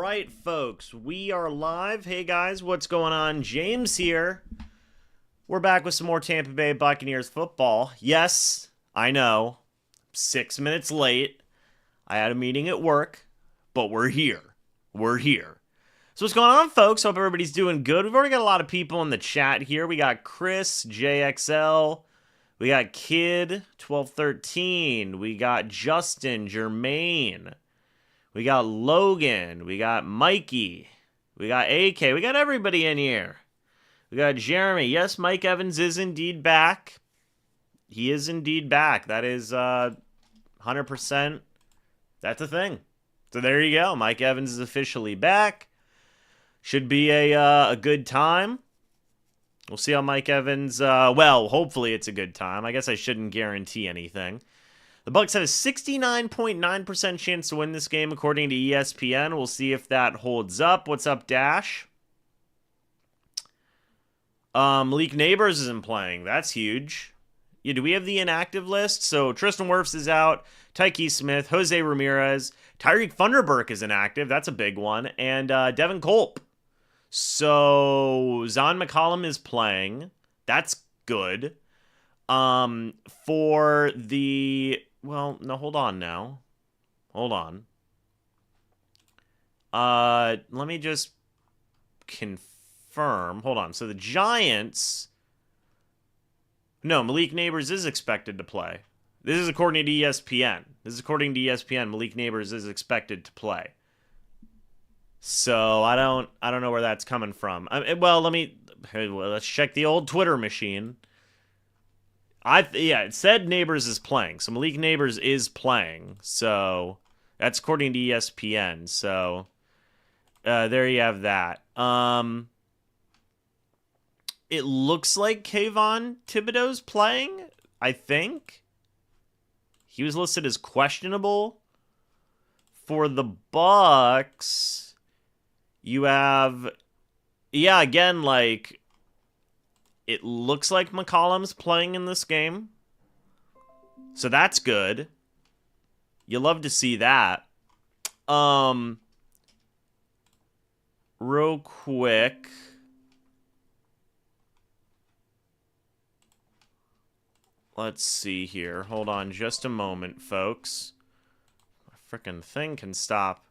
right, folks, we are live. Hey guys, what's going on? James here. We're back with some more Tampa Bay Buccaneers football. Yes, I know, 6 minutes late. I had a meeting at work, but we're here. We're here. So what's going on, folks? Hope everybody's doing good. We've already got a lot of people in the chat here. We got Chris, JXL. We got Kid, 1213. We got Justin, Jermaine. We got Logan. We got Mikey. We got AK. We got everybody in here. We got Jeremy. Yes, Mike Evans is indeed back. He is indeed back. That is 100%. That's a thing. So there you go. Mike Evans is officially back. Should be a good time. We'll see how Mike Evans, well, hopefully it's a good time. I guess I shouldn't guarantee anything. The Bucs have a 69.9% chance to win this game, according to ESPN. We'll see if that holds up. What's up, Dash? Malik Neighbors isn't playing. That's huge. Yeah, do we have the inactive list? So Tristan Wirfs is out. Tyke Smith, Jose Ramirez, Tyreek Thunderberg is inactive. That's a big one. And Devin Culp. So Zon McCollum is playing. That's good. For the... Well, no, hold on now. Hold on. Let me just confirm. Hold on. So the Giants... No, Malik Neighbors is expected to play. This is according to ESPN. Malik Neighbors is expected to play. So I don't know where that's coming from. Let's check the old Twitter machine. It said Neighbors is playing. So Malik Neighbors is playing. So that's according to ESPN. So there you have that. It looks like Kayvon Thibodeau's playing, I think. He was listed as questionable. For the Bucs, you have, again, like, it looks like McCollum's playing in this game. So that's good. You love to see that. Real quick. Let's see here. Hold on just a moment, folks. My frickin' thing can stop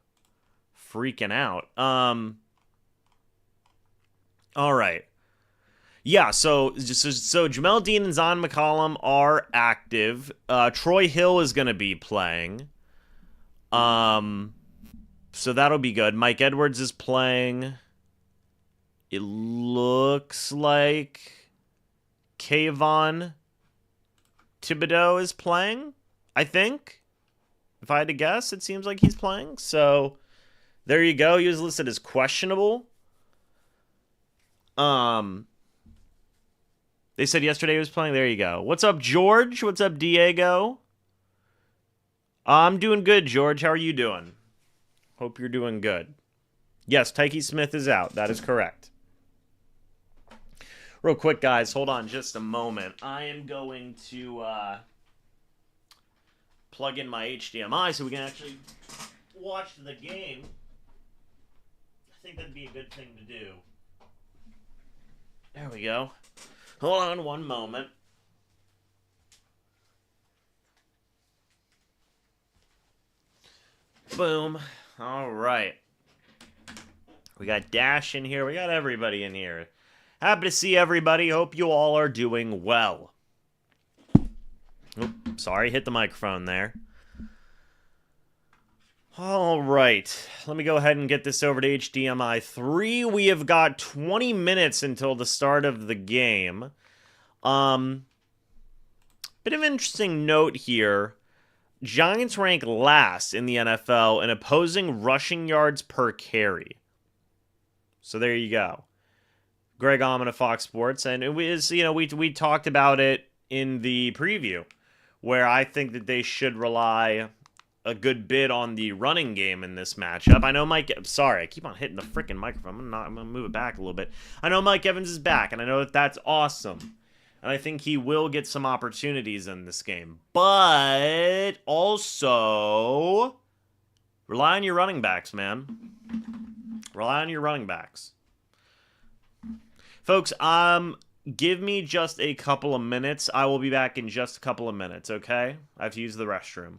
freaking out. All right. Yeah, so Jamel Dean and Zon McCollum are active. Troy Hill is going to be playing. So that'll be good. Mike Edwards is playing. It looks like Kayvon Thibodeau is playing, I think. If I had to guess, it seems like he's playing. So there you go. He was listed as questionable. They said yesterday he was playing. There you go. What's up, George? What's up, Diego? I'm doing good, George. How are you doing? Hope you're doing good. Yes, Tyke Smith is out. That is correct. Real quick, guys. Hold on just a moment. I am going to plug in my HDMI so we can actually watch the game. I think that'd be a good thing to do. There we go. Hold on one moment. Boom. All right. We got Dash in here. We got everybody in here. Happy to see everybody. Hope you all are doing well. Oops, sorry, hit the microphone there. All right. Let me go ahead and get this over to HDMI 3. We have got 20 minutes until the start of the game. Bit of an interesting note here. Giants rank last in the NFL in opposing rushing yards per carry. So there you go. Greg Allman of Fox Sports, and it was, we talked about it in the preview, where I think that they should rely a good bit on the running game in this matchup. I know sorry, I keep on hitting the freaking microphone. I'm gonna move it back a little bit. I know Mike Evans is back, and I know that that's awesome. And I think he will get some opportunities in this game. But also, Rely on your running backs, man. Rely on your running backs. Folks, give me just a couple of minutes. I will be back in just a couple of minutes, okay? I have to use the restroom.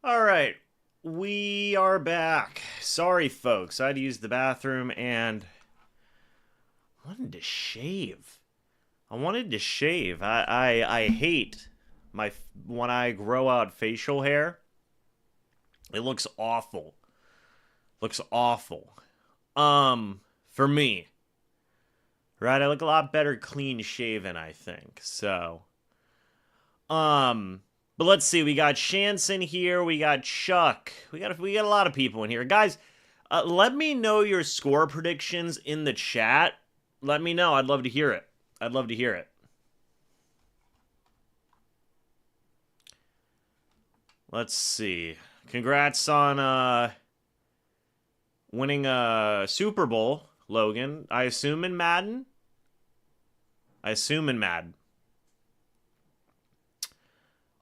All right, we are back. Sorry, folks. I had to use the bathroom and I wanted to shave. I hate when I grow out facial hair. It looks awful. Looks awful. For me, right? I look a lot better clean shaven, I think. So, but let's see. We got Shanson here. We got Chuck. We got a lot of people in here, guys. Let me know your score predictions in the chat. Let me know. I'd love to hear it. I'd love to hear it. Let's see. Congrats on winning a Super Bowl, Logan. I assume in Madden.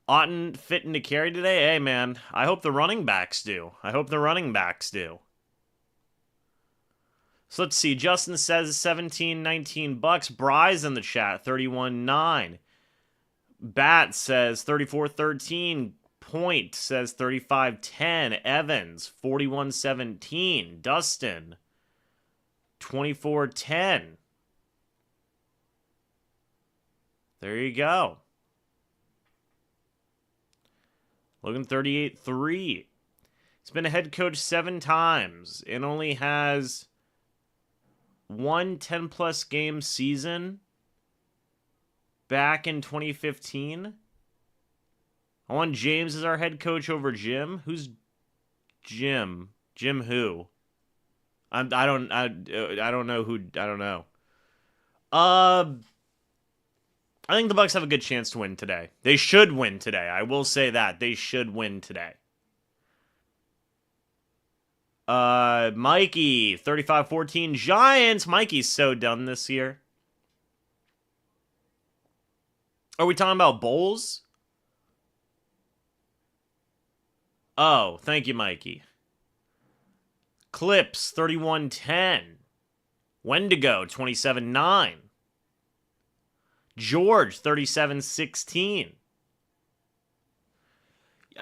Otten fitting to carry today? Hey, man. I hope the running backs do. So let's see. Justin says 17-19 Bucs. Bry's in the chat. 31-9. Bat says 34-13. Point says 35-10. Evans 41-17. Dustin 24-10. There you go. Logan 38-3. He's been a head coach 7 times and only has one 10-plus game season back in 2015. I want James as our head coach over Jim. Who's Jim? Jim who? I don't know who. I don't know. I think the Bucs have a good chance to win today. They should win today. I will say that. They should win today. Mikey, 35-14 Giants. Mikey's so done this year. Are we talking about bowls? Oh, thank you, Mikey. Clips, 31-10. Wendigo, 27-9. George, 37-16.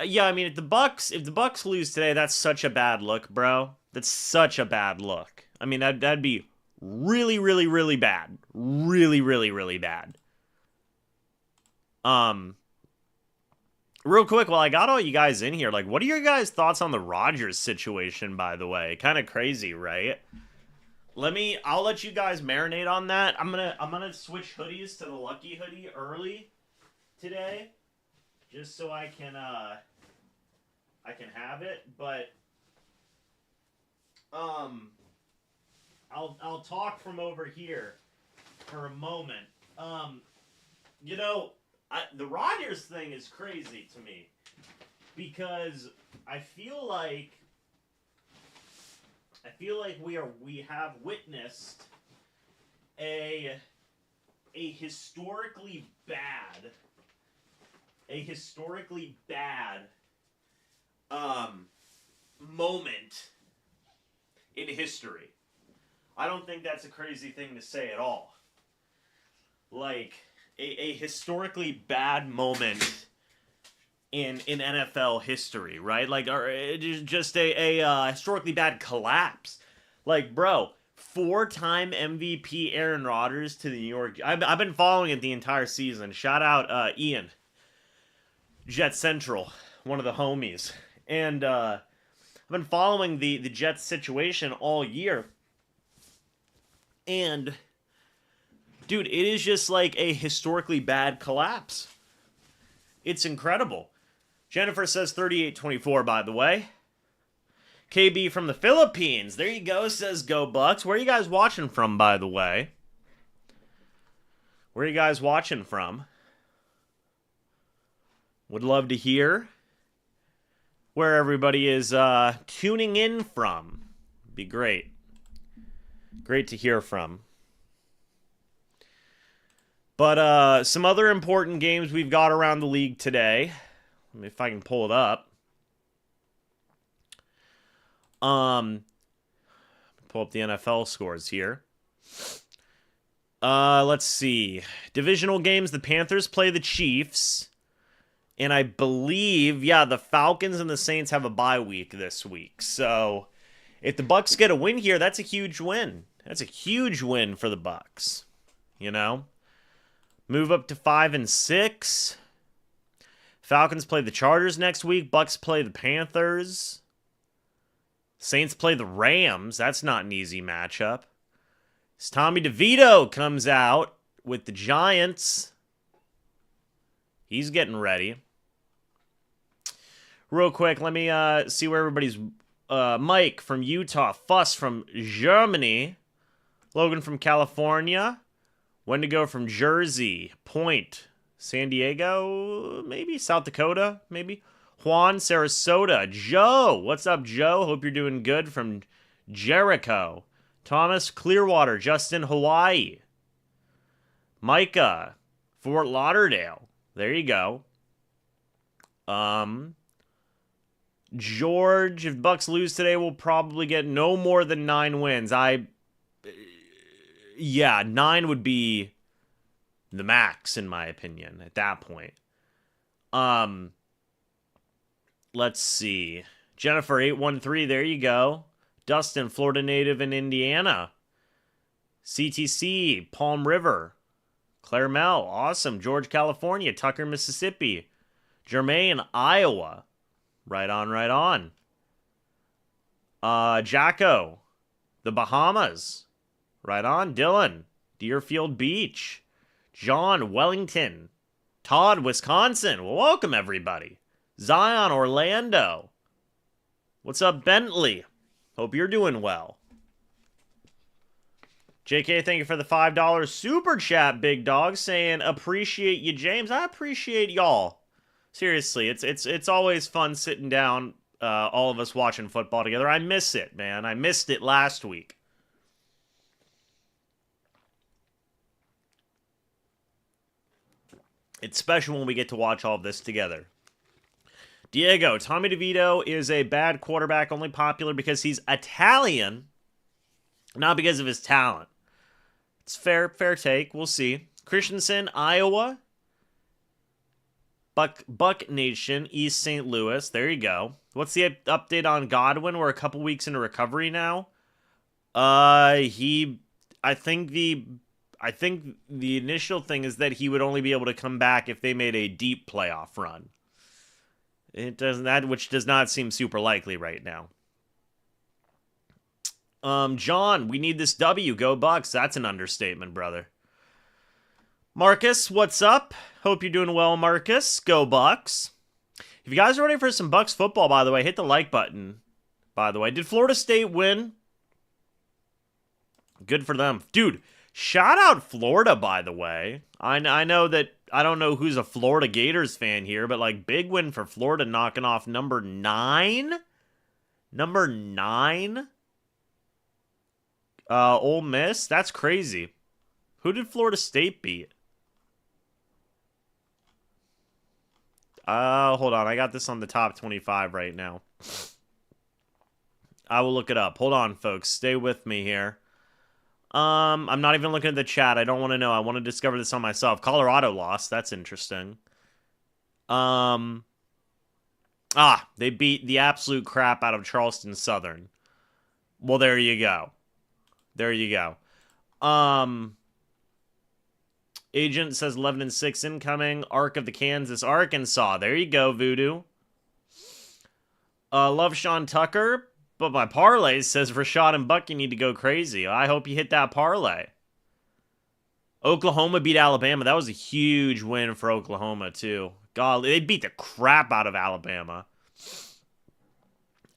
Yeah, I mean, if the Bucs lose today, that's such a bad look, bro. That's such a bad look. I mean, that'd be really, really, really bad. Really, really, really bad. Real quick, while I got all you guys in here, like, what are your guys' thoughts on the Rodgers situation, by the way? Kind of crazy, right? I'll let you guys marinate on that. I'm gonna switch hoodies to the Lucky hoodie early today, just so I can have it. But I'll talk from over here for a moment. The Rodgers thing is crazy to me because I feel like we have witnessed a historically bad moment in history. I don't think that's a crazy thing to say at all. Like a historically bad moment in NFL history, right? Like, or just a historically bad collapse. Like, bro, 4-time MVP Aaron Rodgers to the New York. I've been following it the entire season. Shout out Ian, Jet Central, one of the homies, and I've been following the Jets situation all year, and dude, it is just like a historically bad collapse. It's incredible. Jennifer says 38-24, by the way. KB from the Philippines. There you go, says Go Bucs. Where are you guys watching from, by the way? Where are you guys watching from? Would love to hear where everybody is tuning in from. Be great. Great to hear from. But some other important games we've got around the league today. Let me, if I can pull it up. Pull up the NFL scores here. Let's see. Divisional games, the Panthers play the Chiefs. And I believe, yeah, the Falcons and the Saints have a bye week this week. So if the Bucs get a win here, that's a huge win. That's a huge win for the Bucs. You know? Move up to 5-6. Falcons play the Chargers next week. Bucs play the Panthers. Saints play the Rams. That's not an easy matchup. As Tommy DeVito comes out with the Giants. He's getting ready. Real quick, let me see where everybody's... Mike from Utah. Fuss from Germany. Logan from California. Wendigo from Jersey. Point. San Diego, maybe? South Dakota, maybe? Juan, Sarasota. Joe. What's up, Joe? Hope you're doing good from Jericho. Thomas, Clearwater. Justin, Hawaii. Micah, Fort Lauderdale. There you go. George, if Bucs lose today, we'll probably get no more than 9 wins. Yeah, 9 would be the max, in my opinion, at that point. Let's see. Jennifer, 813, there you go. Dustin, Florida native in Indiana. CTC, Palm River. Claire Mel, awesome. George, California. Tucker, Mississippi. Jermaine, Iowa. Right on, right on. Jacko, the Bahamas. Right on. Dylan, Deerfield Beach. John, Wellington. Todd, Wisconsin. Well, welcome, everybody. Zion, Orlando. What's up, Bentley? Hope you're doing well. JK, thank you for the $5 super chat, big dog, saying appreciate you, James. I appreciate y'all. Seriously, it's always fun sitting down, all of us watching football together. I miss it, man. I missed it last week. It's special when we get to watch all of this together. Diego, Tommy DeVito is a bad quarterback, only popular because he's Italian, not because of his talent. It's fair take. We'll see. Christensen, Iowa. Buck Nation, East St. Louis. There you go. What's the update on Godwin? We're a couple weeks into recovery now. I think the initial thing is that he would only be able to come back if they made a deep playoff run. Which does not seem super likely right now. John, we need this W. Go Bucs. That's an understatement, brother. Marcus, what's up? Hope you're doing well, Marcus. Go Bucs. If you guys are ready for some Bucs football, by the way, hit the like button. By the way, did Florida State win? Good for them. Dude, shout out Florida, by the way. I know that, I don't know who's a Florida Gators fan here, but like big win for Florida knocking off number 9? Number 9? Ole Miss? That's crazy. Who did Florida State beat? Hold on. I got this on the top 25 right now. I will look it up. Hold on, folks. Stay with me here. I'm not even looking at the chat. I don't want to know. I want to discover this on myself. Colorado lost. That's interesting. They beat the absolute crap out of Charleston Southern. Well, there you go. There you go. Agent says 11-6 incoming. Arc of the Kansas, Arkansas. There you go, Voodoo. Love Sean Tucker. But my parlay says Rashad and Bucky need to go crazy. I hope you hit that parlay. Oklahoma beat Alabama. That was a huge win for Oklahoma, too. God, they beat the crap out of Alabama.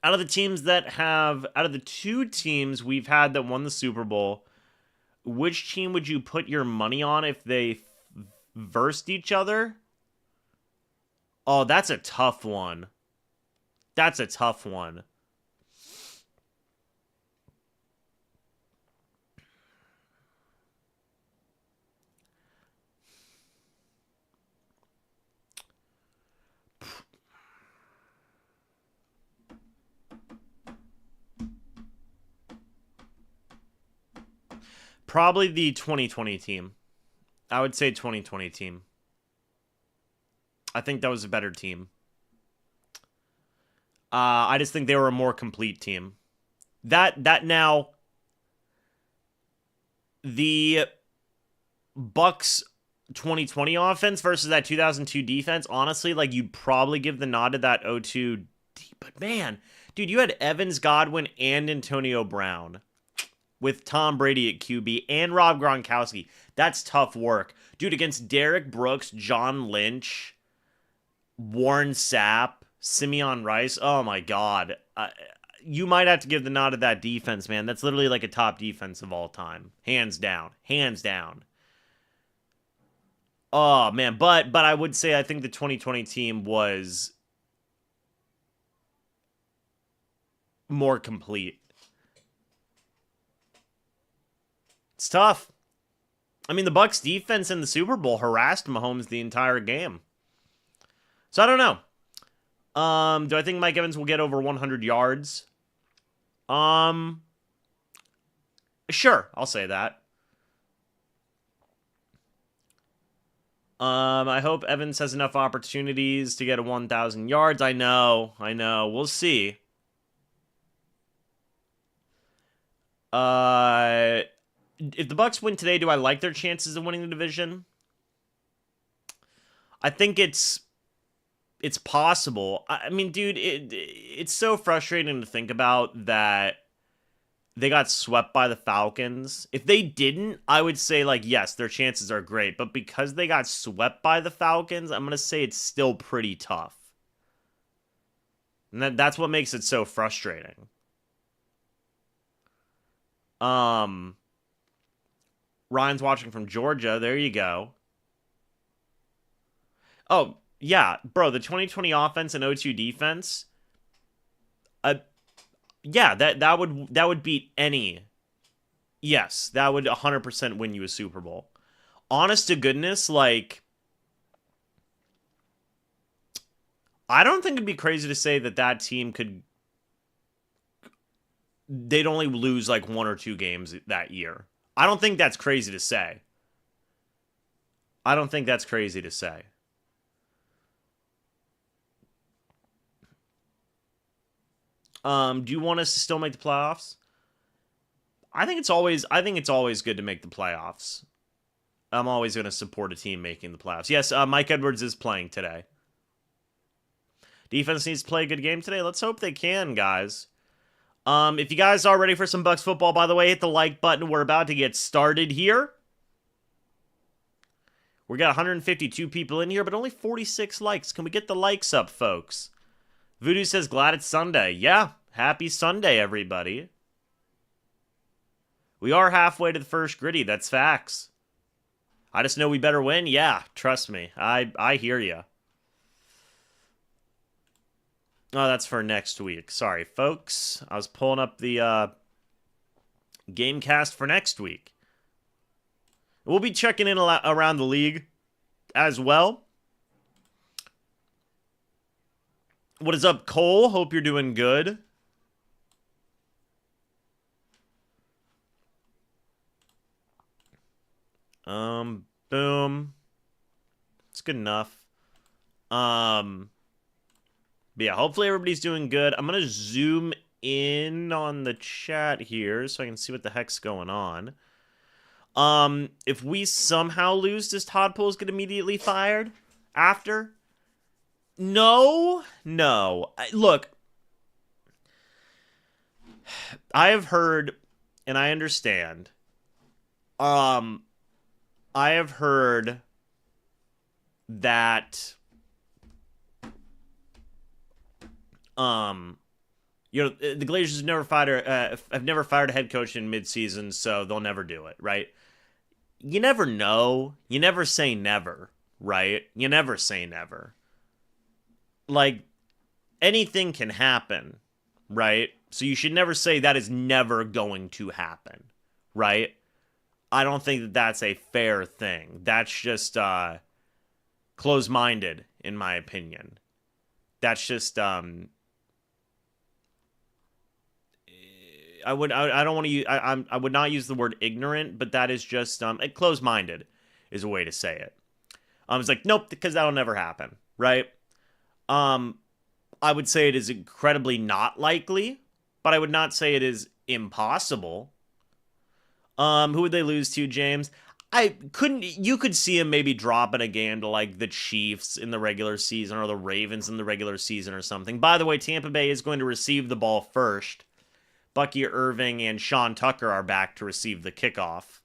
Out of the 2 teams we've had that won the Super Bowl, which team would you put your money on if they versed each other? Oh, that's a tough one. That's a tough one. Probably the 2020 team. I would say 2020 team. I think that was a better team. I just think they were a more complete team. That now, the Bucs 2020 offense versus that 2002 defense, honestly, like, you'd probably give the nod to that 0-2. But man, dude, you had Evans, Godwin, and Antonio Brown with Tom Brady at QB and Rob Gronkowski. That's tough work. Dude, against Derek Brooks, John Lynch, Warren Sapp, Simeon Rice. Oh my God. You might have to give the nod to that defense, man. That's literally like a top defense of all time. Hands down. Hands down. Oh, man. But I would say I think the 2020 team was more complete. It's tough. I mean, the Bucs defense in the Super Bowl harassed Mahomes the entire game. So I don't know. Do I think Mike Evans will get over 100 yards? Sure, I'll say that. I hope Evans has enough opportunities to get a 1,000 yards. I know. We'll see. If the Bucs win today, do I like their chances of winning the division? I think it's possible. I mean, dude, it's so frustrating to think about that they got swept by the Falcons. If they didn't, I would say, like, yes, their chances are great. But because they got swept by the Falcons, I'm going to say it's still pretty tough. And that's what makes it so frustrating. Ryan's watching from Georgia. There you go. Oh, yeah, bro, the 2020 offense and 0-2 defense. Yeah, that would beat any. Yes, that would 100% win you a Super Bowl. Honest to goodness, like, I don't think it'd be crazy to say that team they'd only lose like 1 or 2 games that year. I don't think that's crazy to say. Do you want us to still make the playoffs? I think it's always good to make the playoffs. I'm always going to support a team making the playoffs. Yes, Mike Edwards is playing today. Defense needs to play a good game today. Let's hope they can, guys. If you guys are ready for some Bucs football, by the way, hit the like button. We're about to get started here. We got 152 people in here, but only 46 likes. Can we get the likes up, folks? Voodoo says, glad it's Sunday. Yeah, happy Sunday, everybody. We are halfway to the first gritty. That's facts. I just know we better win. Yeah, trust me. I hear you. Oh, that's for next week. Sorry, folks. I was pulling up the game cast for next week. We'll be checking in around the league as well. What is up, Cole? Hope you're doing good. Boom. It's good enough. But yeah, hopefully everybody's doing good. I'm going to zoom in on the chat here so I can see what the heck's going on. If we somehow lose, does Todd Bowles get immediately fired after? No. Look, I have heard, and I understand, I have heard that, the Glazers have never fired a head coach in midseason, so they'll never do it, right? You never know. You never say never, right? You never say never. Like, anything can happen, right? So you should never say that is never going to happen, right? I don't think that that's a fair thing. That's just close-minded, in my opinion. That's just I would not use the word ignorant, but that is just close-minded is a way to say it. It's like, nope, because that'll never happen. right? I would say it is incredibly not likely, but I would not say it is impossible. Who would they lose to, James? You could see him maybe dropping a game to like the Chiefs in the regular season or the Ravens in the regular season or something. By the way, Tampa Bay is going to receive the ball first. Bucky Irving and Sean Tucker are back to receive the kickoff.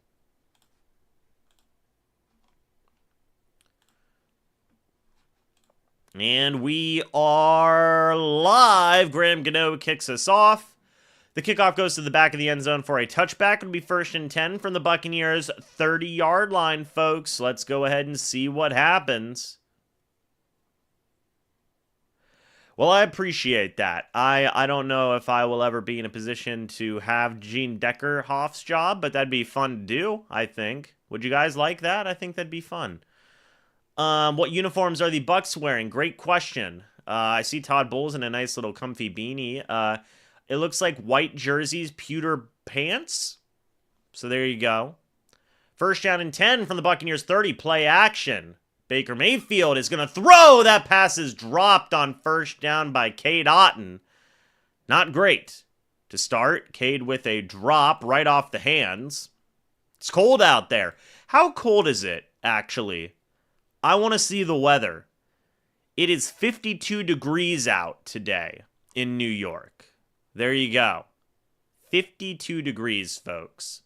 And we are live. Graham Gano kicks us off. The kickoff goes to the back of the end zone for a touchback. It'll be 1st and 10 from the Buccaneers' 30-yard line, folks. Let's go ahead and see what happens. Well, I appreciate that. I don't know if I will ever be in a position to have Gene Deckerhoff's job, but that'd be fun to do, I think. Would you guys like that? I think that'd be fun. What uniforms are the Bucs wearing? Great question. I see Todd Bowles in a nice little comfy beanie. It looks like white jerseys, pewter pants. So there you go. 1st down and 10 from the Buccaneers 30. Play action. Baker Mayfield is going to throw. That pass is dropped on 1st down by Cade Otton. Not great to start. Cade with a drop right off the hands. It's cold out there. How cold is it, actually? I want to see the weather. It is 52 degrees out today in New York. There you go. 52 degrees, folks.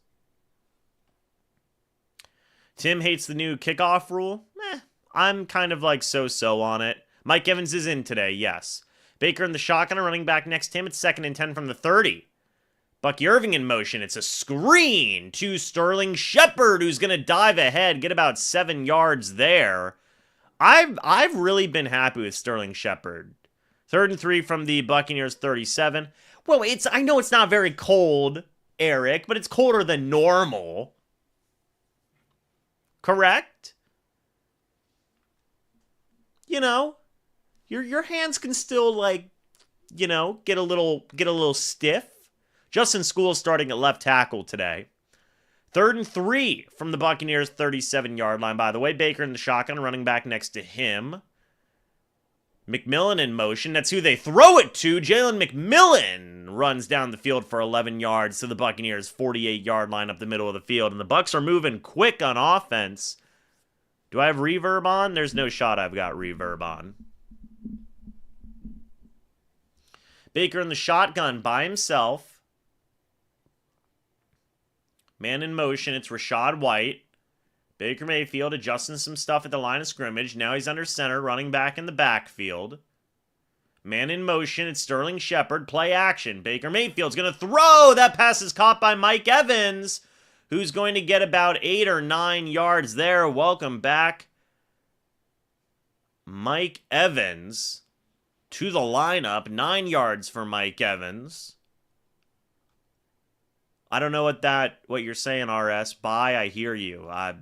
Tim hates the new kickoff rule. I'm kind of like so-so on it. Mike Evans is in today, yes. Baker in the shotgun, running back next to him. It's 2nd and 10 from the 30. Bucky Irving in motion. It's a screen to Sterling Shepard, who's going to dive ahead, get about 7 yards there. I've really been happy with Sterling Shepard. 3rd and 3 from the Buccaneers 37. Well, I know it's not very cold, Eric, but it's colder than normal. Correct? You know, your hands can still like, you know, get a little stiff. Justin School's starting at left tackle today. 3rd and 3 from the Buccaneers 37-yard line, by the way. Baker in the shotgun, running back next to him. McMillan in motion. That's who they throw it to. Jalen McMillan runs down the field for 11 yards to the Buccaneers' 48-yard line up the middle of the field. And the Bucs are moving quick on offense. Do I have reverb on? There's no shot I've got reverb on. Baker in the shotgun by himself. Man in motion. It's Rachaad White. Baker Mayfield adjusting some stuff at the line of scrimmage. Now he's under center, running back in the backfield. Man in motion. It's Sterling Shepard. Play action. Baker Mayfield's going to throw. That pass is caught by Mike Evans, who's going to get about 8 or 9 yards there. Welcome back, Mike Evans, to the lineup. 9 yards for Mike Evans. I don't know what you're saying, RS. Bye, I hear you. I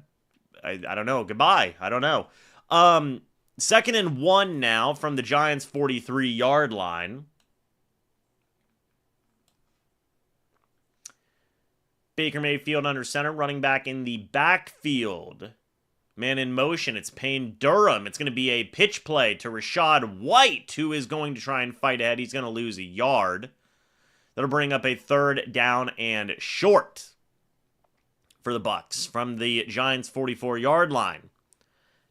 don't know. Goodbye. I don't know. 2nd and 1 now from the Giants' 43-yard line. Baker Mayfield under center, running back in the backfield. Man in motion. It's Payne Durham. It's going to be a pitch play to Rachaad White, who is going to try and fight ahead. He's going to lose a yard. That'll bring up a 3rd down and short for the Bucs from the Giants' 44-yard line.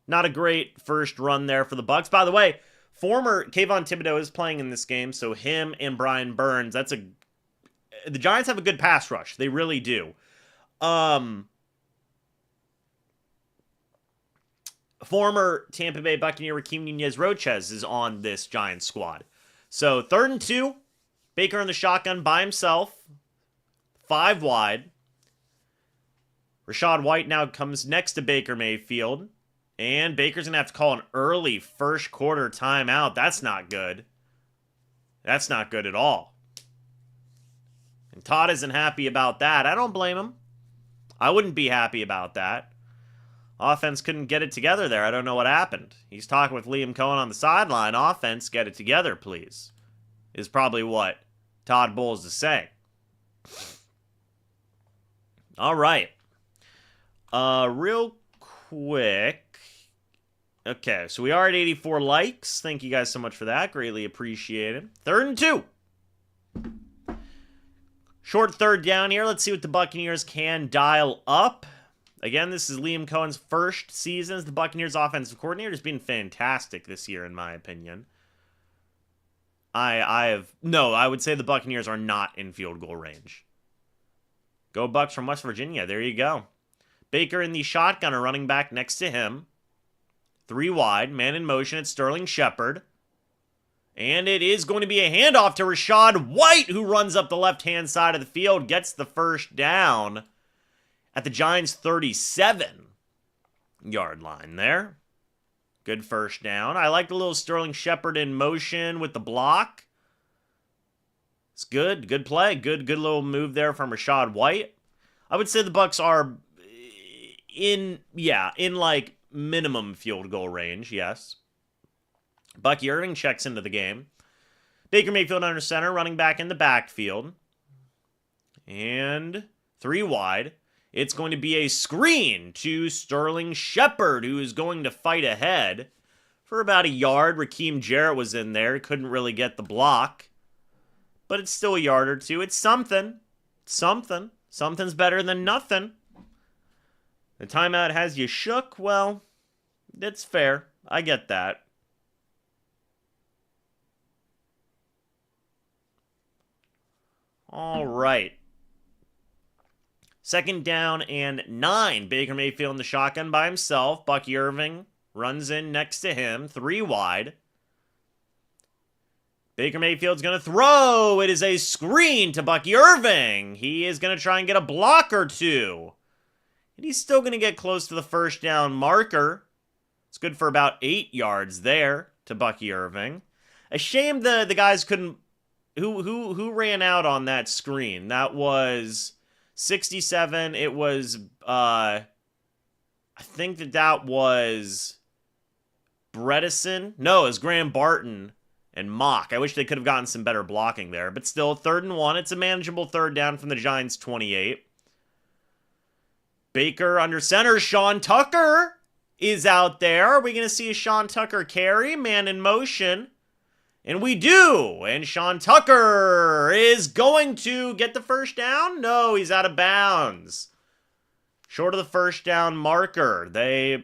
Not a great first run there for the Bucs. By the way, former Kayvon Thibodeau is playing in this game, so him and Brian Burns, the Giants have a good pass rush. They really do. Former Tampa Bay Buccaneer Raheem Nunez-Roches is on this Giants squad. So 3rd and 2, Baker in the shotgun by himself, 5 wide. Rachaad White now comes next to Baker Mayfield. And Baker's going to have to call an early first quarter timeout. That's not good. That's not good at all. And Todd isn't happy about that. I don't blame him. I wouldn't be happy about that. Offense couldn't get it together there. I don't know what happened. He's talking with Liam Cohen on the sideline. Offense, get it together, please. Is probably what Todd Bowles is saying. All right. Real quick, Okay, so we are at 84 likes. Thank you guys so much for that. Greatly appreciated. 3rd and 2. Short third down here. Let's see what the Buccaneers can dial up. Again, this is Liam Cohen's first season as the Buccaneers offensive coordinator. He's been fantastic this year, in my opinion. I would say the Buccaneers are not in field goal range. Go Bucs from West Virginia. There you go. Baker in the shotgun, a running back next to him. 3 wide, man in motion. It's Sterling Shepard. And it is going to be a handoff to Rachaad White, who runs up the left-hand side of the field, gets the first down at the Giants' 37-yard line there. Good first down. I like the little Sterling Shepard in motion with the block. It's good. Good play. Good little move there from Rachaad White. I would say the Bucs are in like minimum field goal range, yes. Bucky Irving checks into the game. Baker Mayfield under center, running back in the backfield. And 3 wide. It's going to be a screen to Sterling Shepard, who is going to fight ahead for about a yard. Raheem Jarrett was in there. Couldn't really get the block. But it's still a yard or two. It's something. Something. Something's better than nothing. The timeout has you shook. Well, that's fair. I get that. All right. 2nd down and 9. Baker Mayfield in the shotgun by himself. Bucky Irving runs in next to him. 3 wide. Baker Mayfield's going to throw. It is a screen to Bucky Irving. He is going to try and get a block or two. And he's still going to get close to the first down marker. It's good for about 8 yards there to Bucky Irving. A shame the guys couldn't... Who ran out on that screen? That was 67. It was, I think that was Bredesen. No, it was Graham Barton and Mock. I wish they could have gotten some better blocking there. But still, 3rd and 1. It's a manageable 3rd down from the Giants' 28. Baker under center. Sean Tucker is out there. Are we going to see a Sean Tucker carry? Man in motion. And we do. And Sean Tucker is going to get the first down. No, he's out of bounds. Short of the first down marker. They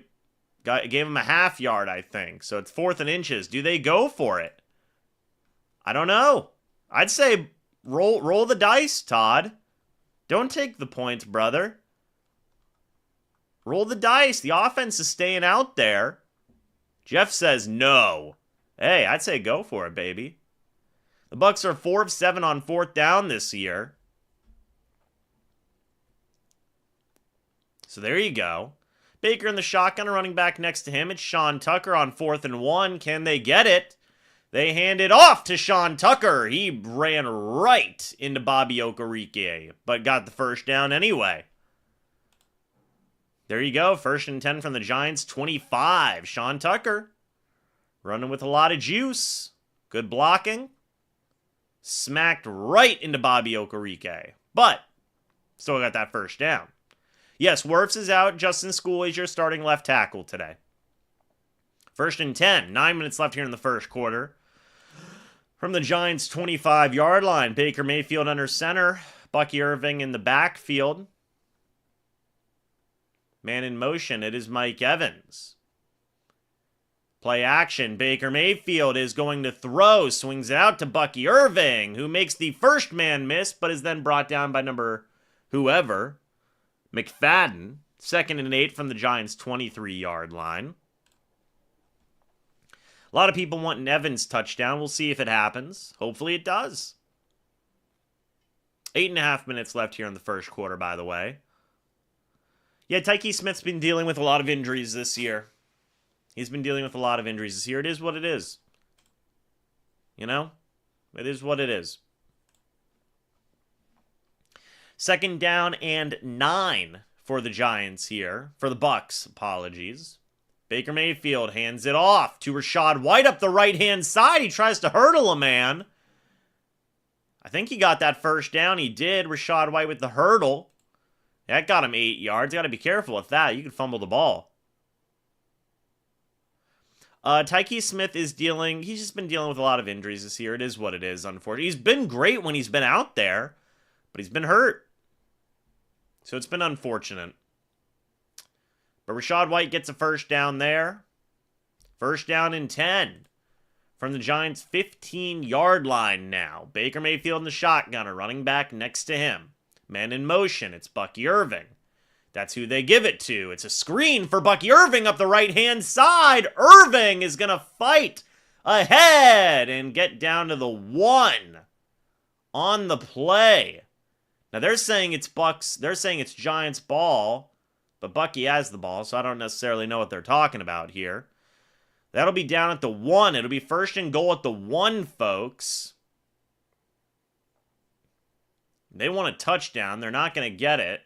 gave him a half yard, I think. So it's 4th and inches. Do they go for it? I don't know. I'd say roll the dice, Todd. Don't take the points, brother. Roll the dice. The offense is staying out there. Jeff says no. Hey, I'd say go for it, baby. The Bucs are 4 of 7 on 4th down this year. So there you go. Baker in the shotgun, running back next to him. It's Sean Tucker on 4th and 1. Can they get it? They hand it off to Sean Tucker. He ran right into Bobby Okereke, but got the first down anyway. There you go. 1st and 10 from the Giants' 25. Sean Tucker. Running with a lot of juice. Good blocking. Smacked right into Bobby Okereke. But, still got that first down. Yes, Wirfs is out. Justin School is your starting left tackle today. 1st and 10. 9 minutes left here in the first quarter. From the Giants' 25-yard line. Baker Mayfield under center. Bucky Irving in the backfield. Man in motion. It is Mike Evans. Play action. Baker Mayfield is going to throw. Swings it out to Bucky Irving, who makes the first man miss, but is then brought down by number whoever. McFadden. 2nd and 8 from the Giants' 23-yard line. A lot of people want an Evans touchdown. We'll see if it happens. Hopefully it does. 8.5 minutes left here in the first quarter, by the way. Yeah, Tyke Smith's been dealing with a lot of injuries this year. He's been dealing with a lot of injuries this year. It is what it is. You know? It is what it is. 2nd down and 9 for the Giants here. For the Bucs, apologies. Baker Mayfield hands it off to Rachaad White up the right-hand side. He tries to hurdle a man. I think he got that first down. He did. Rachaad White with the hurdle. That got him 8 yards. Got to be careful with that. You could fumble the ball. Tyke Smith is he's just been dealing with a lot of injuries this year. It is what it is, unfortunately. He's been great when he's been out there, but he's been hurt. So it's been unfortunate. But Rachaad White gets a first down there. First down and 10 from the Giants' 15-yard line now. Baker Mayfield and the shotgunner running back next to him. Man in motion. It's Bucky Irving. That's who they give it to. It's a screen for Bucky Irving up the right-hand side. Irving is going to fight ahead and get down to the 1 on the play. Now, they're saying it's Giants ball, but Bucky has the ball, so I don't necessarily know what they're talking about here. That'll be down at the 1. It'll be first and goal at the 1, folks. They want a touchdown. They're not going to get it.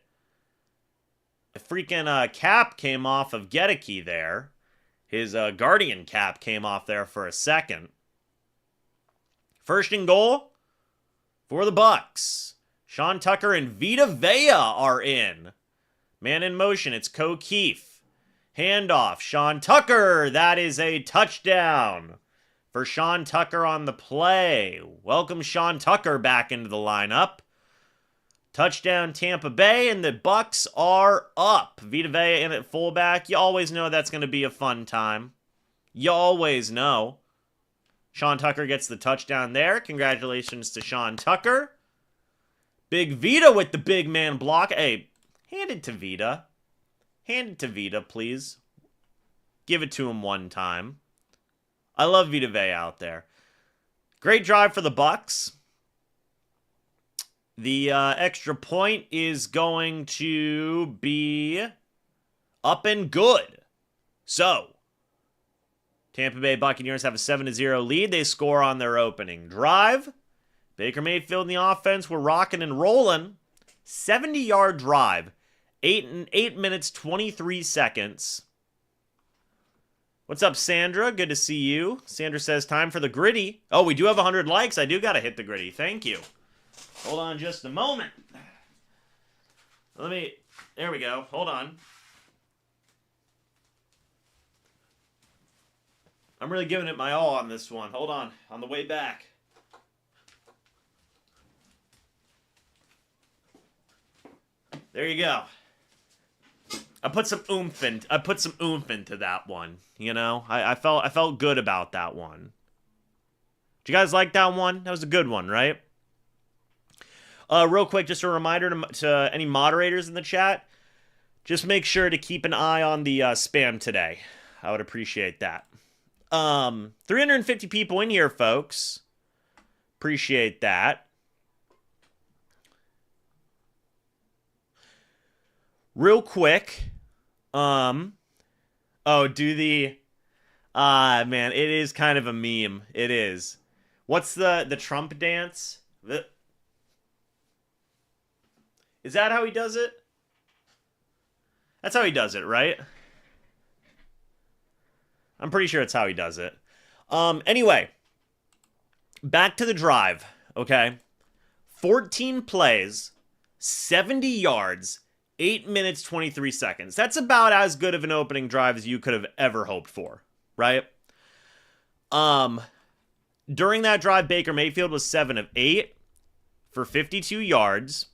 The freaking cap came off of Gedeke there. His Guardian cap came off there for a second. First and goal for the Bucs. Sean Tucker and Vita Vea are in. Man in motion, it's Keefe. Handoff, Sean Tucker. That is a touchdown for Sean Tucker on the play. Welcome Sean Tucker back into the lineup. Touchdown Tampa Bay, and the Bucs are up. Vita Vea in at fullback. You always know that's going to be a fun time. You always know. Sean Tucker gets the touchdown there. Congratulations to Sean Tucker. Big Vita with the big man block. Hey, hand it to Vita. Hand it to Vita, please. Give it to him one time. I love Vita Vea out there. Great drive for the Bucs. The extra point is going to be up and good. So, Tampa Bay Buccaneers have a 7-0 lead. They score on their opening drive. Baker Mayfield and the offense were rocking and rolling. 70-yard drive. 8 minutes, 23 seconds. What's up, Sandra? Good to see you. Sandra says, time for the gritty. Oh, we do have 100 likes. I do got to hit the gritty. Thank you. Hold on just a moment. There we go. Hold on. I'm really giving it my all on this one. Hold on the way back. There you go. I put some oomph into that one. You know, I felt good about that one. Did you guys like that one? That was a good one, right? Real quick, just a reminder to any moderators in the chat. Just make sure to keep an eye on the spam today. I would appreciate that. 350 people in here, folks. Appreciate that. Real quick. Man, it is kind of a meme. It is. What's the Trump dance? Is that how he does it? That's how he does it, right? I'm pretty sure it's how he does it. Anyway, back to the drive, okay? 14 plays, 70 yards, 8 minutes, 23 seconds. That's about as good of an opening drive as you could have ever hoped for, right? During that drive, Baker Mayfield was 7 of 8 for 52 yards.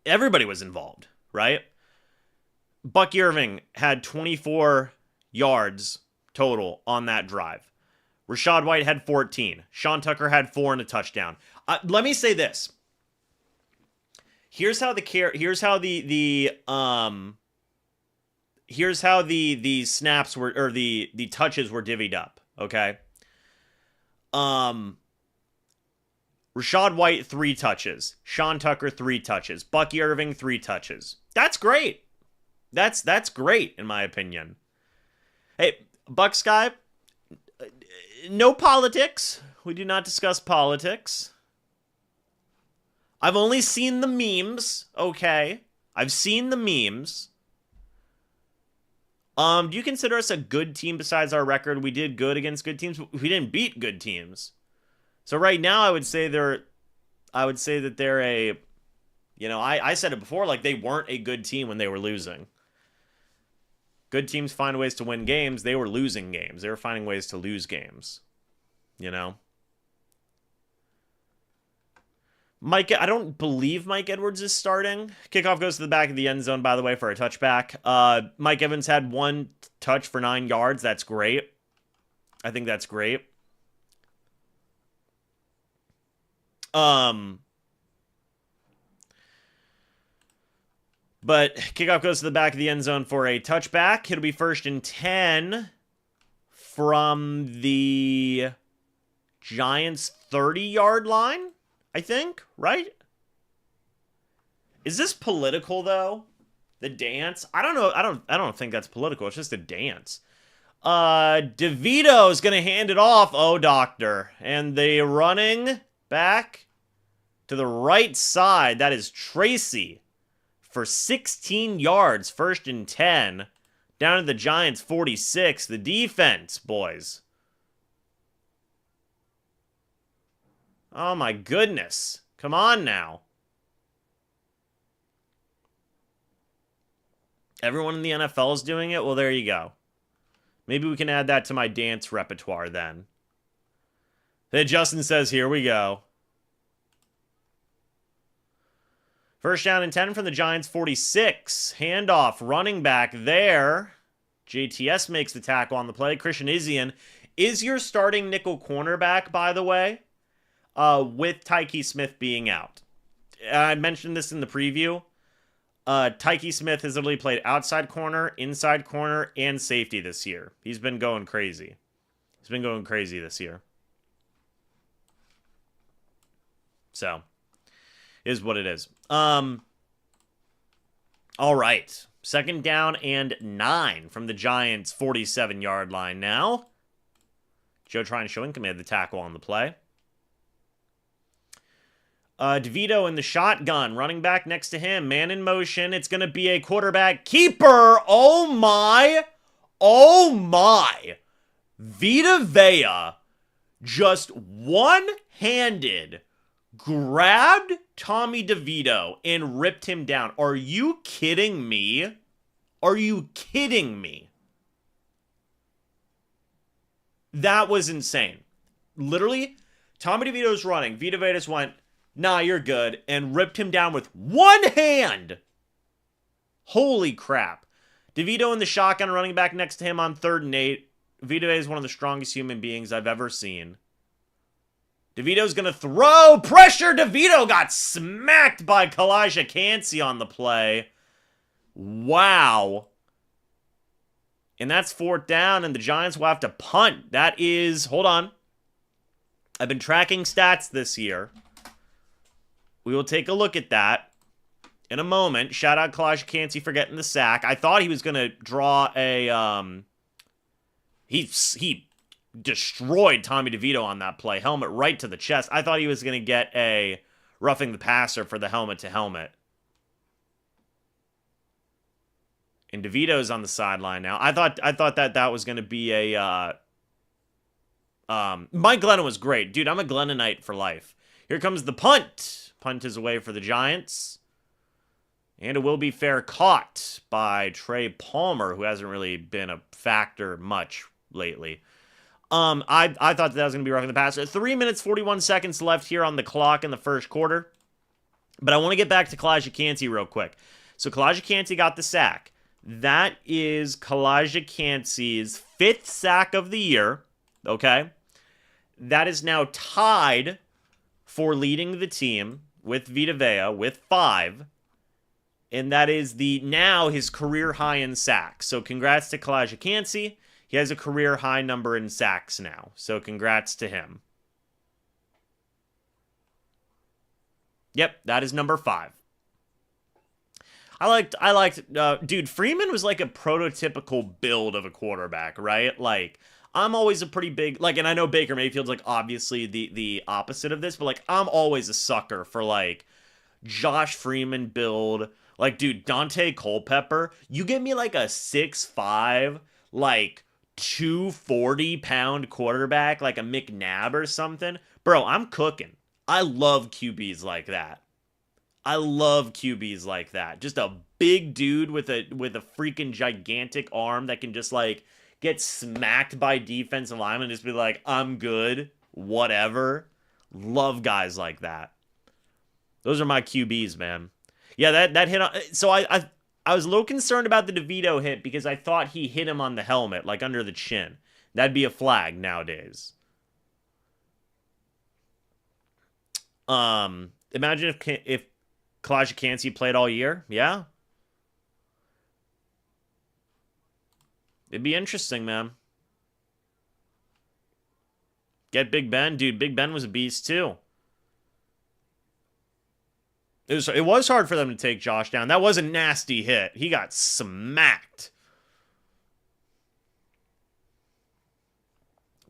Everybody was involved, right? Bucky Irving had 24 yards total on that drive. Rachaad White had 14. Sean Tucker had 4 and a touchdown. Let me say this. Here's how the snaps were, or the touches were divvied up, okay? Rachaad White, 3 touches. Sean Tucker, 3 touches. Bucky Irving, 3 touches. That's great. That's great, in my opinion. Hey, Bucs guy, no politics. We do not discuss politics. I've only seen the memes, okay? I've seen the memes. Do you consider us a good team besides our record? We did good against good teams. We didn't beat good teams. So right now, I would say that they're a, I said it before, like they weren't a good team when they were losing. Good teams find ways to win games. They were losing games. They were finding ways to lose games. You know? I don't believe Mike Edwards is starting. Kickoff goes to the back of the end zone, by the way, for a touchback. Mike Evans had 1 touch for 9 yards. That's great. I think that's great. But kickoff goes to the back of the end zone for a touchback. It'll be 1st and 10 from the Giants' 30-yard line, I think, right? Is this political though? The dance? I don't know. I don't think that's political. It's just a dance. DeVito is going to hand it off. Oh, doctor. And the running back to the right side, that is Tracy for 16 yards, 1st and 10. Down to the Giants' 46. The defense, boys. Oh my goodness. Come on now. Everyone in the NFL is doing it? Well, there you go. Maybe we can add that to my dance repertoire then. Then Justin says, here we go. 1st down and 10 from the Giants' 46. Handoff, running back there. JTS makes the tackle on the play. Christian Izzian is your starting nickel cornerback, by the way, with Tyke Smith being out. I mentioned this in the preview. Tyke Smith has literally played outside corner, inside corner, and safety this year. He's been going crazy. He's been going crazy this year. So, is what it is. All right. 2nd down and 9 from the Giants' 47-yard line now. Joe Tryon Showing made the tackle on the play. DeVito in the shotgun, running back next to him, man in motion. It's going to be a quarterback keeper. Oh my. Oh my. Vita Vea just one-handed grabbed Tommy DeVito and ripped him down. Are you kidding me? Are you kidding me? That was insane. Literally, Tommy DeVito's running. Vita Vea just went, nah, you're good, and ripped him down with one hand. Holy crap. DeVito in the shotgun, running back next to him on 3rd and 8. Vita Vea is one of the strongest human beings I've ever seen. DeVito's going to throw. Pressure. DeVito got smacked by Kalijah Cansey on the play. Wow. And that's 4th down, and the Giants will have to punt. That is, hold on. I've been tracking stats this year. We will take a look at that in a moment. Shout out Kalijah Cansey for getting the sack. I thought he was going to draw a, he destroyed Tommy DeVito on that play. Helmet right to the chest. I thought he was going to get a roughing the passer for the helmet to helmet. And DeVito's on the sideline now. I thought that was going to be a, Mike Glennon was great. Dude, I'm a Glennonite for life. Here comes the punt. Punt is away for the Giants. And it will be fair caught by Trey Palmer, who hasn't really been a factor much lately. I thought that was going to be roughing the passer. 3 minutes, 41 seconds left here on the clock in the 1st quarter. But I want to get back to Kalijah Cansey real quick. So Kalijah Cansey got the sack. That is Kalijah Cansey's 5th sack of the year. Okay? That is now tied for leading the team with Vita Vea with 5. And that is now his career high in sacks. So congrats to Kalijah Cansey. He has a career high number in sacks now. So congrats to him. Yep, that is number 5. I liked, dude, Freeman was like a prototypical build of a quarterback, right? Like, I'm always a pretty big, like, and I know Baker Mayfield's like obviously the opposite of this, but like, I'm always a sucker for like Josh Freeman build. Like, dude, Dante Culpepper, you give me like a 6'5", like 240-pound quarterback, like a McNabb or something. Bro, I'm cooking. I love QBs like that. I love QBs like that. Just a big dude with a freaking gigantic arm that can just like get smacked by defensive linemen and just be like, I'm good, whatever. Love guys like that. Those are my QBs, man. Yeah, that hit on. So I was a little concerned about the DeVito hit because I thought he hit him on the helmet, like under the chin. That'd be a flag nowadays. Imagine if Kalijah Cansey played all year. Yeah, it'd be interesting, man. Get Big Ben, dude. Big Ben was a beast too. It was hard for them to take Josh down. That was a nasty hit. He got smacked.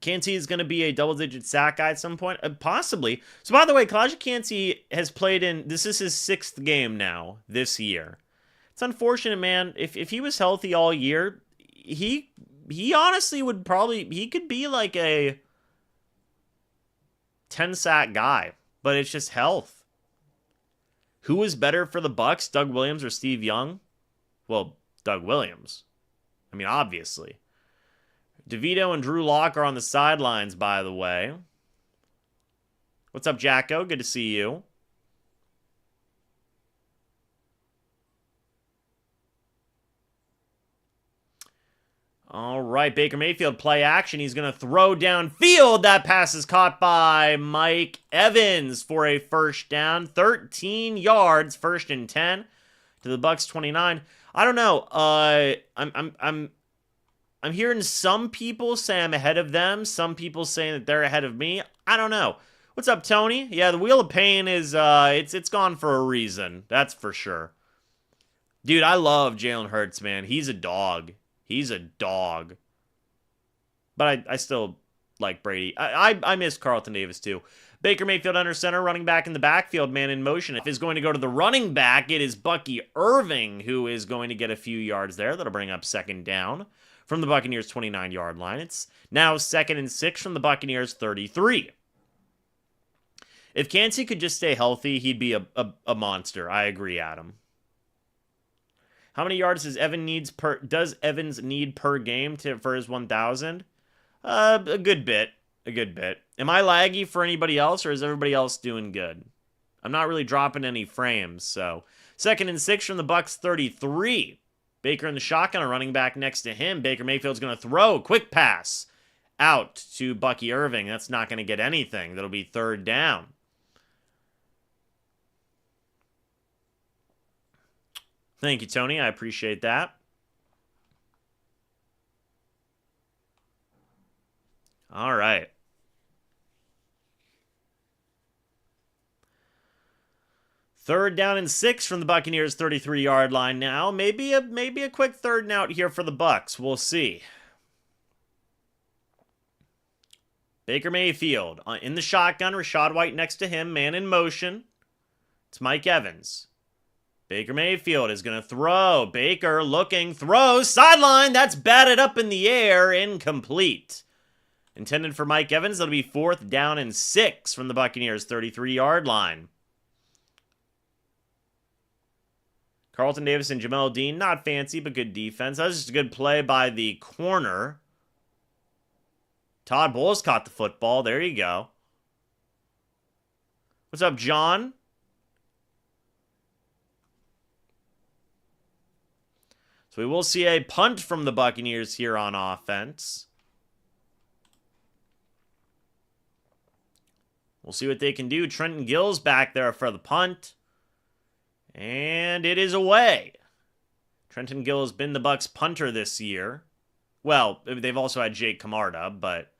Cansey is going to be a double-digit sack guy at some point? Possibly. So, by the way, Kalijah Cansey has played in... This is his 6th game now, this year. It's unfortunate, man. If he was healthy all year, he honestly would probably... He could be like a 10-sack guy. But it's just health. Who is better for the Bucs, Doug Williams or Steve Young? Well, Doug Williams. I mean, obviously. DeVito and Drew Lock are on the sidelines, by the way. What's up, Jacko? Good to see you. All right, Baker Mayfield, play action. He's going to throw downfield. That pass is caught by Mike Evans for a first down. 13 yards, 1st and 10 to the Bucs 29. I don't know. I'm hearing some people say I'm ahead of them. Some people saying that they're ahead of me. I don't know. What's up, Tony? Yeah, the Wheel of Pain is it's gone for a reason. That's for sure. Dude, I love Jalen Hurts, man. He's a dog. He's a dog. But I still like Brady. I miss Carlton Davis too. Baker Mayfield under center, running back in the backfield, man in motion. If it's going to go to the running back, it is Bucky Irving who is going to get a few yards there. That'll bring up 2nd down. From the Buccaneers' 29-yard line. It's now 2nd and 6 from the Buccaneers' 33. If Cansey could just stay healthy, he'd be a monster. I agree, Adam. How many yards does Evans need per game for his 1,000? A good bit. A good bit. Am I laggy for anybody else, or is everybody else doing good? I'm not really dropping any frames, so 2nd and 6 from the Bucs' 33. Baker in the shotgun, a running back next to him. Baker Mayfield's going to throw. Quick pass out to Bucky Irving. That's not going to get anything. That'll be 3rd down. Thank you, Tony. I appreciate that. All right. Third down and 6 from the Buccaneers' 33-yard line now. Maybe a quick 3rd and out here for the Bucs. We'll see. Baker Mayfield in the shotgun. Rachaad White next to him. Man in motion. It's Mike Evans. Baker Mayfield is going to throw. Baker looking. Throws. Sideline. That's batted up in the air. Incomplete. Intended for Mike Evans. That'll be 4th down and 6 from the Buccaneers' 33-yard line. Carlton Davis and Jamel Dean, not fancy, but good defense. That was just a good play by the corner. Todd Bowles caught the football. There you go. What's up, John? So we will see a punt from the Buccaneers here on offense. We'll see what they can do. Trenton Gill's back there for the punt. And it is away. Trenton Gill has been the Bucs punter this year. Well, they've also had Jake Camarda, but...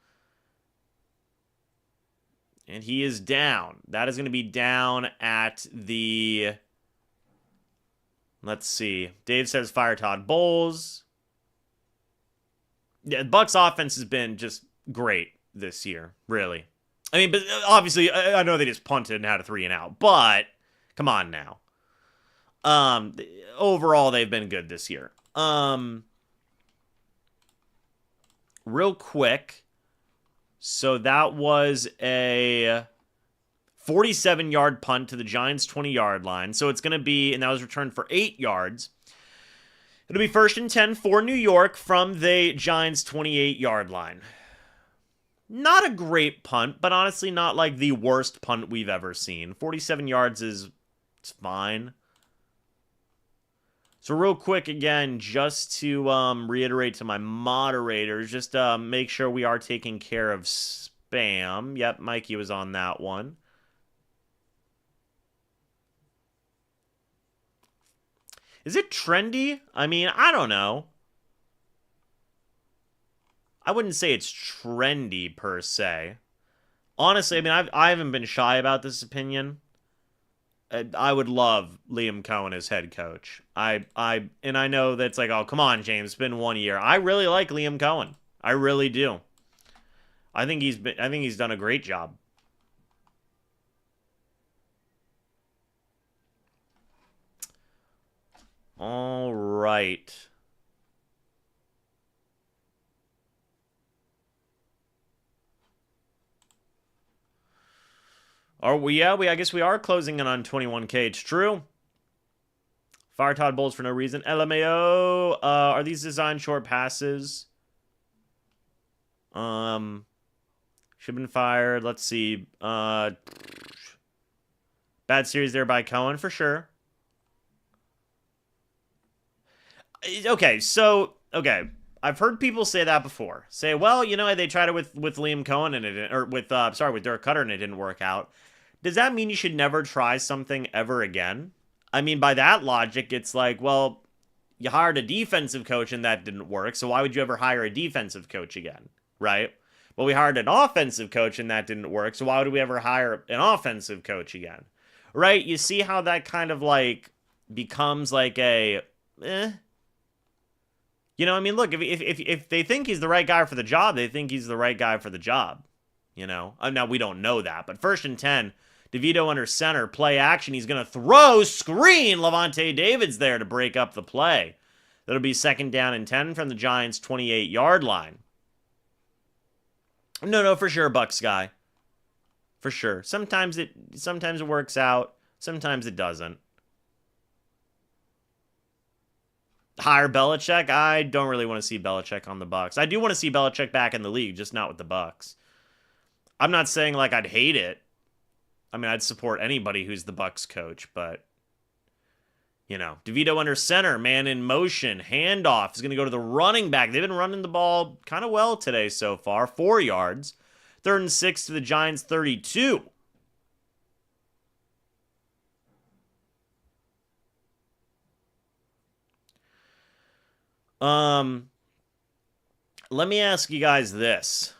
And he is down. That is going to be down at the... Let's see. Dave says fire Todd Bowles. Yeah, the Bucs offense has been just great this year, really. I mean, but obviously, I know they just punted and had a 3 and out, but come on now. Overall, they've been good this year. Real quick. So that was a 47-yard punt to the Giants' 20-yard line. So it's going to be, and that was returned for 8 yards. It'll be 1st and 10 for New York from the Giants' 28-yard line. Not a great punt, but honestly not like the worst punt we've ever seen. 47 yards is fine. So real quick again, just to reiterate to my moderators, just make sure we are taking care of spam. Yep, Mikey was on that one. Is it trendy? I mean, I don't know. I wouldn't say it's trendy per se. Honestly, I mean, I haven't been shy about this opinion. I would love Liam Cohen as head coach. And I know that's like, oh, come on, James, it's been 1 year. I really like Liam Cohen. I really do. I think he's done a great job. All right. Are we? Yeah, I guess we are closing in on 21K. It's true. Fire Todd Bowles for no reason. LMAO. Are these designed short passes? Should have been fired. Let's see. Bad series there by Cohen for sure. Okay, so I've heard people say that before. Say, well, you know, they tried it with Liam Cohen and it didn't, or with Dirk Cutter and it didn't work out. Does that mean you should never try something ever again? I mean, by that logic, it's like, well, you hired a defensive coach and that didn't work, so why would you ever hire a defensive coach again, right? Well, we hired an offensive coach and that didn't work, so why would we ever hire an offensive coach again, right? You see how that kind of like becomes like a, You know, I mean, look, if they think he's the right guy for the job, they think he's the right guy for the job, you know? Now, we don't know that, but 1st and 10, DeVito under center, play action. He's going to throw, screen. Levante David's there to break up the play. That'll be 2nd down and 10 from the Giants' 28-yard line. No, for sure, Bucs guy. For sure. Sometimes it works out. Sometimes it doesn't. Hire Belichick? I don't really want to see Belichick on the Bucs. I do want to see Belichick back in the league, just not with the Bucs. I'm not saying like I'd hate it. I mean, I'd support anybody who's the Bucs coach, but, you know, DeVito under center, man in motion, handoff is going to go to the running back. They've been running the ball kind of well today so far, 4 yards. 3rd and 6 to the Giants' 32. Let me ask you guys this.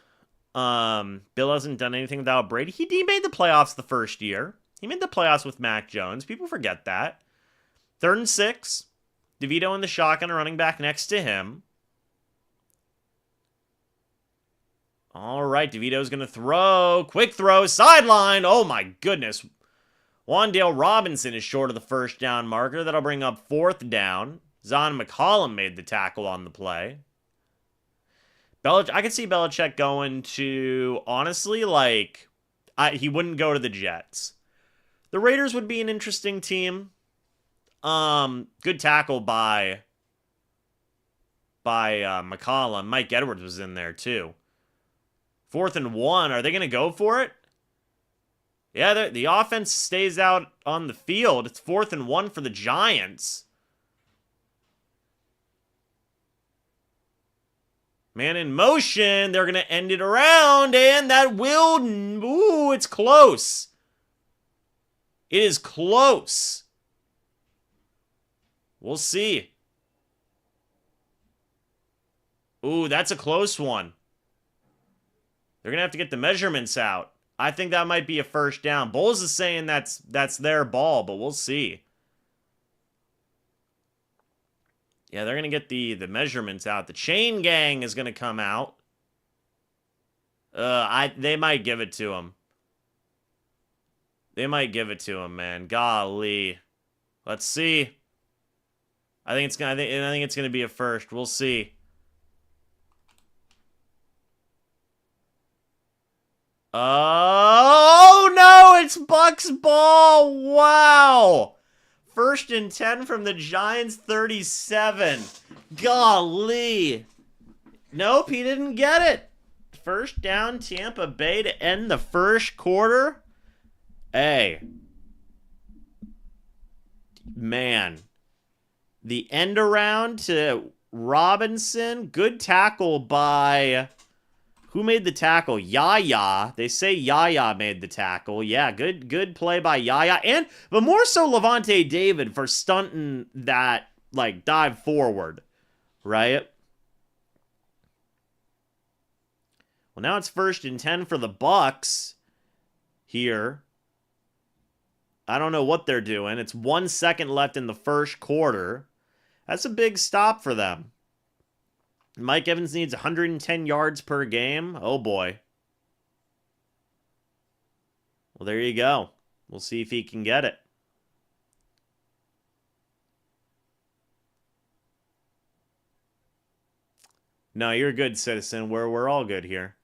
Bill hasn't done anything without Brady. He made the playoffs the first year. He made the playoffs with Mac Jones. People forget that. 3rd and 6. DeVito in the shotgun, a running back next to him. All right, DeVito's going to throw. Quick throw, sideline. Oh, my goodness. Wan'Dale Robinson is short of the 1st down marker. That'll bring up 4th down. Zon McCollum made the tackle on the play. I could see Belichick going to, honestly, like, he wouldn't go to the Jets. The Raiders would be an interesting team. Good tackle by McCollum. Mike Edwards was in there, too. 4th and 1. Are they going to go for it? Yeah, the offense stays out on the field. It's 4th and 1 for the Giants. Man in motion. They're going to end it around, and that will... Ooh, it's close. It is close. We'll see. Ooh, that's a close one. They're going to have to get the measurements out. I think that might be a 1st down. Bowles is saying that's their ball, but we'll see. Yeah, they're going to get the measurements out. The chain gang is going to come out. They might give it to him. They might give it to him, man. Golly. Let's see. I think it's going to be a 1st. We'll see. Oh, no, it's it's Bucs ball. Wow. 1st and 10 from the Giants 37. Golly. Nope, he didn't get it. First down, Tampa Bay to end the first quarter. Hey. Man. The end around to Robinson. Good tackle by... Who made the tackle? Yaya. They say Yaya made the tackle. Yeah, good play by Yaya. But more so Levante David for stunting that, like, dive forward. Right? Well, now it's 1st and 10 for the Bucs here. I don't know what they're doing. It's 1 second left in the first quarter. That's a big stop for them. Mike Evans needs 110 yards per game. Oh, boy. Well, there you go. We'll see if he can get it. No, you're a good citizen. We're all good here.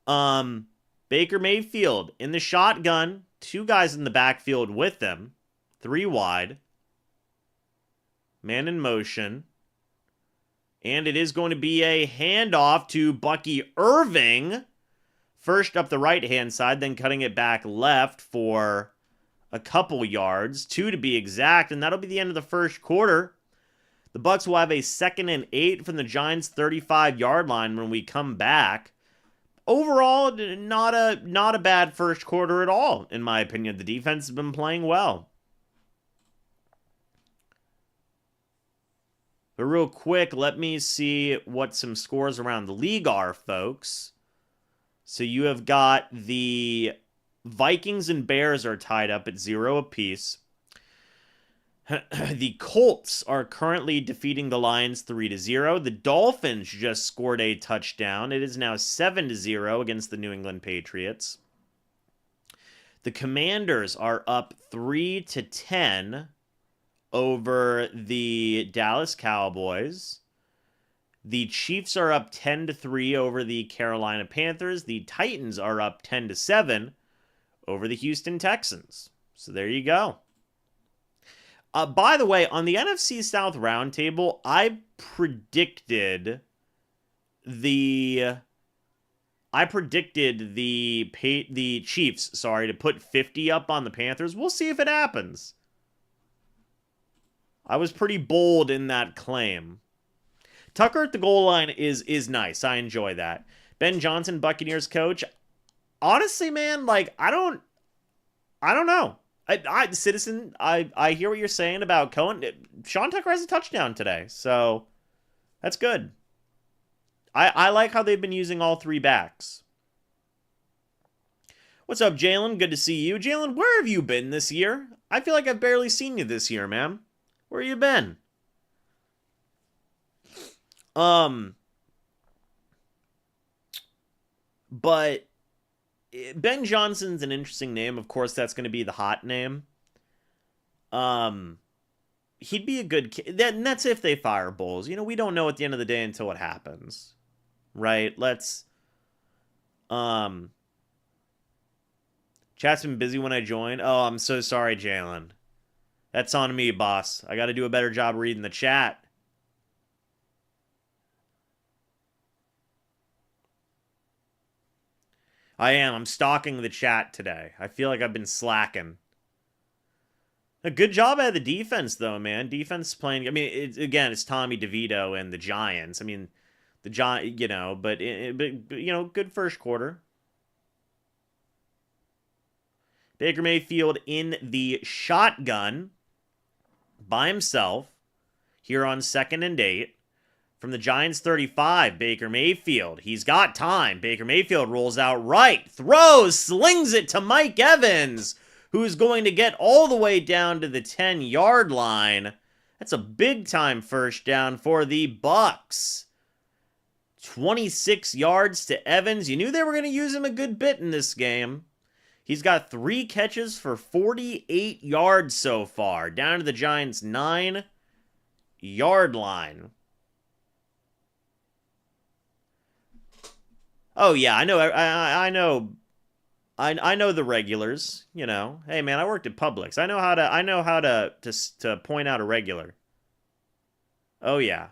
Baker Mayfield in the shotgun. 2 guys in the backfield with them. 3 wide. Man in motion. And it is going to be a handoff to Bucky Irving. First up the right-hand side, then cutting it back left for a couple yards. 2 to be exact, and that'll be the end of the first quarter. The Bucs will have a 2nd and 8 from the Giants' 35-yard line when we come back. Overall, not a bad first quarter at all, in my opinion. The defense has been playing well. But real quick, let me see what some scores around the league are, folks. So you have got the Vikings and Bears are tied up at 0 apiece. The Colts are currently defeating the Lions 3-0. The Dolphins just scored a touchdown. It is now 7-0 against the New England Patriots. The Commanders are up 3-10 over the Dallas Cowboys. The Chiefs are up 10-3 over the Carolina Panthers. The Titans are up 10-7 over the Houston Texans. So there you go. By the way, on the NFC South Roundtable, I predicted the Chiefs, to put 50 up on the Panthers. We'll see if it happens. I was pretty bold in that claim. Tucker at the goal line is nice. I enjoy that. Ben Johnson, Buccaneers coach. Honestly, man, like I don't know. Citizen, I hear what you're saying about Cohen. Sean Tucker has a touchdown today, so that's good. I like how they've been using all 3 backs. What's up, Jalen? Good to see you. Jalen, where have you been this year? I feel like I've barely seen you this year, man. Where you been? But Ben Johnson's an interesting name. Of course, that's going to be the hot name. He'd be a good kid. And that's if they fire Bowles. You know, we don't know at the end of the day until it happens. Right? Let's... Chat's been busy when I joined. Oh, I'm so sorry, Jalen. That's on me, boss. I got to do a better job reading the chat. I am. I'm stalking the chat today. I feel like I've been slacking. A good job out of the defense, though, man. Defense playing... I mean, it's Tommy DeVito and the Giants. I mean, the Giants, you know, but good first quarter. Baker Mayfield in the shotgun by himself here on 2nd and 8. From the Giants 35, Baker Mayfield. He's got time. Baker Mayfield rolls out right, throws, slings it to Mike Evans, who's going to get all the way down to the 10-yard line. That's a big-time first down for the Bucs. 26 yards to Evans. You knew they were going to use him a good bit in this game. He's got 3 catches for 48 yards so far, down to the Giants' 9-yard line. Oh yeah, I know. I know the regulars, you know. Hey man, I worked at Publix. I know how to point out a regular. Oh yeah.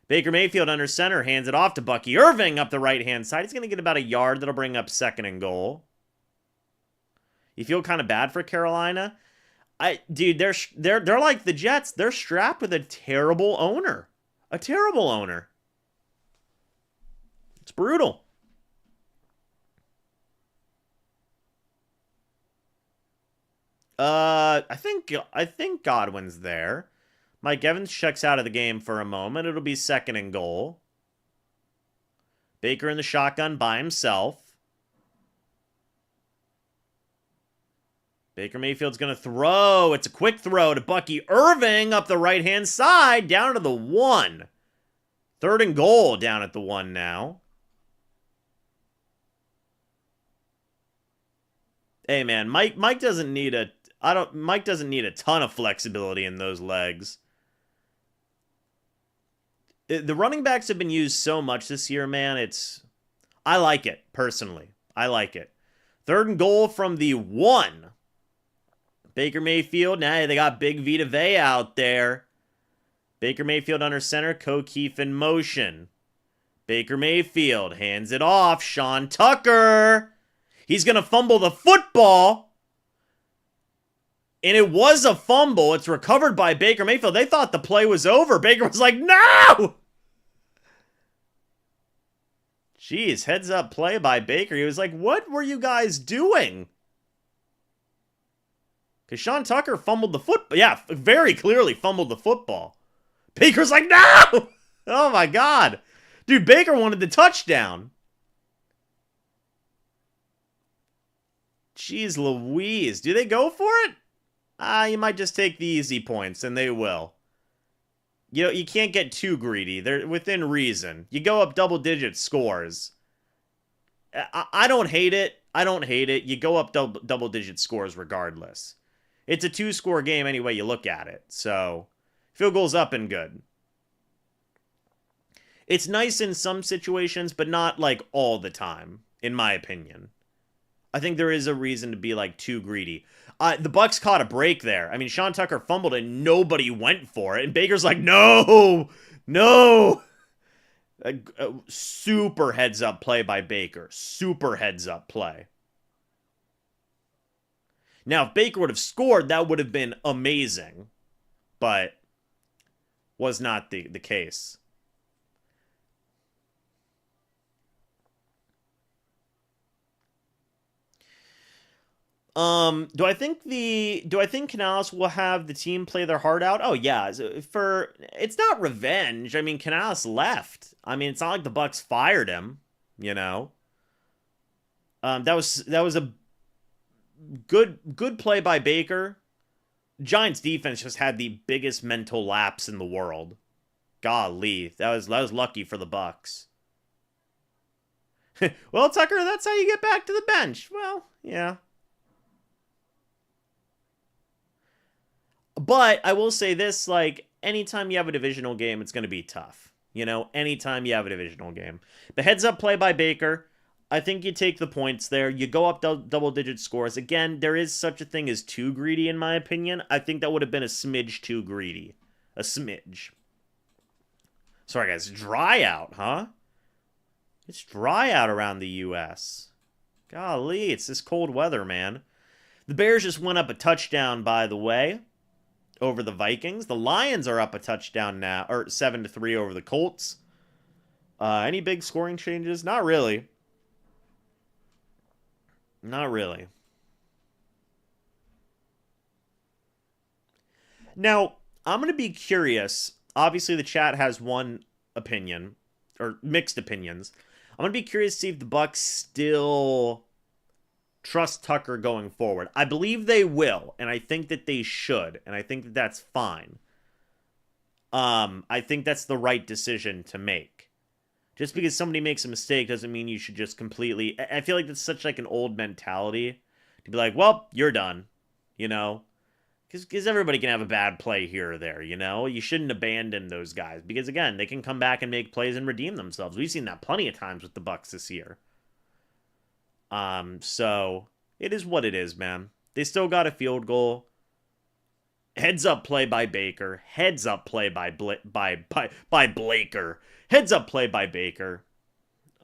Baker Mayfield under center hands it off to Bucky Irving up the right-hand side. He's going to get about a yard. That'll bring up 2nd and goal. You feel kind of bad for Carolina? Dude, they're like the Jets. They're strapped with a terrible owner. A terrible owner. It's brutal. I think Godwin's there. Mike Evans checks out of the game for a moment. It'll be 2nd and goal. Baker in the shotgun by himself. Baker Mayfield's going to throw. It's a quick throw to Bucky Irving up the right-hand side, down to the 1. 3rd and goal down at the 1 now. Hey man, Mike doesn't need a Mike doesn't need a ton of flexibility in those legs. The running backs have been used so much this year, man. I like it, personally. I like it. 3rd and goal from the 1. Baker Mayfield. Now they got Big Vita Vea out there. Baker Mayfield under center. O'Keefe in motion. Baker Mayfield hands it off. Sean Tucker. He's going to fumble the football. And it was a fumble. It's recovered by Baker Mayfield. They thought the play was over. Baker was like, no! Jeez, heads up play by Baker. He was like, what were you guys doing? Because Sean Tucker fumbled the football. Yeah, very clearly fumbled the football. Baker's like, no! Oh my God. Dude, Baker wanted the touchdown. Jeez Louise. Do they go for it? You might just take the easy points, and they will. You know, you can't get too greedy. They're within reason. You go up double-digit scores. I don't hate it. I don't hate it. You go up double-digit scores regardless. It's a 2-score game any way you look at it. So, field goal's up and good. It's nice in some situations, but not, like, all the time, in my opinion. I think there is a reason to be, like, too greedy. The Bucs caught a break there. I mean, Sean Tucker fumbled and nobody went for it. And Baker's like, no, no. Super heads-up play by Baker. Super heads-up play. Now, if Baker would have scored, that would have been amazing. But was not the case. Do I think Canales will have the team play their heart out? Oh yeah, it's not revenge. I mean, Canales left. I mean, it's not like the Bucs fired him, you know. That was a good play by Baker. Giants defense just had the biggest mental lapse in the world. Golly, that was lucky for the Bucs. Well, Tucker, that's how you get back to the bench. Well, yeah. But I will say this, like, anytime you have a divisional game, it's going to be tough. You know, anytime you have a divisional game. The heads-up play by Baker, I think you take the points there. You go up double-digit scores. Again, there is such a thing as too greedy, in my opinion. I think that would have been a smidge too greedy. A smidge. Sorry, guys. Dry out, huh? It's dry out around the U.S. Golly, it's this cold weather, man. The Bears just went up a touchdown, by the way, over the Vikings. The Lions are up a touchdown now, or 7-3 over the Colts. Any big scoring changes? Not really. Not really. Now, I'm going to be curious. Obviously, the chat has one opinion, or mixed opinions. I'm going to be curious to see if the Bucs still trust Tucker going forward. I believe they will, and I think that they should, and I think that that's fine. I think that's the right decision to make. Just because somebody makes a mistake doesn't mean you should just completely... I feel like that's such like an old mentality to be like, well, you're done, you know? Because everybody can have a bad play here or there, you know? You shouldn't abandon those guys. Because, again, they can come back and make plays and redeem themselves. We've seen that plenty of times with the Bucs this year. So, It is what it is, man. They still got a field goal. Heads up play by Baker. Heads up play by Blaker. Heads up play by Baker.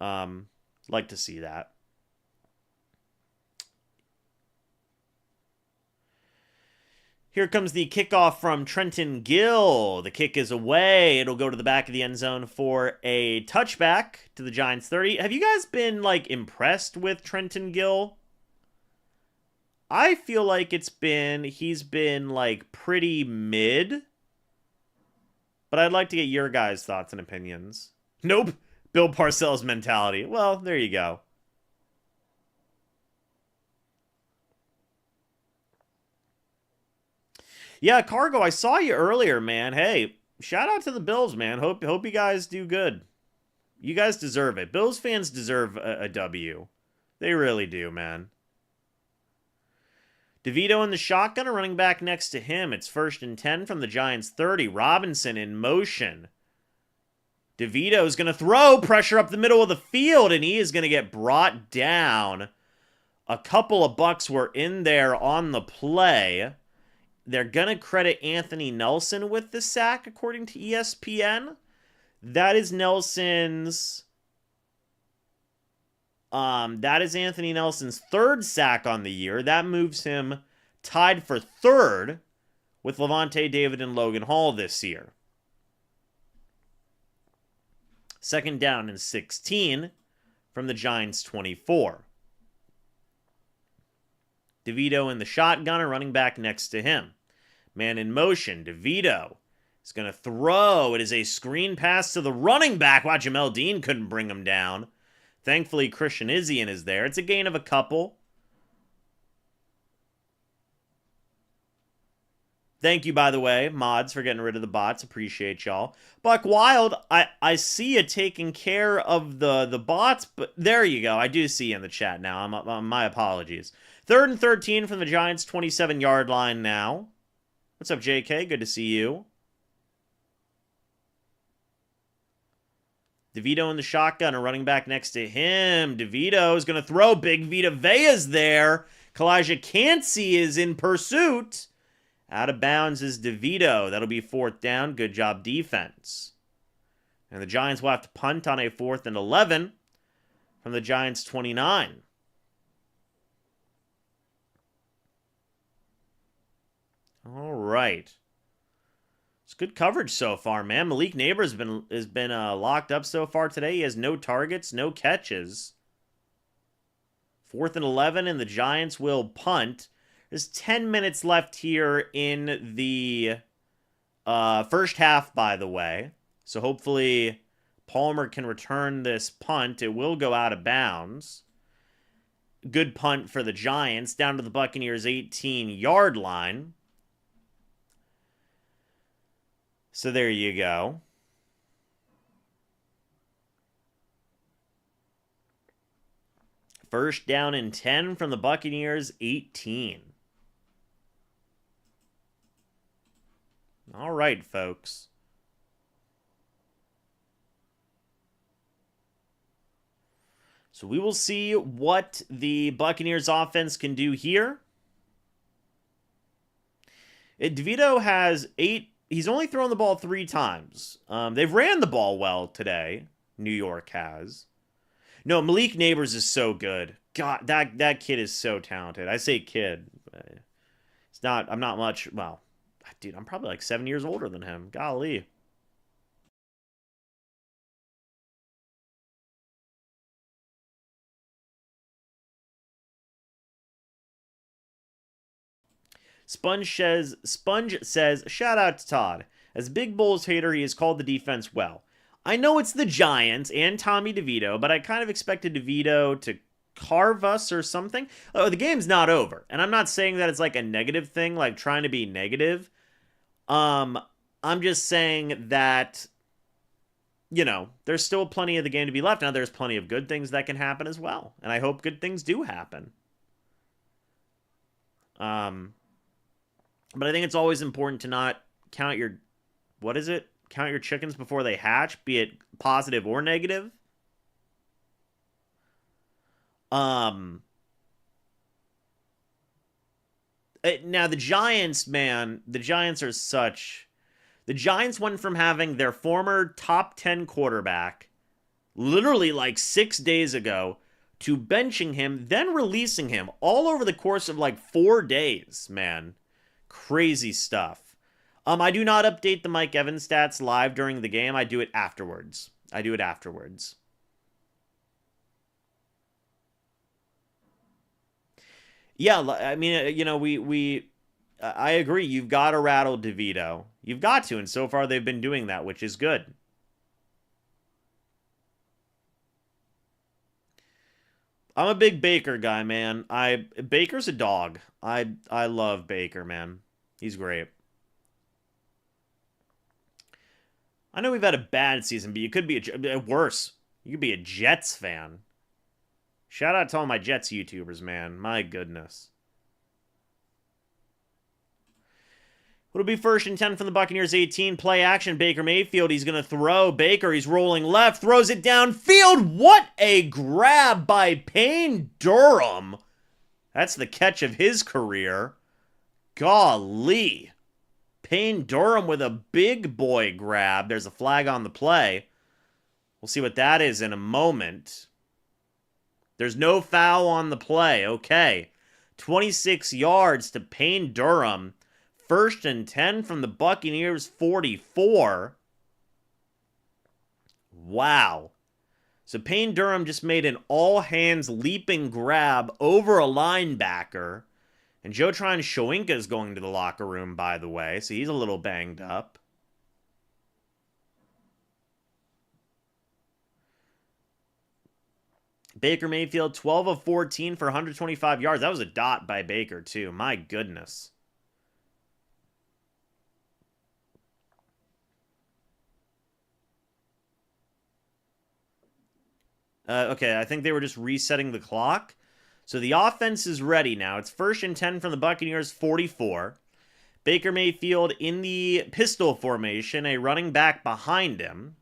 Like to see that. Here comes the kickoff from Trenton Gill. The kick is away. It'll go to the back of the end zone for a touchback to the Giants 30. Have you guys been, like, impressed with Trenton Gill? I feel like he's been, like, pretty mid. But I'd like to get your guys' thoughts and opinions. Nope. Bill Parcells mentality. Well, there you go. Yeah, Cargo, I saw you earlier, man. Hey, shout out to the Bills, man. Hope you guys do good. You guys deserve it. Bills fans deserve a W. They really do, man. DeVito in the shotgun, a running back next to him. It's 1st and 10 from the Giants 30. Robinson in motion. DeVito's going to throw pressure up the middle of the field, and he is going to get brought down. A couple of Bucs were in there on the play. They're going to credit Anthony Nelson with the sack, according to ESPN. That is Nelson's... that is Anthony Nelson's 3rd sack on the year. That moves him tied for 3rd with Levante David and Logan Hall this year. 2nd down and 16 from the Giants 24. DeVito in the shotgun, a running back next to him. Man in motion. DeVito is going to throw. It is a screen pass to the running back. Wow, Jamel Dean couldn't bring him down. Thankfully, Christian Izien is there. It's a gain of a couple. Thank you, by the way, mods, for getting rid of the bots. Appreciate y'all. Buck Wild, I see you taking care of the bots, but there you go. I do see you in the chat now. My apologies. 3rd and 13 from the Giants' 27-yard line now. What's up, JK? Good to see you. DeVito in the shotgun, a running back next to him. DeVito is going to throw. Big Vita Vea's there. Kalijah Cansey is in pursuit. Out of bounds is DeVito. That'll be 4th down. Good job, defense. And the Giants will have to punt on a 4th and 11 from the Giants' 29. All right. It's good coverage so far, man. Malik Neighbors has been locked up so far today. He has no targets, no catches. 4th and 11, and the Giants will punt. There's 10 minutes left here in the first half, by the way. So hopefully Palmer can return this punt. It will go out of bounds. Good punt for the Giants down to the Buccaneers' 18-yard line. So there you go. First down and 10 from the Buccaneers' 18. All right, folks. So we will see what the Buccaneers offense can do here. DeVito has 8. He's only thrown the ball 3 times. They've ran the ball well today. New York has. No, Malik Neighbors is so good. God, that kid is so talented. I say kid. It's not. I'm not much. Well, dude, I'm probably like 7 years older than him. Golly. Sponge says, shout out to Todd. As Big Bulls hater, he has called the defense well. I know it's the Giants and Tommy DeVito, but I kind of expected DeVito to carve us or something. Oh, the game's not over. And I'm not saying that it's like a negative thing, like trying to be negative. I'm just saying that, you know, there's still plenty of the game to be left. Now, there's plenty of good things that can happen as well. And I hope good things do happen. But I think it's always important to not count your, count your chickens before they hatch, be it positive or negative. Now, the Giants, man, the Giants are such... The Giants went from having their former top 10 quarterback, literally like 6 days ago, to benching him, then releasing him all over the course of like 4 days, man. Crazy stuff. I do not update the Mike Evans stats live during the game. I do it afterwards. Yeah, I mean, you know, I agree. You've got to rattle DeVito. You've got to, and so far they've been doing that, which is good. I'm a big Baker guy, man. Baker's a dog. I love Baker, man. He's great. I know we've had a bad season, but you could be worse. You could be a Jets fan. Shout out to all my Jets YouTubers, man. My goodness. It'll be 1st and 10 from the Buccaneers 18. Play action. Baker Mayfield. He's going to throw. Baker, he's rolling left. Throws it downfield. What a grab by Payne Durham. That's the catch of his career. Golly. Payne Durham with a big boy grab. There's a flag on the play. We'll see what that is in a moment. There's no foul on the play. Okay. 26 yards to Payne Durham. 1st and 10 from the Buccaneers 44. Wow. So Payne Durham just made an all-hands leaping grab over a linebacker. And Joe Tryon-Shoyinka is going to the locker room, by the way, so he's a little banged up. Baker Mayfield, 12 of 14 for 125 yards. That was a dot by Baker, too. My goodness. Okay, I think they were just resetting the clock. So the offense is ready now. It's 1st and 10 from the Buccaneers 44. Baker Mayfield in the pistol formation, a running back behind him.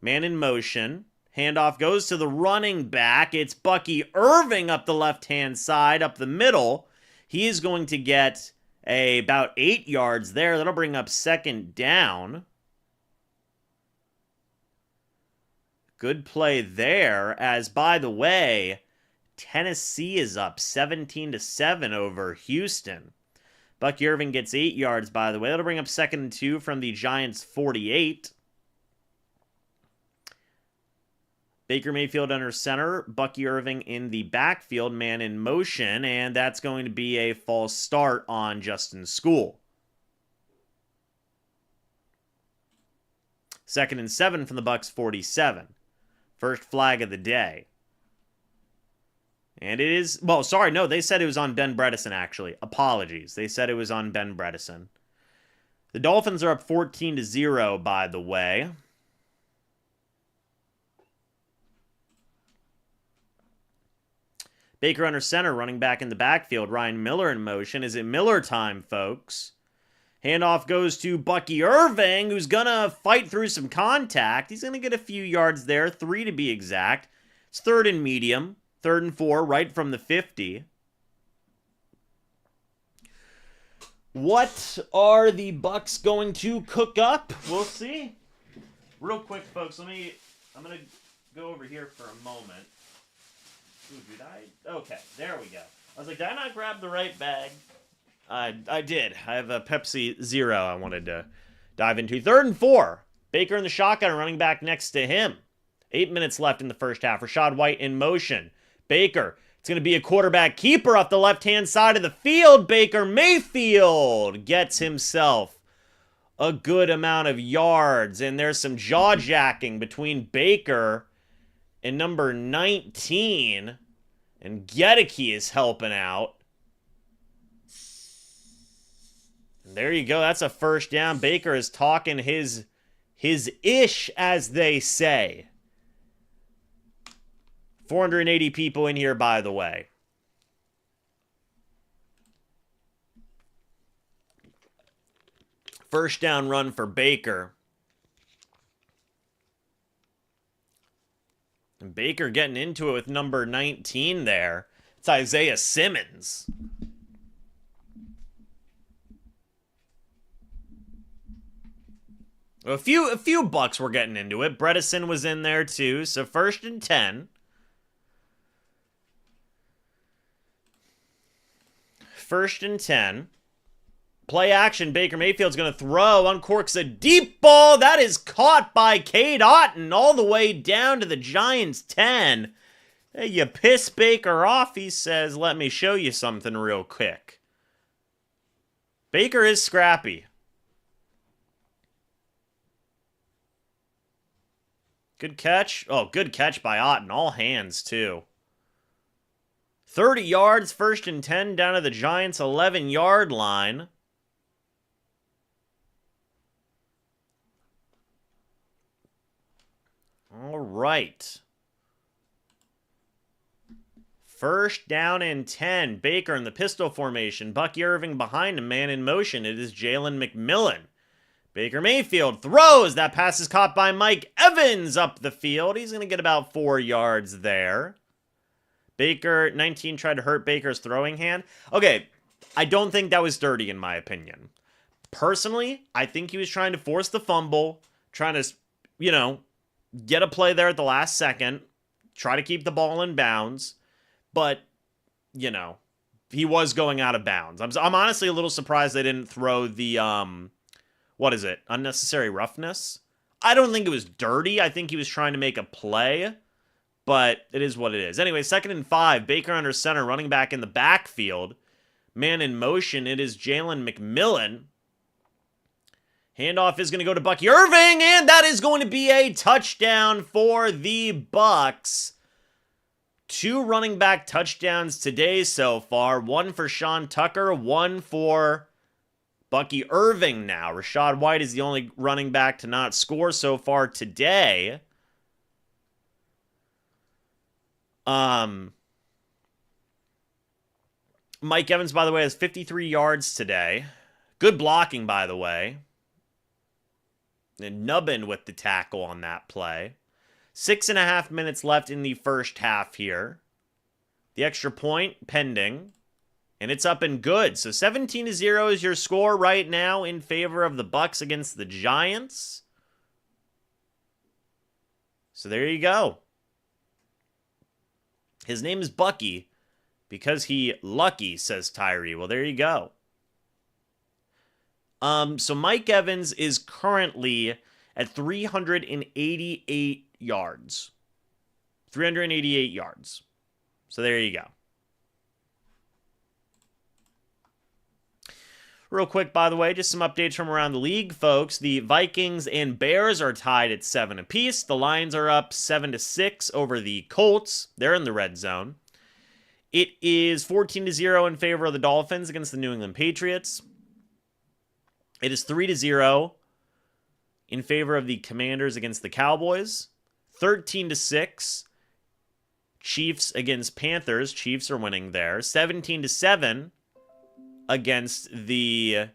Man in motion. Handoff goes to the running back. It's Bucky Irving up the left-hand side, up the middle. He is going to get about 8 yards there. That'll bring up 2nd down. Good play there, as, by the way, Tennessee is up 17-7 over Houston. Bucky Irving gets 8 yards, by the way. That'll bring up 2nd and 2 from the Giants' 48. Baker Mayfield under center. Bucky Irving in the backfield, man in motion, and that's going to be a false start on Justin School. 2nd and 7 from the Bucs' 47. First flag of the day. And it is... Well, sorry, no, they said it was on Ben Bredeson, actually. Apologies. They said it was on Ben Bredeson. The Dolphins are up 14-0, by the way. Baker under center, running back in the backfield. Ryan Miller in motion. Is it Miller time, folks? Handoff goes to Bucky Irving, who's going to fight through some contact. He's going to get a few yards there, 3 to be exact. It's 3rd and medium, 3rd and 4, right from the 50. What are the Bucs going to cook up? We'll see. Real quick, folks, I'm going to go over here for a moment. Ooh, did I? Okay, there we go. I was like, did I not grab the right bag? I did. I have a Pepsi Zero I wanted to dive into. 3rd and 4. Baker in the shotgun, running back next to him. 8 minutes left in the first half. Rachaad White in motion. Baker. It's going to be a quarterback keeper off the left-hand side of the field. Baker Mayfield gets himself a good amount of yards. And there's some jaw-jacking between Baker and number 19. And Gedeke is helping out. There you go. That's a 1st down. Baker is talking his ish, as they say. 480 people in here, by the way. First down run for Baker. And Baker getting into it with number 19 there. It's Isaiah Simmons. 480 people in here, by the way. First down run for Baker. And Baker getting into it with number 19 there. It's Isaiah Simmons. 480 people in here, by the way. First down run for Baker. And Baker getting into it with number 19 there. It's Isaiah Simmons. A few Bucs were getting into it. Bredesen was in there too. So 1st and 10. 1st and 10. Play action. Baker Mayfield's going to throw. Uncorks a deep ball. That is caught by Cade Otton all the way down to the Giants' 10. Hey, you piss Baker off, he says. Let me show you something real quick. Baker is scrappy. Good catch. Oh, good catch by Otton. All hands, too. 30 yards, 1st and 10 down to the Giants' 11-yard line. All right. 1st down and 10. Baker in the pistol formation. Bucky Irving behind him, man in motion. It is Jalen McMillan. Baker Mayfield throws. That pass is caught by Mike Evans up the field. He's going to get about 4 yards there. Baker, 19, tried to hurt Baker's throwing hand. Okay, I don't think that was dirty in my opinion. Personally, I think he was trying to force the fumble, trying to, get a play there at the last second, try to keep the ball in bounds, but, he was going out of bounds. I'm honestly a little surprised they didn't throw the, unnecessary roughness? I don't think it was dirty. I think he was trying to make a play, but it is what it is. Anyway, 2nd and 5, Baker under center, running back in the backfield. Man in motion, it is Jalen McMillan. Handoff is going to go to Bucky Irving, and that is going to be a touchdown for the Bucs. 2 running back touchdowns today so far. 1 for Sean Tucker, 1 for Bucky Irving now. Rachaad White is the only running back to not score so far today. Mike Evans, by the way, has 53 yards today. Good blocking, by the way. And Nubbin with the tackle on that play. 6.5 minutes left in the first half here. The extra point pending. And it's up and good. So 17-0 is your score right now in favor of the Bucs against the Giants. So there you go. His name is Bucky because he lucky, says Tyree. Well, there you go. So Mike Evans is currently at 388 yards. 388 yards. So there you go. Real quick, by the way, just some updates from around the league, folks. The Vikings and Bears are tied at 7 apiece. The Lions are up 7-6 over the Colts. They're in the red zone. It is 14-0 in favor of the Dolphins against the New England Patriots. It is 3-0 in favor of the Commanders against the Cowboys. 13-6 Chiefs against Panthers. Chiefs are winning there. 17-7 against the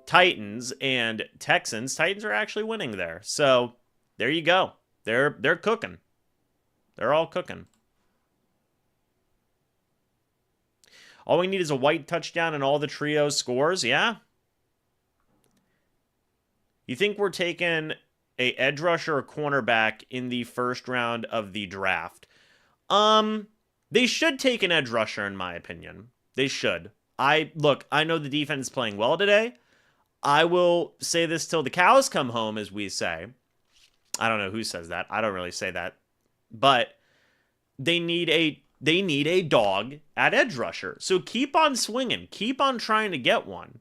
Titans and Texans. Titans are actually winning there. So there you go. They're cooking. They're all cooking. All we need is a White touchdown and all the trio scores. Yeah. You think we're taking a edge rusher or cornerback in the first round of the draft? They should take an edge rusher, in my opinion. They should. I know the defense is playing well today. I will say this till the cows come home, as we say. I don't know who says that. I don't really say that. But they need a dog at edge rusher. So keep on swinging. Keep on trying to get one.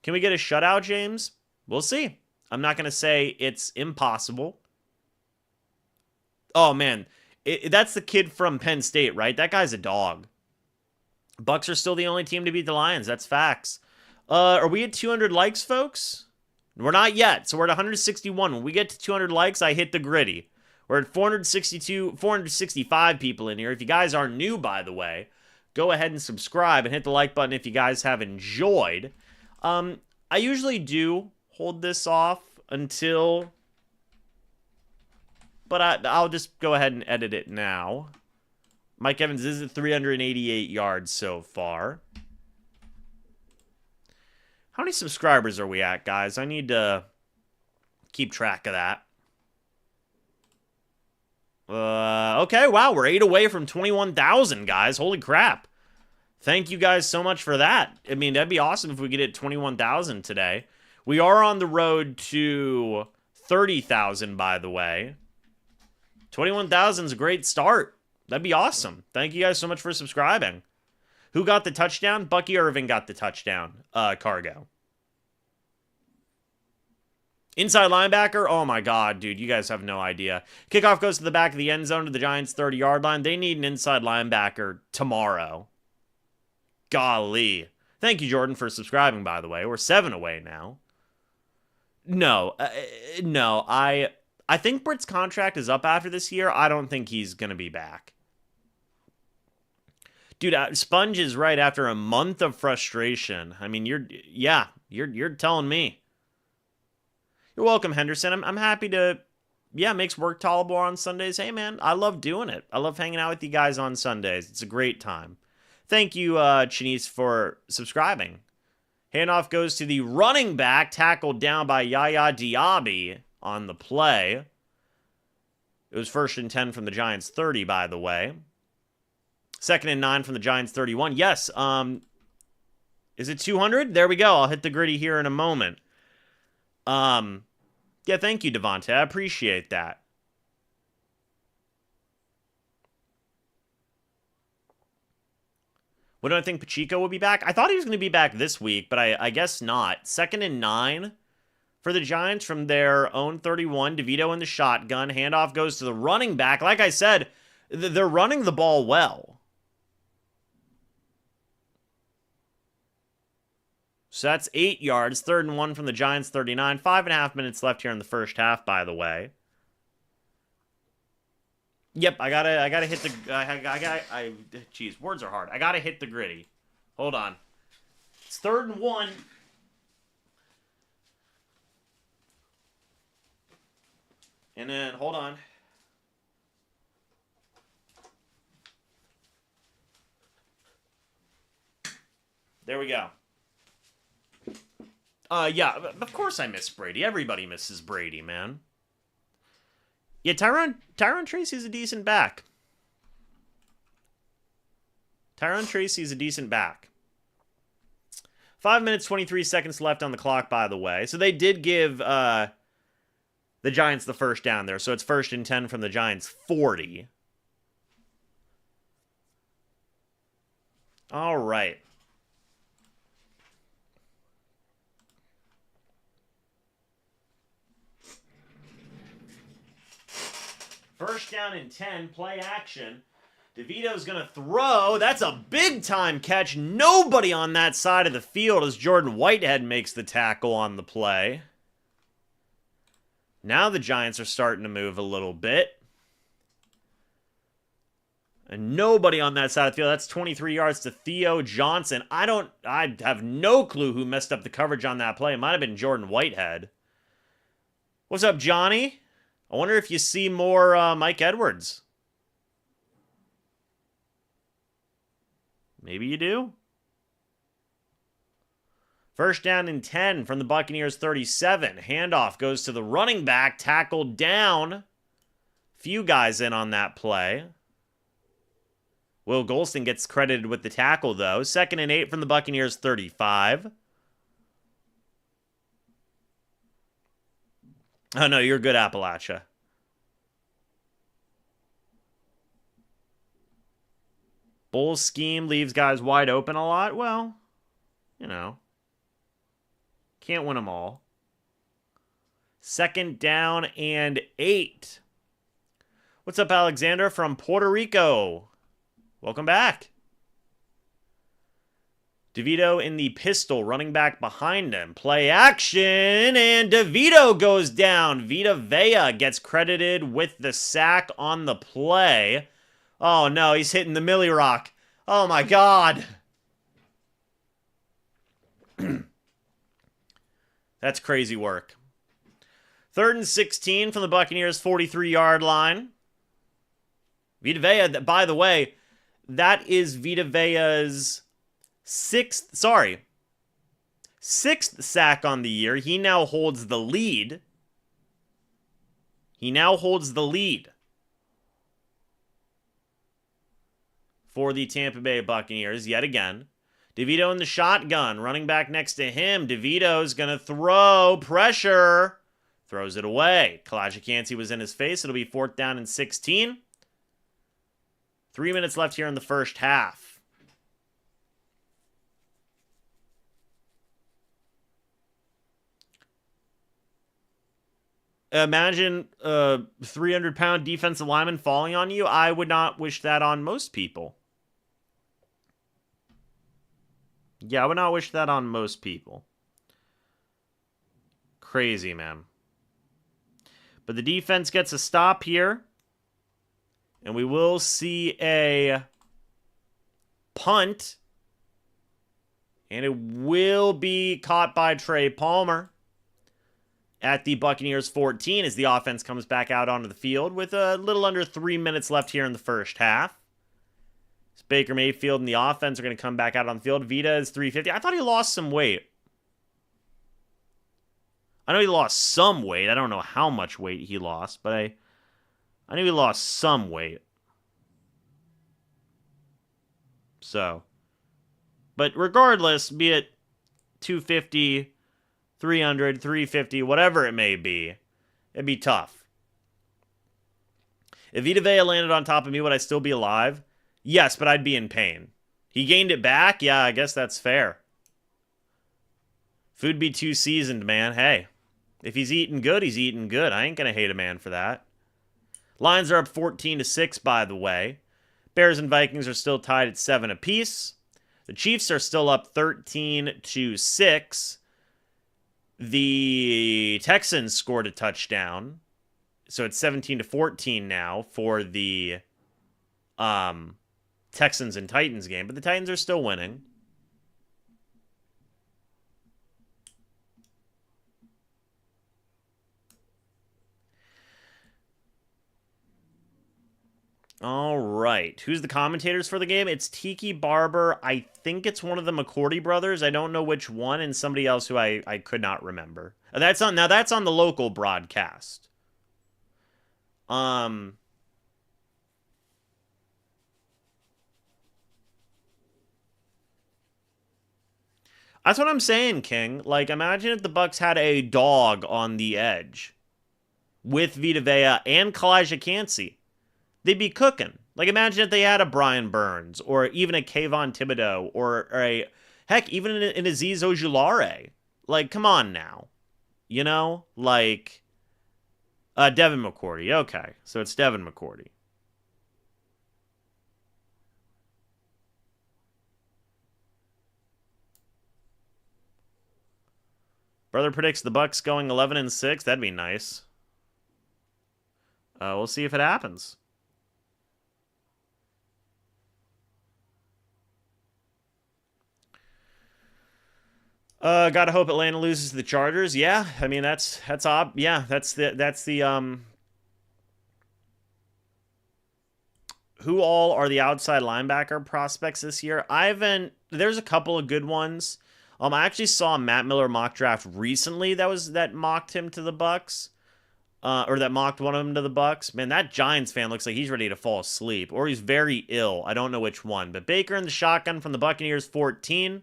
Can we get a shutout, James? We'll see. I'm not going to say it's impossible. Oh, man. That's the kid from Penn State, right? That guy's a dog. Bucs are still the only team to beat the Lions. That's facts. Are we at 200 likes, folks? We're not yet. So we're at 161. When we get to 200 likes, I hit the gritty. We're at 465 people in here. If you guys are new, by the way, go ahead and subscribe and hit the like button if you guys have enjoyed. I usually do hold this off until... But I'll just go ahead and edit it now. Mike Evans is at 388 yards so far. How many subscribers are we at, guys? I need to Keep track of that. Okay, wow, we're 8 away from 21,000, guys. Holy crap. Thank you guys so much for that. I mean, that'd be awesome if we could hit 21,000 today. We are on the road to 30,000, by the way. 21,000 is a great start. That'd be awesome. Thank you guys so much for subscribing. Who got the touchdown? Bucky Irving got the touchdown. Cargo. Inside linebacker? Oh my god, dude. You guys have no idea. Kickoff goes to the back of the end zone to the Giants' 30-yard line. They need an inside linebacker tomorrow. Golly. Thank you, Jordan, for subscribing, by the way. We're 7 away now. No. No. I think Britt's contract is up after this year. I don't think he's going to be back. Dude, Sponge is right after a month of frustration. I mean, you're telling me. You're welcome, Henderson. I'm happy to, makes work tolerable on Sundays. Hey, man, I love doing it. I love hanging out with you guys on Sundays. It's a great time. Thank you, Chinese, for subscribing. Handoff goes to the running back, tackled down by Yaya Diaby on the play. It was 1st and 10 from the Giants' 30, by the way. 2nd and 9 from the Giants' 31. Yes, is it 200? There we go. I'll hit the gritty here in a moment. Yeah, thank you, Devontae. I appreciate that. When do I think Pacheco will be back? I thought he was going to be back this week, but I guess not. 2nd and 9 for the Giants from their own 31. DeVito in the shotgun. Handoff goes to the running back. Like I said, they're running the ball well. So that's 8 yards. 3rd and 1 from the Giants' 39. 5.5 minutes left here in the first half, by the way. Yep, I gotta hit the. Jeez, words are hard. I gotta hit the gritty. Hold on. It's 3rd and 1. And then hold on. There we go. Yeah, of course I miss Brady. Everybody misses Brady, man. Yeah, Tyron Tracy's a decent back. Tyron Tracy's a decent back. 5 minutes, 23 seconds left on the clock, by the way. So they did give the Giants the first down there. So it's 1st and 10 from the Giants' 40. All right. First down and 10, play action. DeVito's going to throw. That's a big-time catch. Nobody on that side of the field as Jordan Whitehead makes the tackle on the play. Now the Giants are starting to move a little bit. And nobody on that side of the field. That's 23 yards to Theo Johnson. I have no clue who messed up the coverage on that play. It might have been Jordan Whitehead. What's up, Johnny? I wonder if you see more Mike Edwards. Maybe you do. First down and 10 from the Buccaneers' 37. Handoff goes to the running back, tackled down. Few guys in on that play. Will Golston gets credited with the tackle, though. 2nd and 8 from the Buccaneers' 35. Oh, no, you're good, Appalachia. Bull's scheme leaves guys wide open a lot. Well, you know. Can't win them all. 2nd down and 8. What's up, Alexander from Puerto Rico? Welcome back. DeVito in the pistol, running back behind him. Play action, and DeVito goes down. Vita Vea gets credited with the sack on the play. Oh, no, he's hitting the Millie Rock. Oh, my God. That's crazy work. 3rd and 16 from the Buccaneers' 43-yard line. Vita Vea, by the way, that is Vita Vea's sixth sack on the year. He now holds the lead He now holds the lead for the Tampa Bay Buccaneers yet again. DeVito in the shotgun, running back next to him. DeVito's going to throw. Pressure. Throws it away. Kalajdzic was in his face. It'll be 4th down and 16. 3 minutes left here in the first half. Imagine a 300-pound defensive lineman falling on you. I would not wish that on most people. Yeah, I would not wish that on most people. Crazy, man. But the defense gets a stop here. And we will see a punt. And it will be caught by Trey Palmer at the Buccaneers 14 as the offense comes back out onto the field with a little under 3 minutes left here in the first half. Baker Mayfield and the offense are going to come back out on the field. Vita is 350. I thought he lost some weight. I know he lost some weight. I don't know how much weight he lost, but I knew he lost some weight. So, but regardless, be it 250, 300, 350, whatever it may be, it'd be tough. If Vita Vea landed on top of me, would I still be alive? Yes, but I'd be in pain. He gained it back? Yeah, I guess that's fair. Food be too seasoned, man. Hey, if he's eating good, he's eating good. I ain't going to hate a man for that. Lions are up 14-6, by the way. Bears and Vikings are still tied at 7 apiece. The Chiefs are still up 13-6. The Texans scored a touchdown. So it's 17-14 now for the Texans and Titans game, but the Titans are still winning. All right. Who's the commentators for the game? It's Tiki Barber. I think it's one of the McCourty brothers. I don't know which one, and somebody else who I could not remember. That's on the local broadcast. That's what I'm saying, King. Like, imagine if the Bucs had a dog on the edge with Vita Vea and Kalajdzic. They'd be cooking. Like, imagine if they had a Brian Burns or even a Kayvon Thibodeau or a, heck, even an Azeez Ojulari. Like, come on now. You know? Like, Devin McCourty. Okay, so it's Devin McCourty. Brother predicts the Bucs going 11-6. That'd be nice. We'll see if it happens. Gotta hope Atlanta loses to the Chargers. Yeah, I mean that's the who all are the outside linebacker prospects this year? There's a couple of good ones. I actually saw a Matt Miller mock draft recently that mocked him to the Bucs. Or that mocked one of them to the Bucs. Man, that Giants fan looks like he's ready to fall asleep. Or he's very ill. I don't know which one. But Baker in the shotgun from the Buccaneers 14.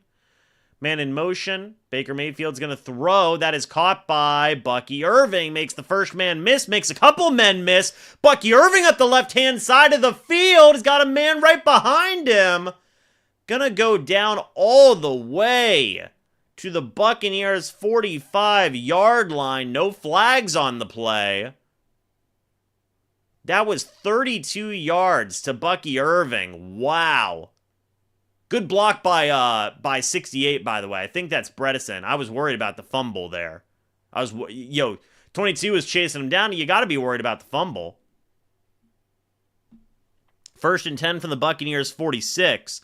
Man in motion. Baker Mayfield's going to throw. That is caught by Bucky Irving. Makes the first man miss. Makes a couple men miss. Bucky Irving at the left-hand side of the field. Has got a man right behind him. Gonna go down all the way to the Buccaneers' 45-yard line. No flags on the play. That was 32 yards to Bucky Irving. Wow. Good block by 68, by the way. I think that's Bredesen. I was worried about the fumble there. 22 was chasing him down. You got to be worried about the fumble. 1st and 10 from the Buccaneers' 46.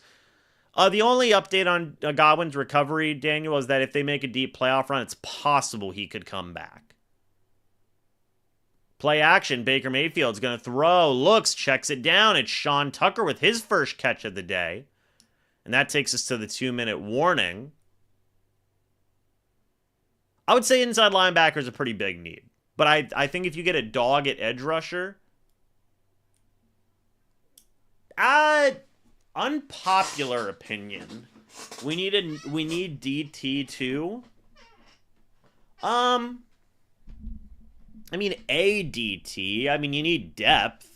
The only update on Godwin's recovery, Daniel, is that if they make a deep playoff run, it's possible he could come back. Play action. Baker Mayfield's going to throw. Looks, checks it down. It's Sean Tucker with his first catch of the day. And that takes us to the 2-minute warning. I would say inside linebacker is a pretty big need. But I think if you get a dog at edge rusher, unpopular opinion. We need DT too. I mean ADT. I mean you need depth.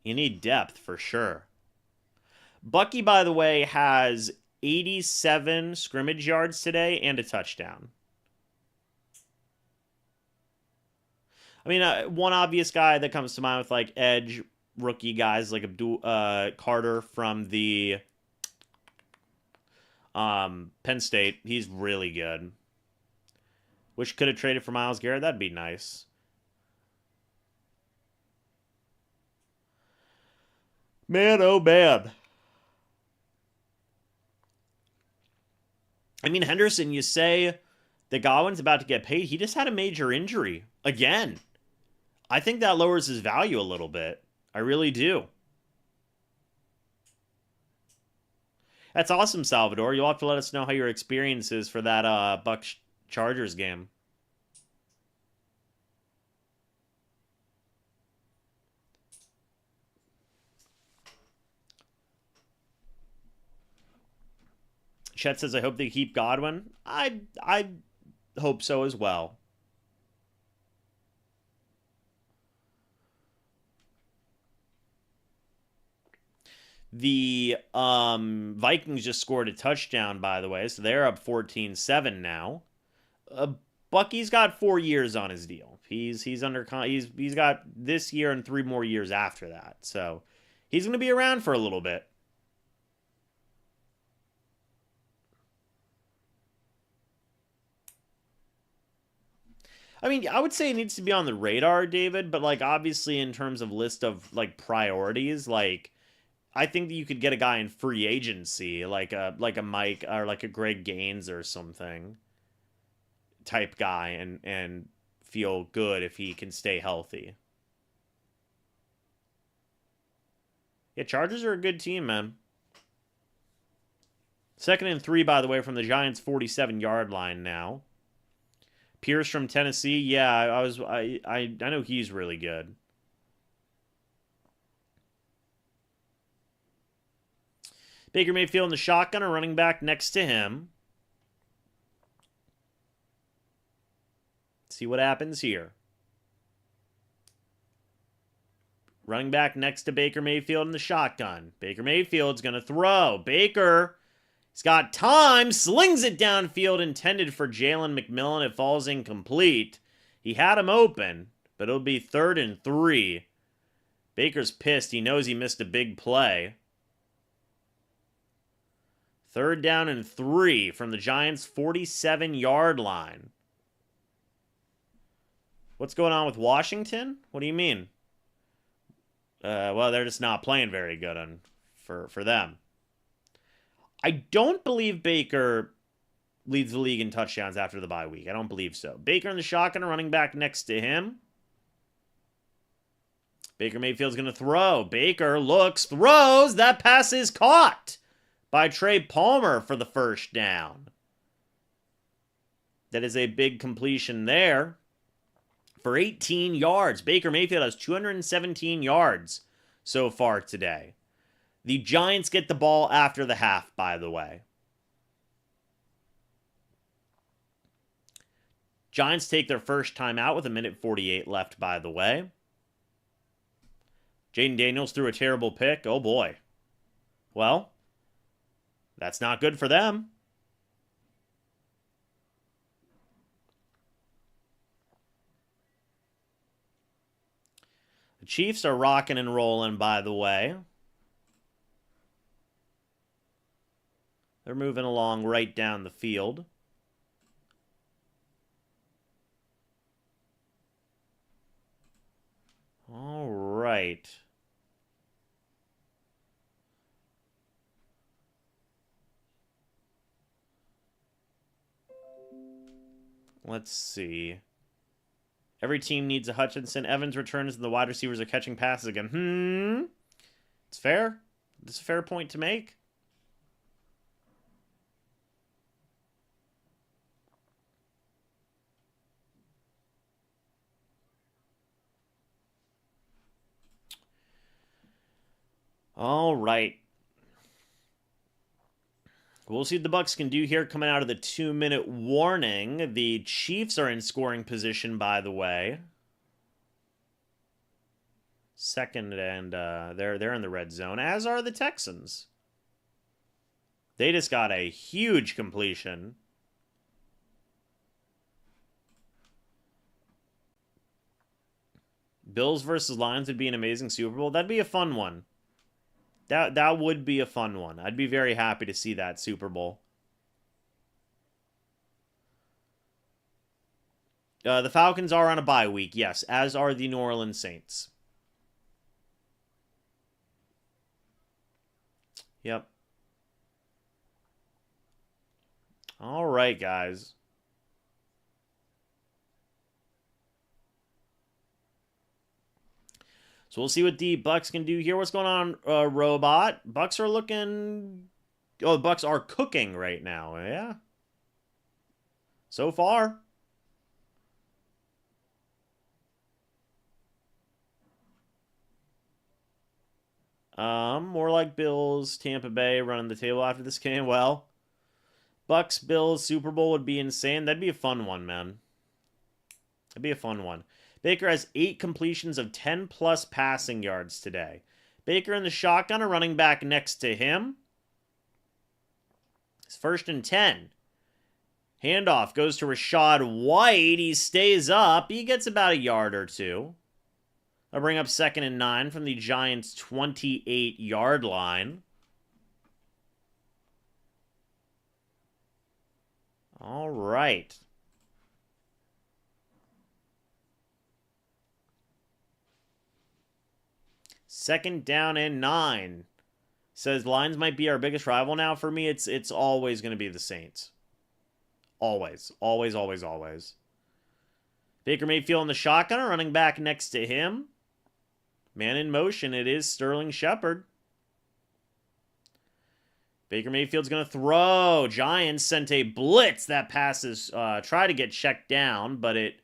You need depth for sure. Bucky, by the way, has 87 scrimmage yards today and a touchdown. I mean, one obvious guy that comes to mind with like edge rookie guys like Abdul Carter from the Penn State. He's really good. Wish could have traded for Myles Garrett. That'd be nice. Man, oh man. I mean, Henderson, you say that Godwin's about to get paid. He just had a major injury. Again. I think that lowers his value a little bit. I really do. That's awesome, Salvador. You'll have to let us know how your experience is for that Bucs Chargers game. Chet says, I hope they keep Godwin. I hope so as well. The Vikings just scored a touchdown, by the way, so they're up 14-7 now. Bucky's got 4 years on his deal. He's got this year and 3 more years after that, so he's going to be around for a little bit. I mean, I would say it needs to be on the radar, David, but like obviously in terms of list of like priorities, like I think that you could get a guy in free agency, like a Mike or like a Greg Gaines or something type guy, and feel good if he can stay healthy. Yeah, Chargers are a good team, man. 2nd and 3, by the way, from the Giants' 47-yard line now. Pierce from Tennessee, yeah, I know he's really good. Baker Mayfield in the shotgun, a running back next to him. See what happens here. Running back next to Baker Mayfield in the shotgun. Baker Mayfield's going to throw. Baker, he's got time, slings it downfield, intended for Jalen McMillan. It falls incomplete. He had him open, but it'll be 3rd and 3. Baker's pissed. He knows he missed a big play. 3rd down and 3 from the Giants' 47-yard line. What's going on with Washington? What do you mean? Well, they're just not playing very good for them. I don't believe Baker leads the league in touchdowns after the bye week. I don't believe so. Baker in the shotgun, a running back next to him. Baker Mayfield's going to throw. Baker looks, throws. That pass is caught by Trey Palmer for the first down. That is a big completion there for 18 yards. Baker Mayfield has 217 yards so far today. The Giants get the ball after the half, by the way. Giants take their first time out with 1:48 left, by the way. Jaden Daniels threw a terrible pick. Oh, boy. Well, that's not good for them. The Chiefs are rocking and rolling, by the way. They're moving along right down the field. All right. Let's see. Every team needs a Hutchinson. Evans returns and the wide receivers are catching passes again. It's fair. It's a fair point to make. All right. We'll see what the Bucs can do here coming out of the 2-minute warning. The Chiefs are in scoring position, by the way. Second, and they're in the red zone, as are the Texans. They just got a huge completion. Bills versus Lions would be an amazing Super Bowl. That'd be a fun one. That would be a fun one. I'd be very happy to see that Super Bowl. The Falcons are on a bye week, yes, as are the New Orleans Saints. Yep. All right, guys. So we'll see what the Bucs can do here. What's going on, Robot? Bucs are looking... Oh, the Bucs are cooking right now. Yeah. So far. More like Bills, Tampa Bay running the table after this game. Well, Bucs, Bills, Super Bowl would be insane. That'd be a fun one, man. That'd be a fun one. Baker has 8 completions of 10-plus passing yards today. Baker in the shotgun, a running back next to him. It's 1st and 10. Handoff goes to Rachaad White. He stays up. He gets about a yard or two. I'll bring up 2nd and 9 from the Giants' 28-yard line. All right. Second down and 9. Says Lions might be our biggest rival now. For me, it's always going to be the Saints. Always. Always, always, always. Baker Mayfield in the shotgun, running back next to him. Man in motion, it is Sterling Shepard. Baker Mayfield's going to throw. Giants sent a blitz. That pass is try to get checked down, but it...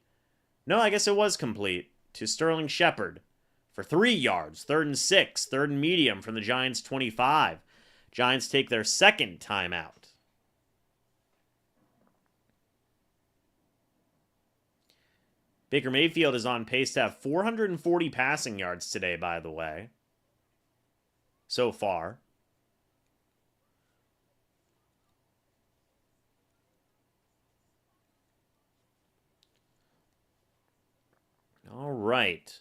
No, I guess it was complete to Sterling Shepard for 3 yards. 3rd and 6. 3rd and medium from the Giants' 25. Giants take their second timeout. Baker Mayfield is on pace to have 440 passing yards today, by the way. So far. All right.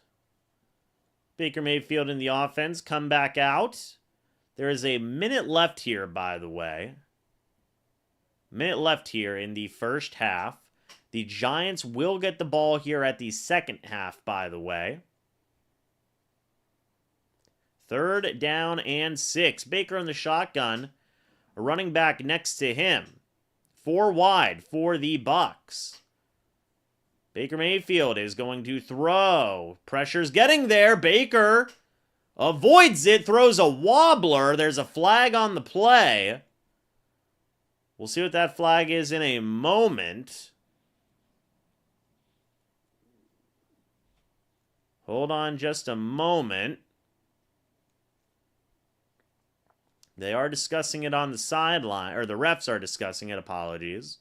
Baker Mayfield in the offense come back out. There is a minute left here, by the way. Minute left here in the first half. The Giants will get the ball here at the second half, by the way. 3rd down and 6. Baker in the shotgun. A running back next to him. 4 wide for the Bucs. Baker Mayfield is going to throw. Pressure's getting there. Baker avoids it, throws a wobbler. There's a flag on the play. We'll see what that flag is in a moment. Hold on just a moment. They are discussing it on the sideline, or the refs are discussing it, apologies.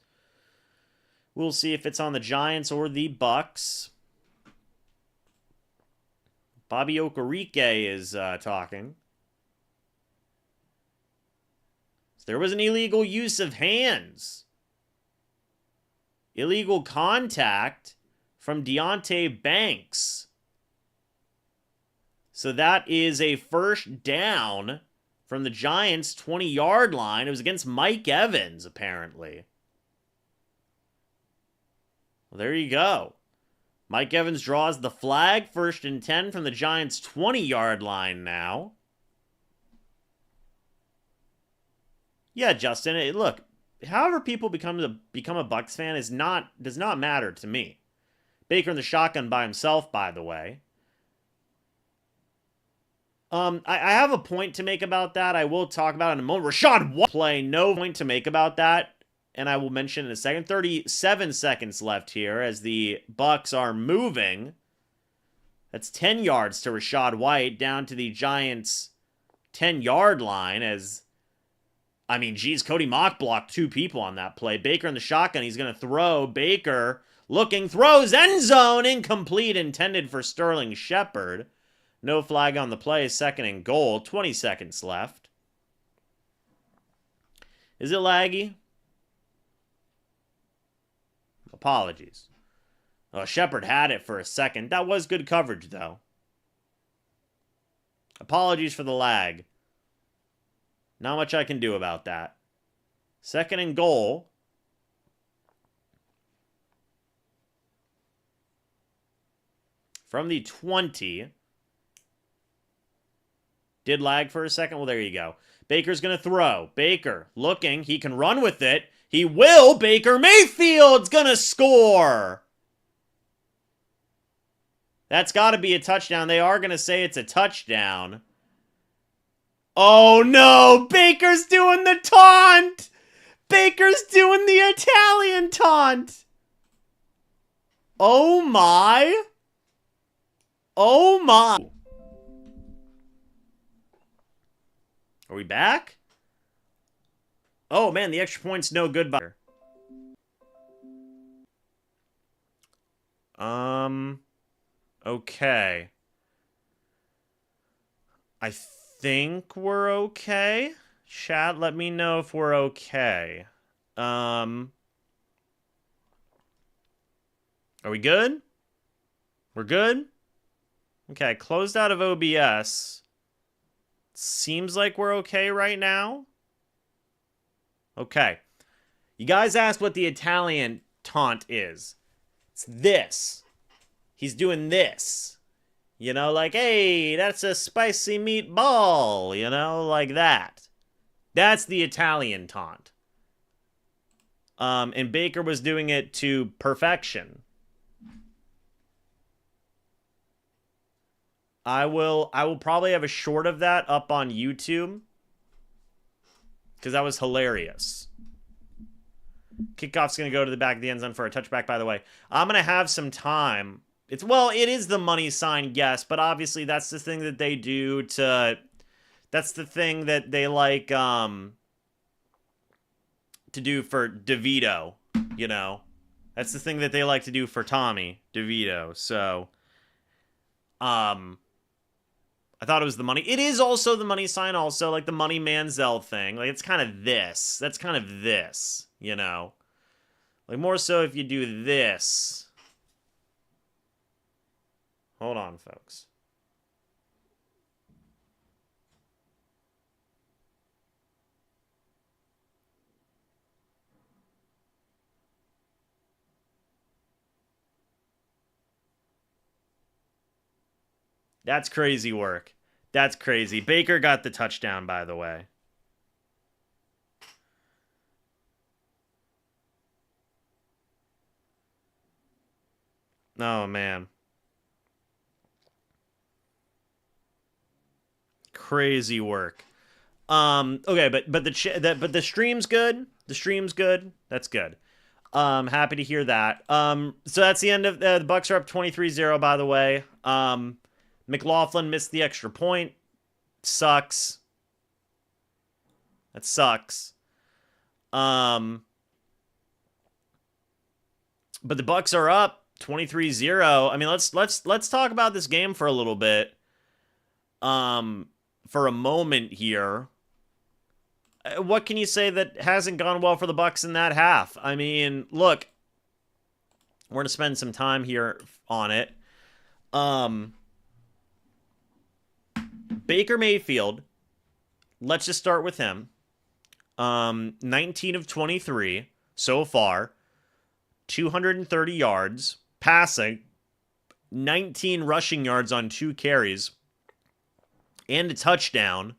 We'll see if it's on the Giants or the Bucs. Bobby Okereke is talking. So there was an illegal use of hands. Illegal contact from Deonte Banks. So that is a 1st down from the Giants' 20-yard line. It was against Mike Evans, apparently. Well, there you go. Mike Evans draws the flag. 1st and 10 from the Giants' 20-yard line now. Yeah, Justin, look, however people become a Bucs fan does not matter to me. Baker in the shotgun by himself, by the way. I have a point to make about that. I will talk about it in a moment. Rachaad White play, no point to make about that. And I will mention in a second. 37 seconds left here as the Bucs are moving. That's 10 yards to Rachaad White down to the Giants' 10-yard line as, I mean, geez, Cody Mock blocked 2 people on that play. Baker in the shotgun. He's going to throw. Baker looking, throws, end zone, incomplete, intended for Sterling Shepard. No flag on the play, 2nd and goal, 20 seconds left. Is it laggy? Apologies. Oh, Shepard had it for a second. That was good coverage, though. Apologies for the lag. Not much I can do about that. 2nd and goal. From the 20. Did lag for a second? Well, there you go. Baker's going to throw. Baker looking. He can run with it. He will. Baker Mayfield's going to score. That's got to be a touchdown. They are going to say it's a touchdown. Oh, no. Baker's doing the taunt. Baker's doing the Italian taunt. Oh, my. Oh, my. Are we back? Oh, man, the extra point's no good. Okay. I think we're okay. Chat, let me know if we're okay. Are we good? We're good? Okay, closed out of OBS. Seems like we're okay right now. Okay. You guys asked what the Italian taunt is. It's this. He's doing this. You know, like, hey, that's a spicy meatball. You know, like that. That's the Italian taunt. And Baker was doing it to perfection. I will probably have a short of that up on YouTube. Because that was hilarious. Kickoff's going to go to the back of the end zone for a touchback, by the way. I'm going to have some time. It is the money sign, yes, but obviously that's the thing that they do to... That's the thing that they like to do for DeVito, you know? That's the thing that they like to do for Tommy DeVito, so... I thought it was the money. It is also the money sign also, like the Money Manziel thing. Like, it's kind of this. That's kind of this, you know? Like, more so if you do this. Hold on, folks. That's crazy work. That's crazy. Baker got the touchdown, by the way. Oh, man. Crazy work. Okay, but the stream's good. The stream's good. That's good. Happy to hear that. So that's the end of the Bucs are up 23-0, by the way. McLaughlin missed the extra point. Sucks. That sucks. But the Bucs are up 23-0. I mean, let's talk about this game for a little bit. For a moment here. What can you say that hasn't gone well for the Bucs in that half? I mean, look, we're going to spend some time here on it. Baker Mayfield, let's just start with him. 19 of 23 so far, 230 yards, passing, 19 rushing yards on 2 carries, and a touchdown.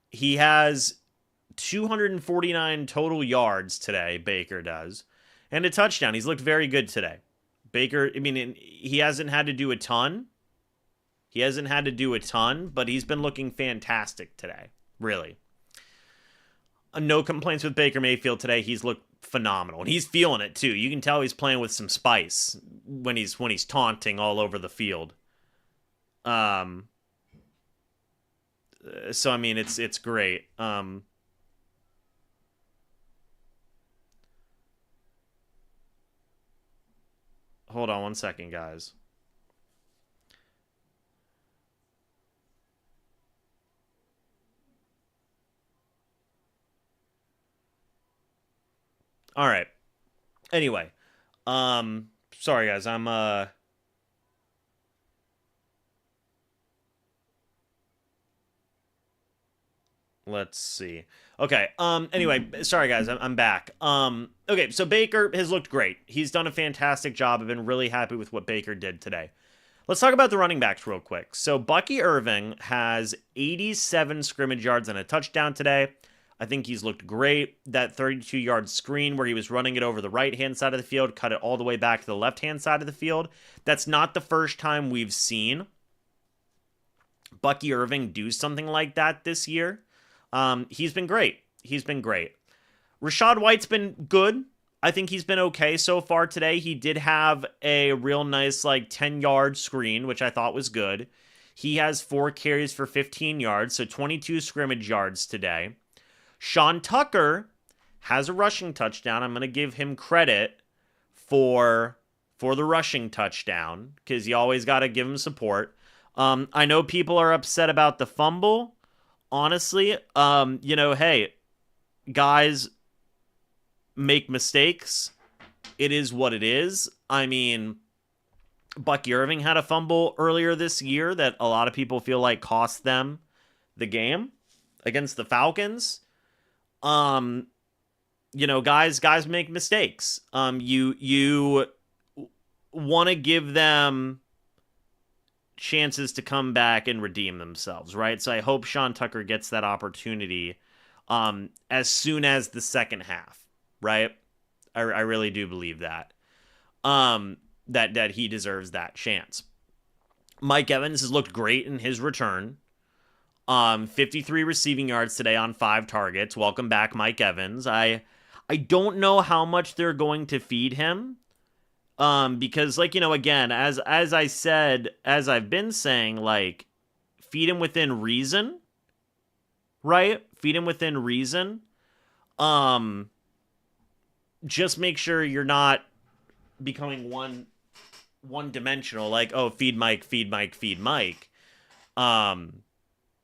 He has 249 total yards today, Baker does, and a touchdown. He's looked very good today. Baker, I mean, he hasn't had to do a ton. But he's been looking fantastic today. Really. No complaints with Baker Mayfield today. He's looked phenomenal. And he's feeling it, too. You can tell he's playing with some spice when he's taunting all over the field. So I mean, it's great. Hold on one second, guys. All right. Anyway, sorry guys, let's see. Okay. Anyway, sorry guys, I'm back. Okay, so Baker has looked great. He's done a fantastic job. I've been really happy with what Baker did today. Let's talk about the running backs real quick. So Bucky Irving has 87 scrimmage yards and a touchdown today. I think he's looked great. That 32-yard screen where he was running it over the right-hand side of the field, cut it all the way back to the left-hand side of the field. That's not the first time we've seen Bucky Irving do something like that this year. He's been great. He's been great. Rashad White's been good. I think he's been okay so far today. He did have a real nice, like, 10-yard screen, which I thought was good. He has 4 carries for 15 yards, so 22 scrimmage yards today. Sean Tucker has a rushing touchdown. I'm going to give him credit for the rushing touchdown because you always got to give him support. I know people are upset about the fumble. Honestly, hey, guys make mistakes. It is what it is. I mean, Bucky Irving had a fumble earlier this year that a lot of people feel like cost them the game against the Falcons. Guys make mistakes. You want to give them chances to come back and redeem themselves, right? So I hope Sean Tucker gets that opportunity as soon as the second half, right? I really do believe that. That he deserves that chance. Mike Evans has looked great in his return. 53 receiving yards today on 5 targets. Welcome back, Mike Evans. I don't know how much they're going to feed him. Because again, as I said, as I've been saying, like, feed him within reason, right? Feed him within reason. Just make sure you're not becoming one dimensional, like, oh, feed Mike, feed Mike, feed Mike.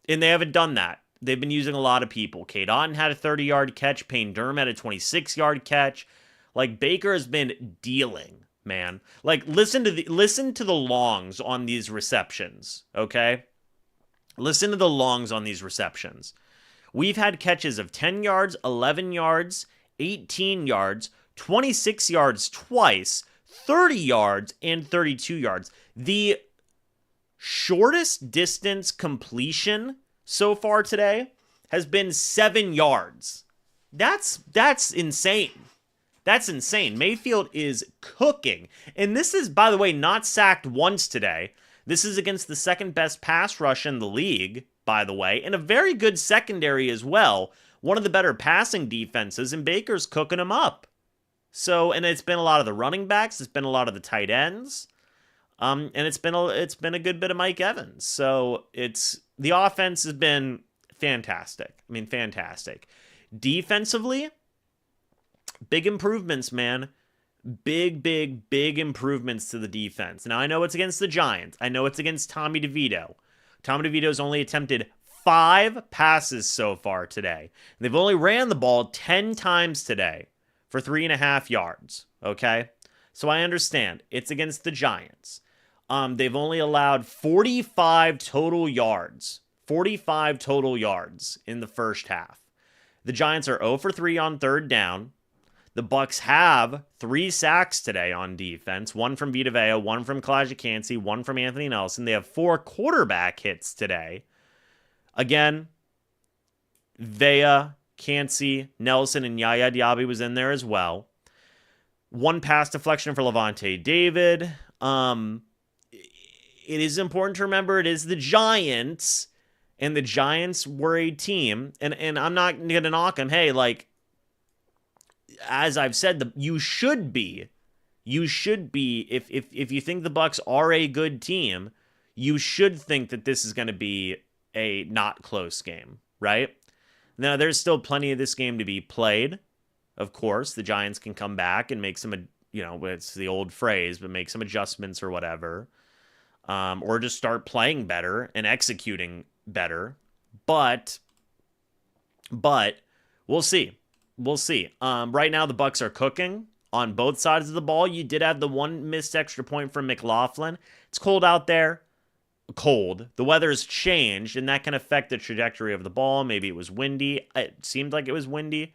And they haven't done that. They've been using a lot of people. Cade Otton had a 30-yard catch. Payne Durham had a 26-yard catch. Like, Baker has been dealing, man. Like, listen to the longs on these receptions, okay? Listen to the longs on these receptions. We've had catches of 10 yards, 11 yards, 18 yards, 26 yards twice, 30 yards, and 32 yards. The shortest distance completion so far today has been 7 yards. That's insane. That's insane. Mayfield is cooking. And this is, by the way, not sacked once today. This is against the second best pass rush in the league, by the way, and a very good secondary as well. One of the better passing defenses, and Baker's cooking them up. So, and it's been a lot of the running backs. It's been a lot of the tight ends. And it's been a good bit of Mike Evans. So the offense has been fantastic. I mean, fantastic. Defensively, big improvements, man. Big improvements to the defense. Now, I know it's against the Giants. I know it's against Tommy DeVito. Tommy DeVito's only attempted 5 passes so far today. They've only ran the ball 10 times today for 3.5 yards. Okay? So I understand. It's against the Giants. They've only allowed 45 total yards. 45 total yards in the first half. The Giants are 0 for 3 on third down. The Bucs have 3 sacks today on defense. 1 from Vita Vea, 1 from Kalijah Kancey, 1 from Anthony Nelson. They have 4 quarterback hits today. Again, Vea, Kancey, Nelson, and Yaya Diaby was in there as well. 1 pass deflection for Levante David. It is important to remember it is the Giants, and the Giants were a team, and I'm not going to knock them. Hey, like, as I've said, you should be, if you think the Bucs are a good team, you should think that this is going to be a not close game, right? Now, there's still plenty of this game to be played. Of course, the Giants can come back and make some, it's the old phrase, but make some adjustments or whatever. Or just start playing better and executing better. But we'll see. We'll see. Right now, the Bucs are cooking on both sides of the ball. You did have the one missed extra point from McLaughlin. It's cold out there. Cold. The weather's changed, and that can affect the trajectory of the ball. Maybe it was windy. It seemed like it was windy.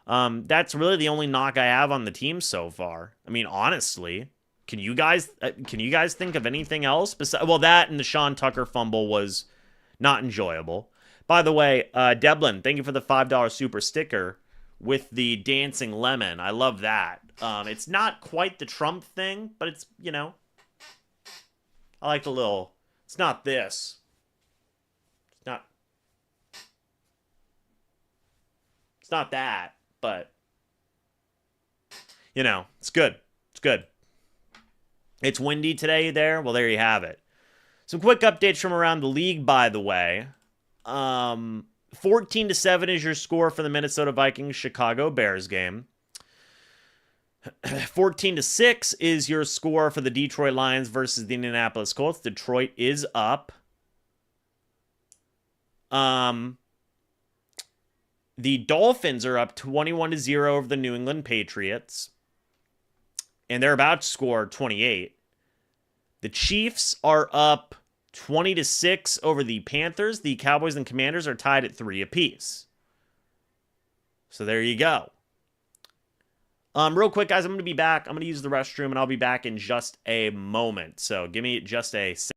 That's really the only knock I have on the team so far. I mean, honestly, can you guys think of anything else besides, well, that and the Sean Tucker fumble was not enjoyable. By the way, Deblin, thank you for the $5 super sticker with the dancing lemon. I love that. It's not quite the Trump thing, but it's, I like the little. It's not this. It's not that, but it's good. It's good. It's windy today there. Well, there you have it. Some quick updates from around the league, by the way. 14-7 is your score for the Minnesota Vikings Chicago Bears game. 14-6 is your score for the Detroit Lions versus the Indianapolis Colts. Detroit is up. The Dolphins are up 21-0 over the New England Patriots. And they're about to score 28. The Chiefs are up 20-6 over the Panthers. The Cowboys and Commanders are tied at 3 apiece. So there you go. Real quick, guys, I'm going to be back. I'm going to use the restroom, and I'll be back in just a moment. So give me just a second.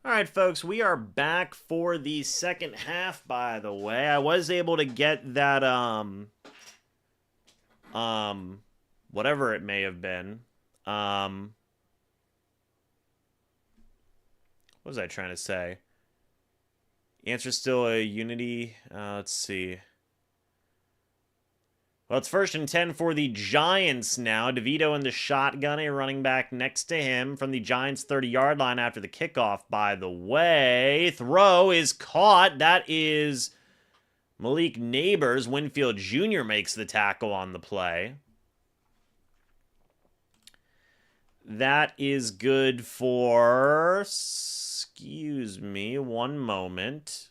All right, folks, we are back for the second half, by the way. I was able to get that, whatever it may have been. What was I trying to say? Answer's still a Unity. Let's see. Well, it's 1st and 10 for the Giants now. DeVito in the shotgun, a running back next to him from the Giants' 30-yard line after the kickoff, by the way. Throw is caught. That is Malik Neighbors. Winfield Jr. makes the tackle on the play. That is good for, excuse me, one moment,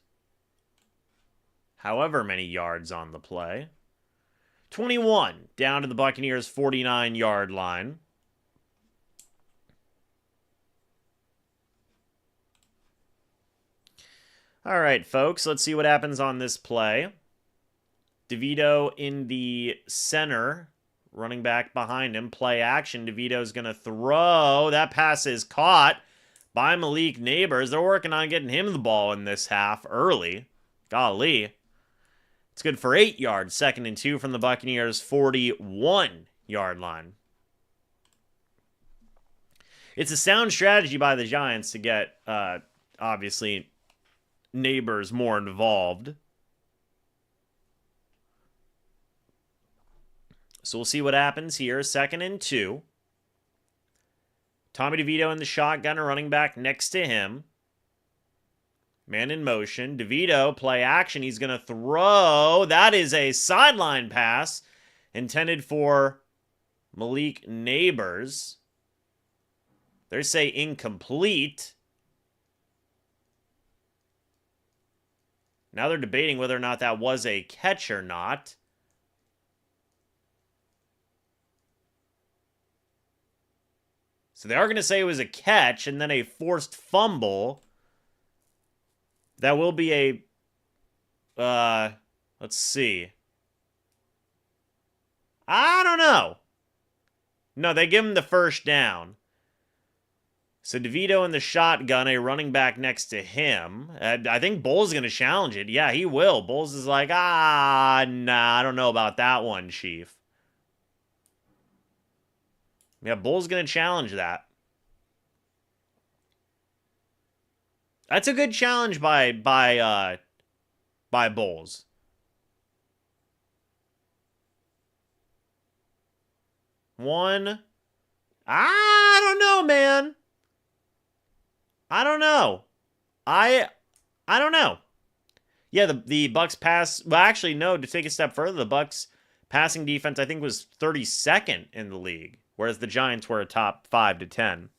however many yards on the play. 21 down to the Buccaneers' 49-yard line. All right, folks, let's see what happens on this play. DeVito in the center, running back behind him. Play action. DeVito's going to throw. That pass is caught by Malik Neighbors. They're working on getting him the ball in this half early. Golly. It's good for 8 yards. 2nd and 2 from the Buccaneers' 41-yard line. It's a sound strategy by the Giants to get, obviously, Neighbors more involved. So we'll see what happens here. 2nd and 2. Tommy DeVito in the shotgun, a running back next to him. Man in motion. DeVito, play action. He's going to throw. That is a sideline pass intended for Malik Neighbors. They say incomplete. Now they're debating whether or not that was a catch or not. So they are going to say it was a catch and then a forced fumble. That will be a, let's see. I don't know. No, they give him the first down. So DeVito in the shotgun, a running back next to him. I think Bowles going to challenge it. Yeah, he will. Bowles is like, nah, I don't know about that one, Chief. Yeah, Bowles going to challenge that. That's a good challenge by Bowles. One. I don't know, man. I don't know. I don't know. Yeah, the Bucs pass. Well, actually, no. To take a step further, the Bucs passing defense I think was 32nd in the league, whereas the Giants were a top 5 to 10.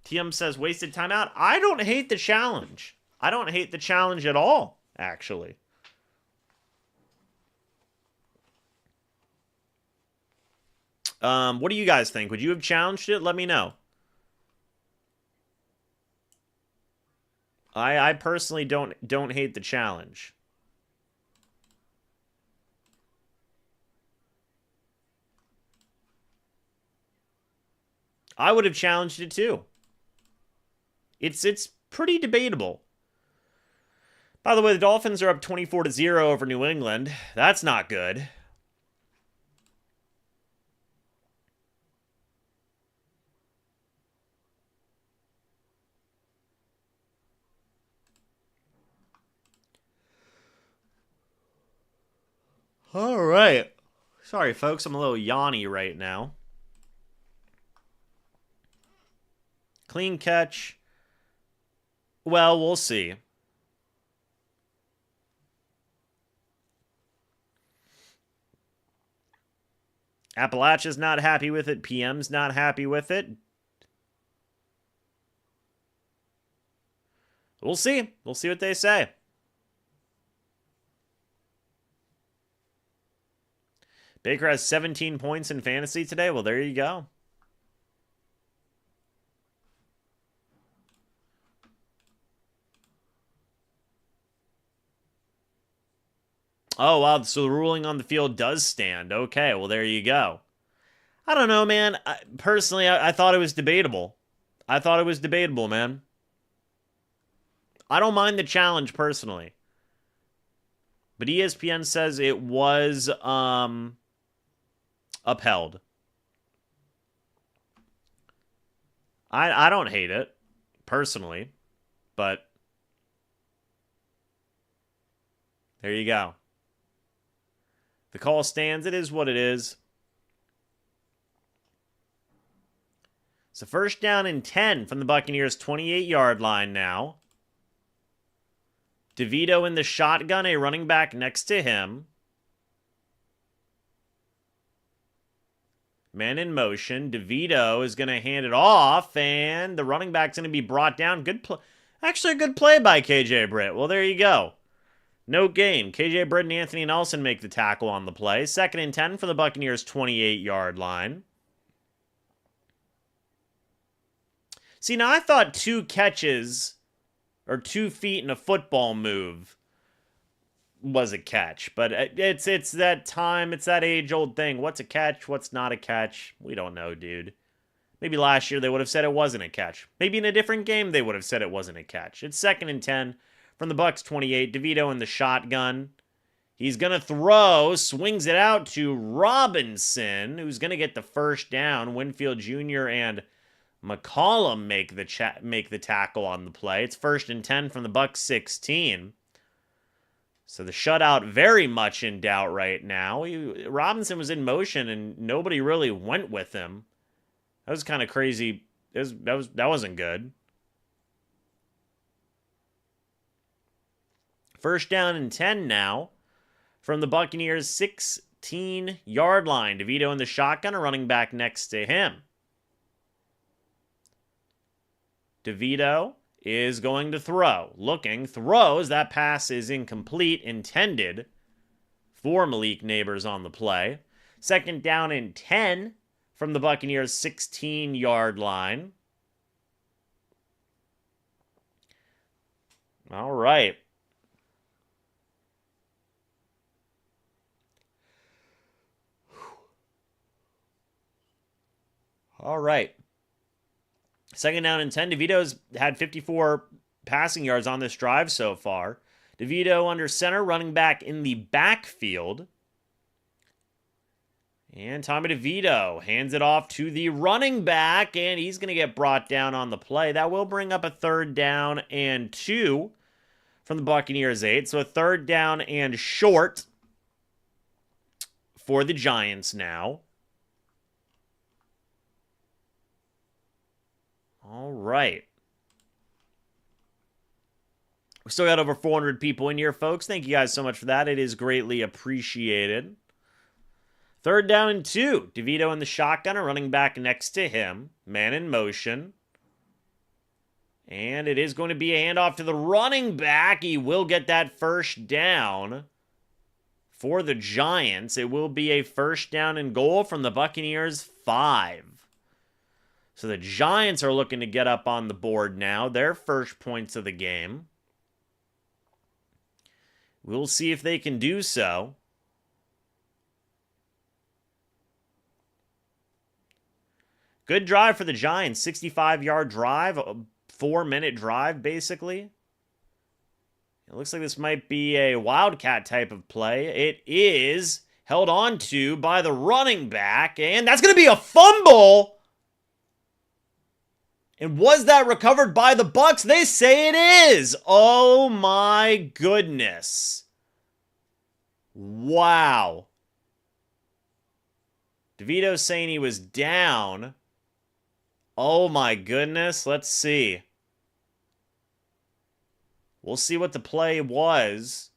TM says, wasted timeout. I don't hate the challenge. I don't hate the challenge at all, actually. What do you guys think? Would you have challenged it? Let me know. I personally don't hate the challenge. I would have challenged it too. It's pretty debatable. By the way, the Dolphins are up 24-0 over New England. That's not good. All right. Sorry, folks. I'm a little yawny right now. Clean catch. Well, we'll see. Appalachia's not happy with it. PM's not happy with it. We'll see. We'll see what they say. Baker has 17 points in fantasy today. Well, there you go. Oh, wow. So the ruling on the field does stand. Okay, well, there you go. I don't know, man. Personally, I thought it was debatable. I thought it was debatable, man. I don't mind the challenge personally. But ESPN says it was upheld. I don't hate it, personally. But there you go. The call stands. It is what it is. So first down and 10 from the Buccaneers' 28-yard line now. DeVito in the shotgun, a running back next to him. Man in motion. DeVito is going to hand it off, and the running back's going to be brought down. Actually, a good play by KJ Britt. Well, there you go. No gain. KJ Britt and Anthony Nelson make the tackle on the play. Second and 10 for the Buccaneers' 28-yard line. See, now I thought 2 catches or 2 feet in a football move was a catch, but it's that time, it's that age-old thing. What's a catch? What's not a catch? We don't know, dude. Maybe last year they would have said it wasn't a catch. Maybe in a different game they would have said it wasn't a catch. It's second and 10 from the Bucs 28. DeVito in the shotgun. He's going to throw, swings it out to Robinson, who's going to get the first down. Winfield Jr. and McCollum make the tackle on the play. It's first and 10 from the Bucs 16. So the shutout very much in doubt right now. Robinson was in motion and nobody really went with him. That was kind of crazy. That wasn't good. First down and 10 now from the Buccaneers' 16-yard line. DeVito in the shotgun, a running back next to him. DeVito is going to throw. Throws. That pass is incomplete. Intended for Malik Neighbors on the play. Second down and 10 from the Buccaneers' 16-yard line. All right. All right. Second down and 10. DeVito's had 54 passing yards on this drive so far. DeVito under center, running back in the backfield. And Tommy DeVito hands it off to the running back, and he's going to get brought down on the play. That will bring up a third down and 2 from the Buccaneers' 8. So a third down and short for the Giants now. All right. We still got over 400 people in here, folks. Thank you guys so much for that. It is greatly appreciated. Third down and 2. DeVito in the shotgun, a running back next to him. Man in motion. And it is going to be a handoff to the running back. He will get that first down for the Giants. It will be a first down and goal from the Buccaneers' 5. So the Giants are looking to get up on the board now. Their first points of the game. We'll see if they can do so. Good drive for the Giants. 65-yard drive. A 4-minute drive, basically. It looks like this might be a Wildcat type of play. It is held on to by the running back. And that's going to be a fumble. And was that recovered by the Bucs? They say it is. Oh my goodness. Wow. DeVito's saying he was down. Oh my goodness. Let's see. We'll see what the play was.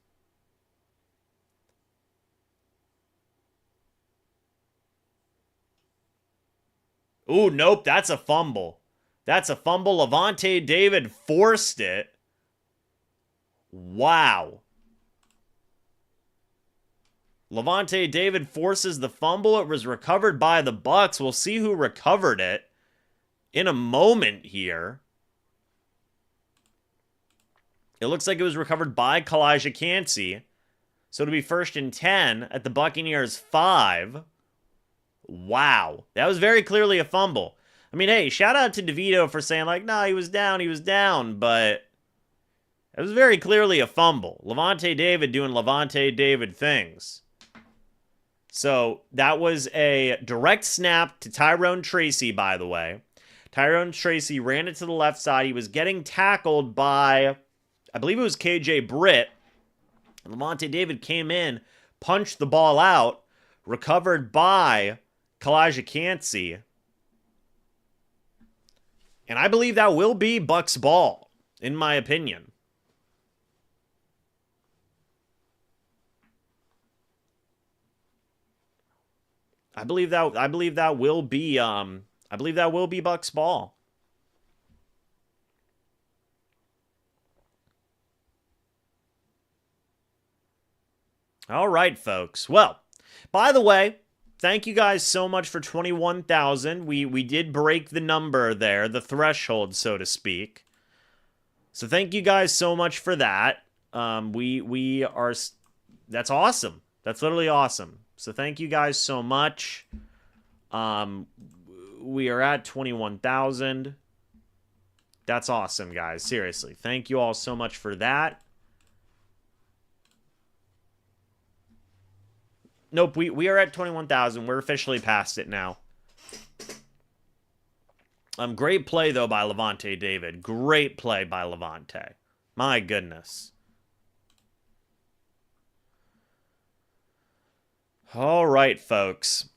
Ooh, nope. That's a fumble. That's a fumble. Lavonte David forced it. Wow. Lavonte David forces the fumble. It was recovered by the Bucs. We'll see who recovered it in a moment here. It looks like it was recovered by Kalijah Cansey. So it'll be first and 10 at the Buccaneers' 5. Wow. That was very clearly a fumble. I mean, hey, shout out to DeVito for saying, like, nah, he was down, but It was very clearly a fumble. Levante David doing Levante David things. So that was a direct snap to Tyrone Tracy, by the way. Tyrone Tracy ran it to the left side. He was getting tackled by, I believe it was KJ Britt. Levante David came in, punched the ball out, recovered by Kalijah Cansey. And I believe that will be Bucs ball, in my opinion. I believe that will be Bucs ball. All right, folks. Well, by the way, thank you guys so much for 21,000. We did break the number there, the threshold, so to speak. So thank you guys so much for that. We are, that's awesome. That's literally awesome. So thank you guys so much. We are at 21,000. That's awesome, guys. Seriously. Thank you all so much for that. Nope, we are at 21,000. We're officially past it now. Great play, though, by Levante David. Great play by Levante. My goodness. All right, folks.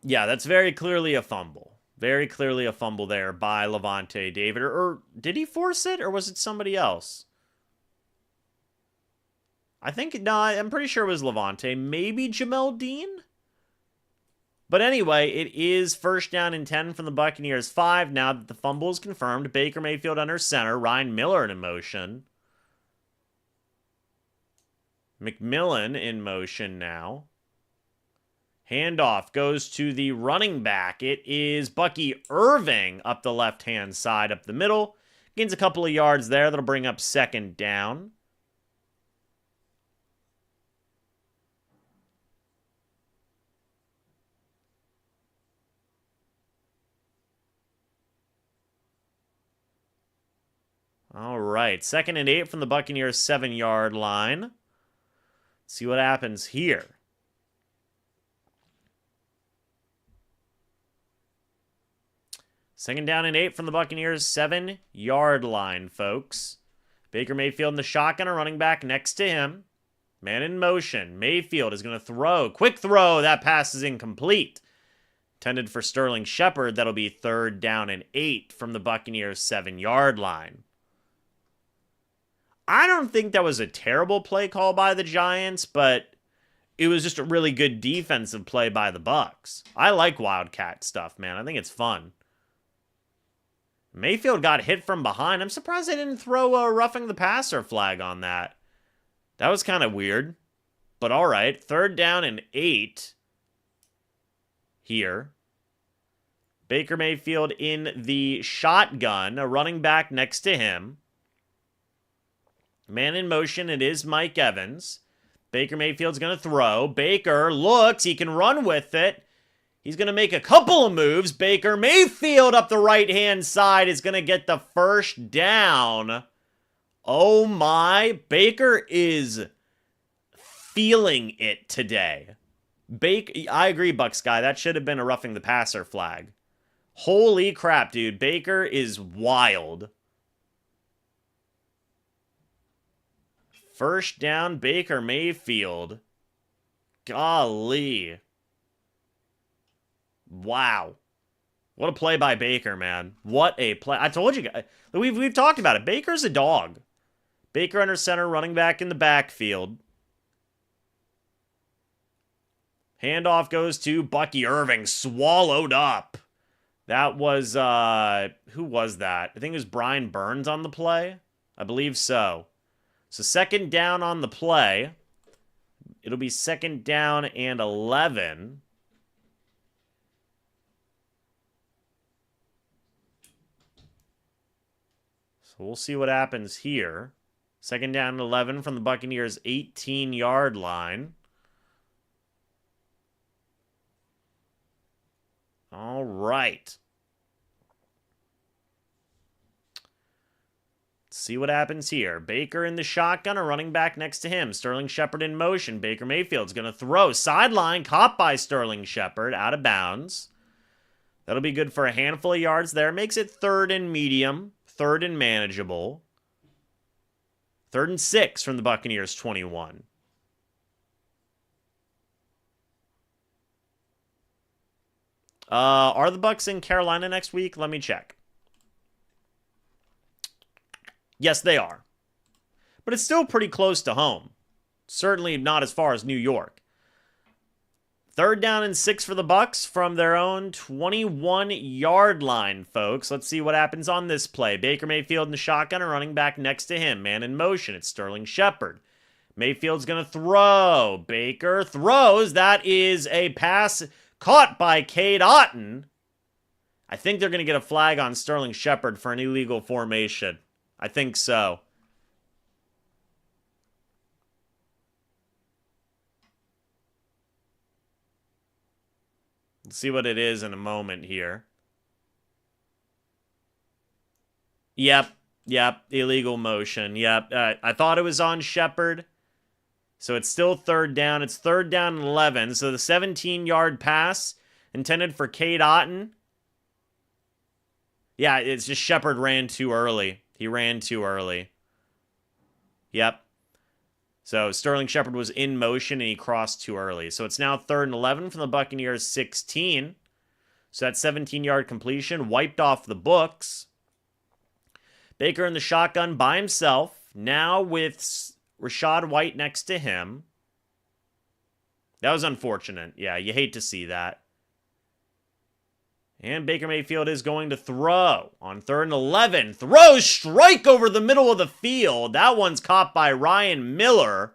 Yeah, that's very clearly a fumble. Very clearly a fumble there by Levante David. Or did he force it, or was it somebody else? I think, no, I'm pretty sure it was Levante. Maybe Jamel Dean? But anyway, it is first down and 10 from the Buccaneers 5 now that the fumble is confirmed. Baker Mayfield under center. Ryan Miller in motion. McMillan in motion now. Handoff goes to the running back. It is Bucky Irving up the left-hand side, up the middle. Gains a couple of yards there. That'll bring up second down. All right, 2nd and 8 from the Buccaneers 7-yard line. Let's see what happens here. 2nd down and 8 from the Buccaneers 7-yard line, folks. Baker Mayfield in the shotgun, a running back next to him. Man in motion. Mayfield is going to throw. Quick throw. That pass is incomplete. Intended for Sterling Shepard. That'll be 3rd down and 8 from the Buccaneers 7-yard line. I don't think that was a terrible play call by the Giants, but it was just a really good defensive play by the Bucs. I like Wildcat stuff, man. I think it's fun. Mayfield got hit from behind. I'm surprised they didn't throw a roughing the passer flag on that. That was kind of weird. But all right, 3rd down and 8 here. Baker Mayfield in the shotgun, a running back next to him. Man in motion, it is Mike Evans. Baker Mayfield's going to throw. Baker looks, he can run with it. He's going to make a couple of moves. Baker Mayfield up the right-hand side is going to get the first down. Oh my, Baker is feeling it today. I agree, Bucs guy. That should have been a roughing the passer flag. Holy crap, dude. Baker is wild. First down, Baker Mayfield. Golly. Wow. What a play by Baker, man. What a play. I told you guys. We've talked about it. Baker's a dog. Baker under center, running back in the backfield. Handoff goes to Bucky Irving. Swallowed up. That was, who was that? I think it was Brian Burns on the play. I believe so. So 2nd down on the play. It'll be 2nd down and 11. So we'll see what happens here. 2nd down and 11 from the Buccaneers' 18-yard line. All right. See what happens here. Baker in the shotgun, a running back next to him. Sterling Shepard in motion. Baker Mayfield's going to throw. Sideline, caught by Sterling Shepard, out of bounds. That'll be good for a handful of yards there. Makes it 3rd and medium, 3rd and manageable. 3rd and 6 from the Buccaneers 21. Are the Bucs in Carolina next week? Let me check. Yes, they are. But it's still pretty close to home. Certainly not as far as New York. 3rd down and 6 for the Bucs from their own 21-yard line, folks. Let's see what happens on this play. Baker Mayfield in the shotgun, a running back next to him. Man in motion. It's Sterling Shepard. Mayfield's going to throw. Baker throws. That is a pass caught by Cade Otton. I think they're going to get a flag on Sterling Shepard for an illegal formation. I think so. Let's see what it is in a moment here. Yep. Illegal motion. Yep. I thought it was on Shepard. So it's still 3rd down. It's 3rd down and 11. So the 17-yard pass intended for Cade Otton. Yeah, it's just Shepard ran too early. He ran too early. Yep. So Sterling Shepard was in motion and he crossed too early. So it's now 3rd and 11 from the Buccaneers 16. So that 17-yard completion wiped off the books. Baker in the shotgun by himself. Now with Rachaad White next to him. That was unfortunate. Yeah, you hate to see that. And Baker Mayfield is going to throw on 3rd and 11. Throws strike over the middle of the field. That one's caught by Ryan Miller.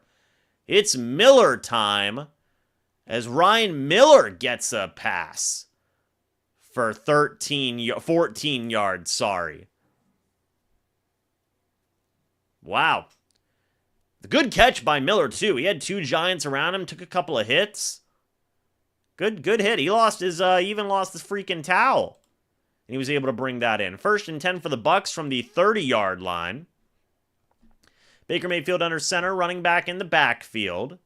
It's Miller time as Ryan Miller gets a pass for 14 yards, sorry. Wow. The good catch by Miller, too. He had 2 Giants around him, took a couple of hits. Good hit. He even lost his freaking towel. And he was able to bring that in. 1st and 10 for the Bucs from the 30-yard line. Baker Mayfield under center, running back in the backfield.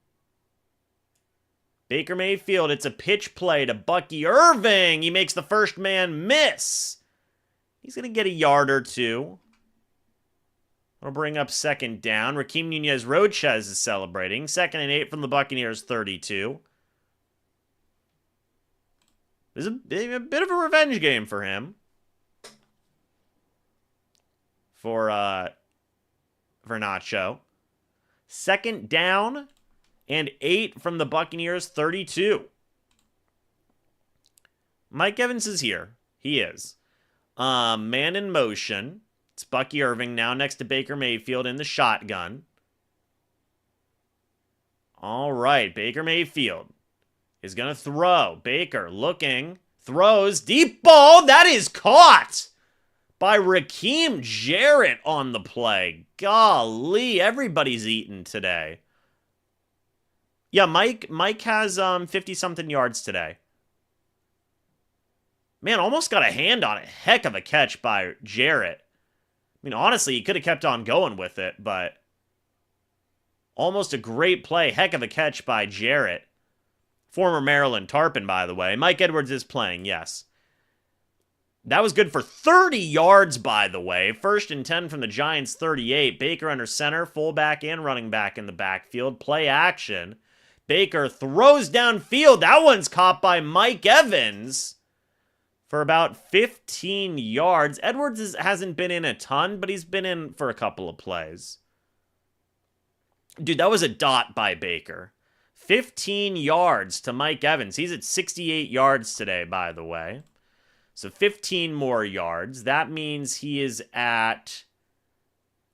Baker Mayfield, it's a pitch play to Bucky Irving. He makes the first man miss. He's going to get a yard or 2. We'll bring up 2nd down. Raheem Nunez-Roches is celebrating. 2nd and 8 from the Buccaneers 32. This is a bit of a revenge game for him. For Nacho. 2nd down and 8 from the Buccaneers 32. Mike Evans is here. He is. Man in motion. It's Bucky Irving now next to Baker Mayfield in the shotgun. All right, Baker Mayfield is going to throw. Baker looking, throws, deep ball. That is caught by Raheem Jarrett on the play. Golly, everybody's eating today. Yeah, Mike has 50-something yards today. Man, almost got a hand on it. Heck of a catch by Jarrett. I mean, honestly, he could have kept on going with it, but almost a great play. Heck of a catch by Jarrett. Former Maryland Tarpon, by the way. Mike Edwards is playing, yes. That was good for 30 yards, by the way. 1st and 10 from the Giants' 38. Baker under center, fullback and running back in the backfield. Play action. Baker throws downfield. That one's caught by Mike Evans for about 15 yards. Edwards hasn't been in a ton, but he's been in for a couple of plays. Dude, that was a dot by Baker. 15 yards to Mike Evans. He's at 68 yards today, by the way. So 15 more yards. That means he is at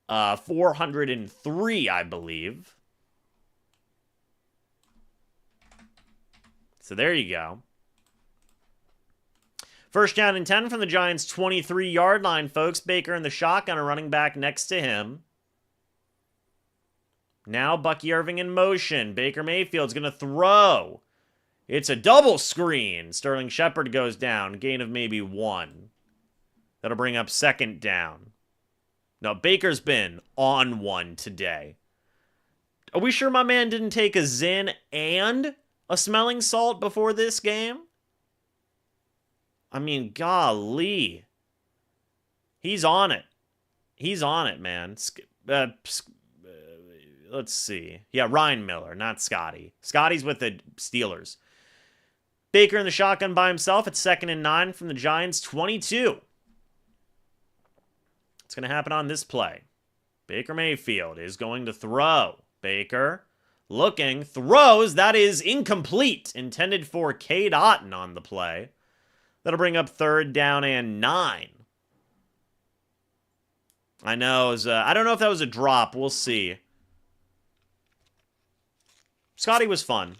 403, I believe. So there you go. 1st down and 10 from the Giants' 23-yard line, folks. Baker in the shotgun, a running back next to him. Now Bucky Irving in motion. Baker Mayfield's going to throw. It's a double screen. Sterling Shepard goes down. Gain of maybe 1. That'll bring up 2nd down. No, Baker's been on one today. Are we sure my man didn't take a Zyn and a smelling salt before this game? I mean, golly. He's on it. He's on it, man. Let's see. Yeah, Ryan Miller, not Scotty. Scotty's with the Steelers. Baker in the shotgun by himself at 2nd and 9 from the Giants' 22. What's going to happen on this play? Baker Mayfield is going to throw. Baker looking, throws. That is incomplete. Intended for Cade Otton on the play. That'll bring up 3rd down and 9. I know. I don't know if that was a drop. We'll see. Scotty was fun.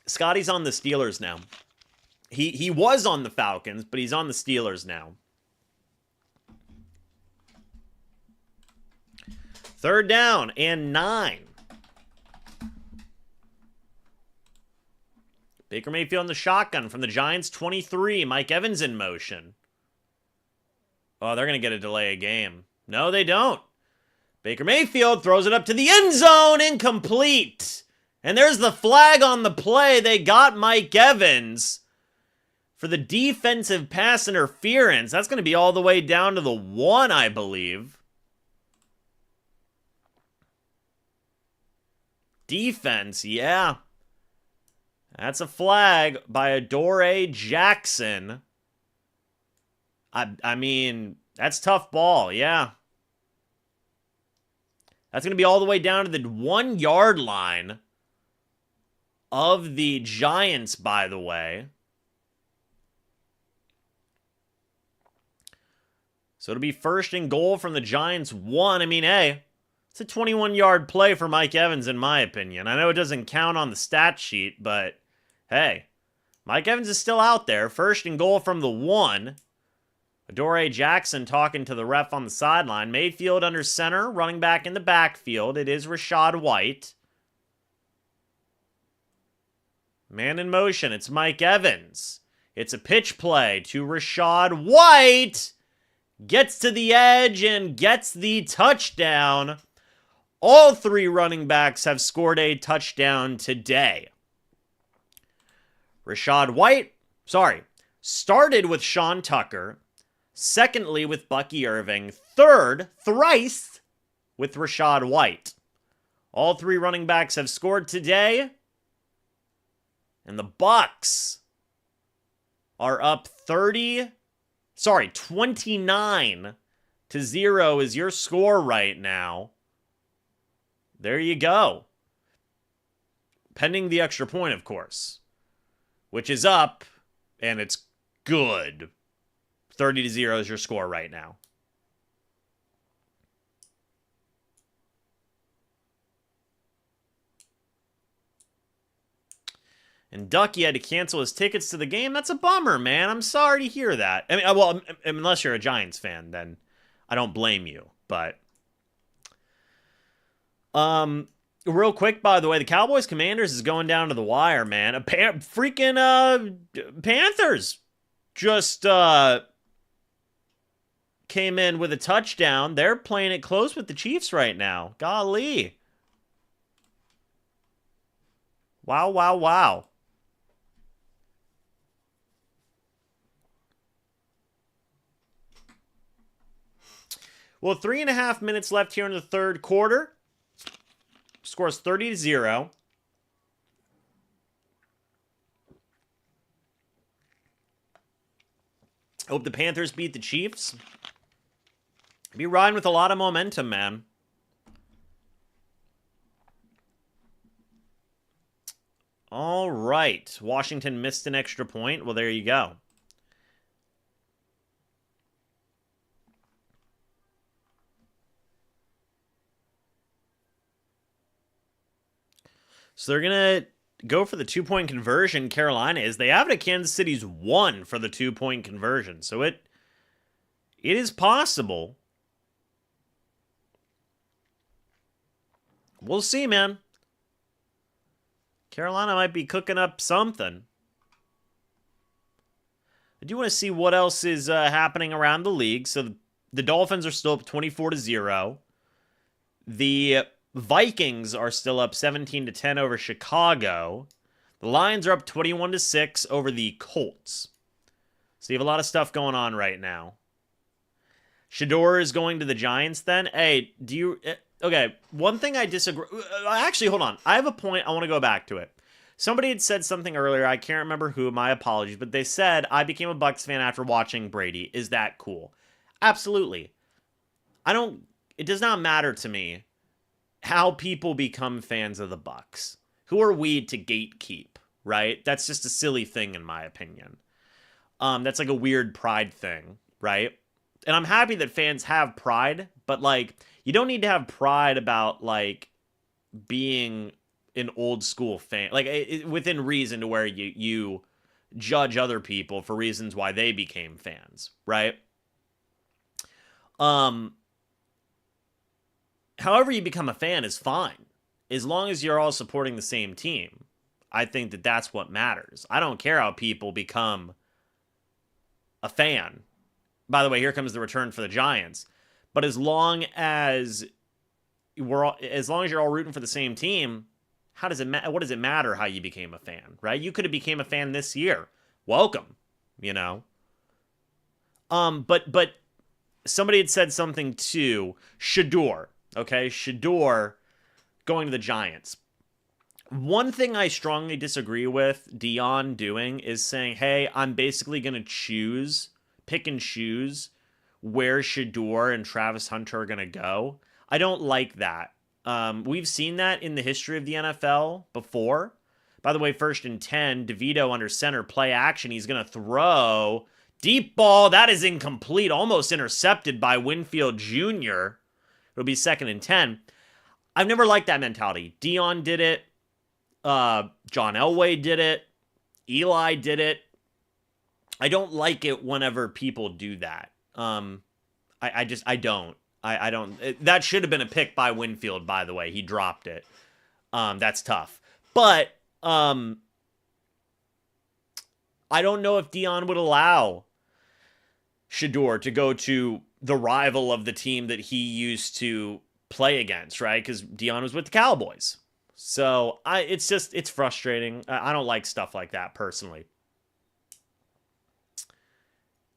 Scotty's on the Steelers now. He was on the Falcons, but he's on the Steelers now. 3rd down and 9. Baker Mayfield in the shotgun from the Giants' 23. Mike Evans in motion. Oh, they're going to get a delay of game. No, they don't. Baker Mayfield throws it up to the end zone. Incomplete. And there's the flag on the play. They got Mike Evans for the defensive pass interference. That's going to be all the way down to the 1, I believe. Defense, yeah. That's a flag by Adoree Jackson. I mean, that's tough ball, yeah. That's going to be all the way down to the 1-yard line of the Giants, by the way. So it'll be 1st and goal from the Giants' 1. I mean, hey, it's a 21-yard play for Mike Evans, in my opinion. I know it doesn't count on the stat sheet, but hey, Mike Evans is still out there. 1st and goal from the 1. Adoree Jackson talking to the ref on the sideline. Mayfield under center, running back in the backfield. It is Rachaad White. Man in motion. It's Mike Evans. It's a pitch play to Rachaad White. Gets to the edge and gets the touchdown. All 3 running backs have scored a touchdown today. Rachaad White, started with Sean Tucker. Secondly with Bucky Irving. Thrice with Rachaad White. All 3 running backs have scored today. And the Bucs are up 29-0 is your score right now. There you go. Pending the extra point, of course. Which is up, and it's good. 30-0 is your score right now. And Ducky had to cancel his tickets to the game. That's a bummer, man. I'm sorry to hear that. I mean, well, unless you're a Giants fan, then I don't blame you. But, real quick, by the way, the Cowboys Commanders is going down to the wire, man. Freaking Panthers just came in with a touchdown. They're playing it close with the Chiefs right now. Golly. Wow, wow, wow. Well, 3.5 minutes left here in the 3rd quarter. Scores 30-0. Hope the Panthers beat the Chiefs. Be riding with a lot of momentum, man. All right. Washington missed an extra point. Well, there you go. So they're going to go for the 2-point conversion. Carolina is. They have it at Kansas City's 1 for the 2-point conversion. So it is possible. We'll see, man. Carolina might be cooking up something. I do want to see what else is happening around the league. So the Dolphins are still up 24-0. The Vikings are still up 17-10 over Chicago. The Lions are up 21-6 over the Colts. So you have a lot of stuff going on right now. Shador is going to the Giants then? Hey, do you... Okay, one thing I disagree... Actually, hold on. I have a point. I want to go back to it. Somebody had said something earlier. I can't remember who. My apologies. But they said, I became a Bucs fan after watching Brady. Is that cool? Absolutely. It does not matter to me how people become fans of the Bucs. Who are we to gatekeep, right? That's just a silly thing in my opinion. That's like a weird pride thing, right? And I'm happy that fans have pride, but like you don't need to have pride about like being an old school fan, like within reason to where you judge other people for reasons why they became fans, right? However you become a fan is fine, as long as you're all supporting the same team. I think that that's what matters. I don't care how people become a fan. By the way, here comes the return for the Giants. But as long as you're all rooting for the same team, what does it matter how you became a fan, right? You could have became a fan this year. Welcome, you know. But somebody had said something to Shador, okay? Shador going to the Giants. One thing I strongly disagree with Dion doing is saying, hey, I'm basically going to pick and choose where Shador and Travis Hunter are going to go. I don't like that. We've seen that in the history of the NFL before. By the way, 1st and 10, DeVito under center, play action. He's going to throw. Deep ball. That is incomplete. Almost intercepted by Winfield Jr. It'll be 2nd and 10. I've never liked that mentality. Dion did it. John Elway did it. Eli did it. I don't like it whenever people do that. I don't. I don't. That should have been a pick by Winfield, by the way. He dropped it. That's tough. But I don't know if Dion would allow Shador to go to the rival of the team that he used to play against, right? Because Dion was with the Cowboys. So it's frustrating. I don't like stuff like that personally.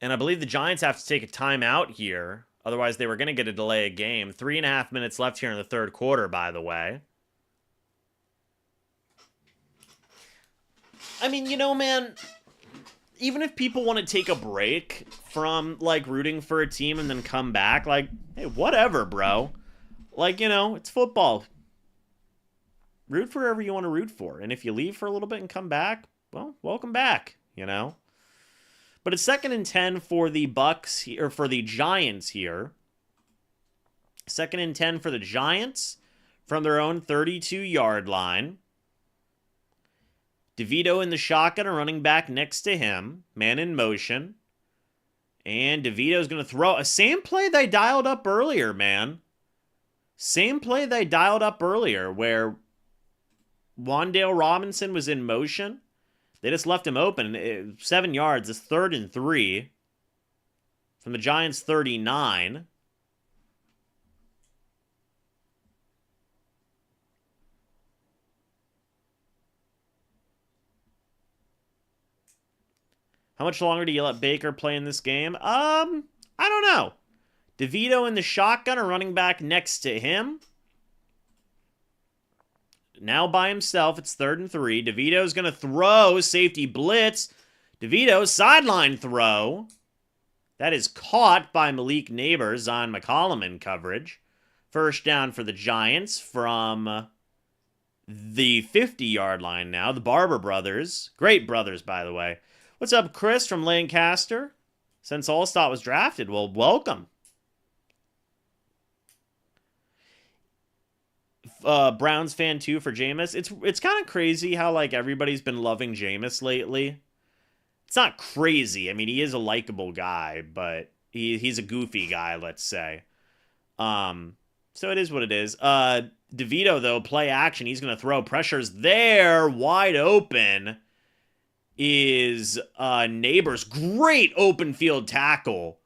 And I believe the Giants have to take a timeout here. Otherwise, they were going to get a delay of game. 3.5 minutes left here in the third quarter, by the way. I mean, you know, man, even if people want to take a break from, like, rooting for a team and then come back, like, hey, whatever, bro. Like, you know, it's football. Root for whoever you want to root for. And if you leave for a little bit and come back, well, welcome back, you know? But it's 2nd and 10 for the Bucs, or for the Giants here. 2nd and 10 for the Giants from their own 32-yard line. DeVito in the shotgun, a running back next to him. Man in motion. And DeVito's going to throw a same play they dialed up earlier, man. Same play they dialed up earlier where Wan'Dale Robinson was in motion. They just left him open. 7 yards. It's 3rd and 3 from the Giants' 39. How much longer do you let Baker play in this game? I don't know. DeVito in the shotgun, a running back next to him. Now by himself, it's 3rd and 3. DeVito's going to throw, safety blitz. DeVito, sideline throw. That is caught by Malik Neighbors on McCollum in coverage. First down for the Giants from the 50-yard line now. The Barber brothers. Great brothers, by the way. What's up, Chris from Lancaster? Since Allstott was drafted, well, welcome. Browns fan too for Jameis. It's kind of crazy how like everybody's been loving Jameis lately. It's not crazy. I mean, he is a likable guy, but he's a goofy guy, let's say. So it is what it is. DeVito though, play action. He's gonna throw. Pressure's there, wide open. is Neighbors. Great open field tackle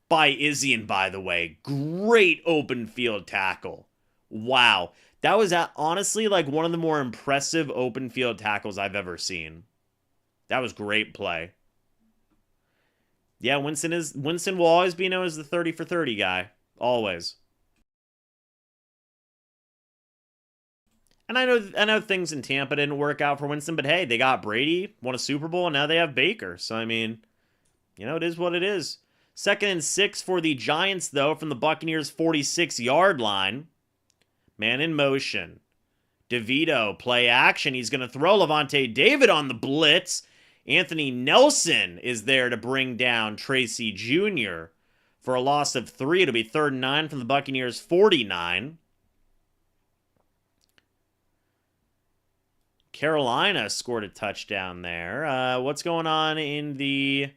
by Izzian, by the way. Great open field tackle. Wow. That was honestly like one of the more impressive open field tackles I've ever seen. That was great play. Yeah, Winston will always be known as the 30 for 30 guy. Always. And I know things in Tampa didn't work out for Winston, but hey, they got Brady, won a Super Bowl, and now they have Baker. So I mean, it is what it is. 2nd and 6 for the Giants, though, from the Buccaneers' 46-yard line. Man in motion. DeVito, play action. He's going to throw Levante David on the blitz. Anthony Nelson is there to bring down Tracy Jr. for a loss of 3. It'll be 3rd and 9 from the Buccaneers' 49. Carolina scored a touchdown there. What's going on in the...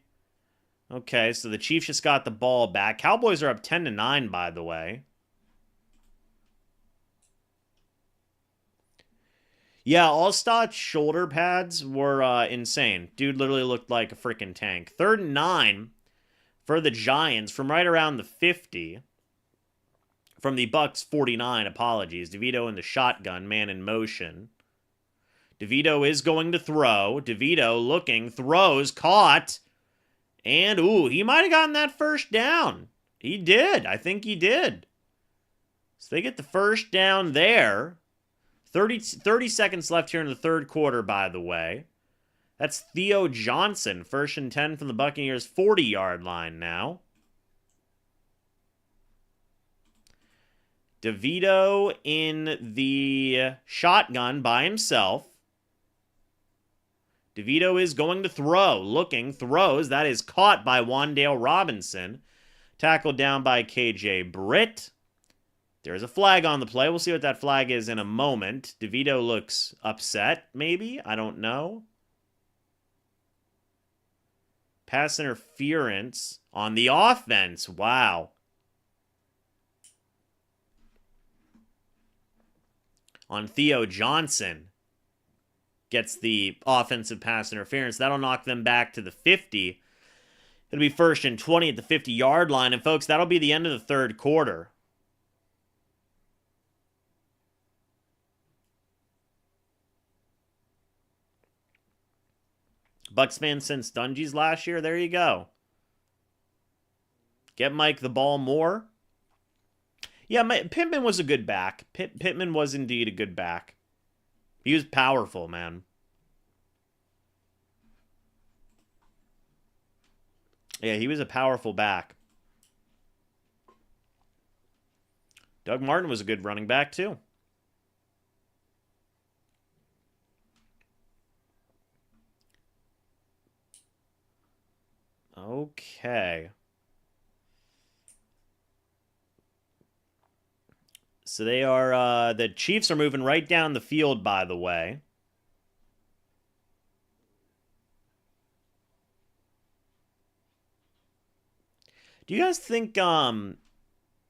Okay, so the Chiefs just got the ball back. Cowboys are up 10-9, by the way. Yeah, Allstott's shoulder pads were insane. Dude literally looked like a freaking tank. 3rd and 9 for the Giants from right around the 50. From the Bucs 49, apologies. DeVito in the shotgun, man in motion. DeVito is going to throw. DeVito looking, throws, caught. And, ooh, he might have gotten that first down. He did. I think he did. So they get the first down there. 30 seconds left here in the third quarter, by the way. That's Theo Johnson, 1st and 10 from the Buccaneers' 40-yard line now. DeVito in the shotgun by himself. DeVito is going to throw. Looking, throws. That is caught by Wan'Dale Robinson. Tackled down by KJ Britt. There's a flag on the play. We'll see what that flag is in a moment. DeVito looks upset, maybe? I don't know. Pass interference on the offense. Wow. On Theo Johnson. Gets the offensive pass interference. That'll knock them back to the 50. It'll be 1st and 20 at the 50-yard line. And, folks, that'll be the end of the third quarter. Bucs fans since Dungy's last year. There you go. Get Mike the ball more. Yeah, Pittman was a good back. Pittman was indeed a good back. He was powerful, man. Yeah, he was a powerful back. Doug Martin was a good running back, too. Okay. So they are, the Chiefs are moving right down the field, by the way. Do you guys think, Gerard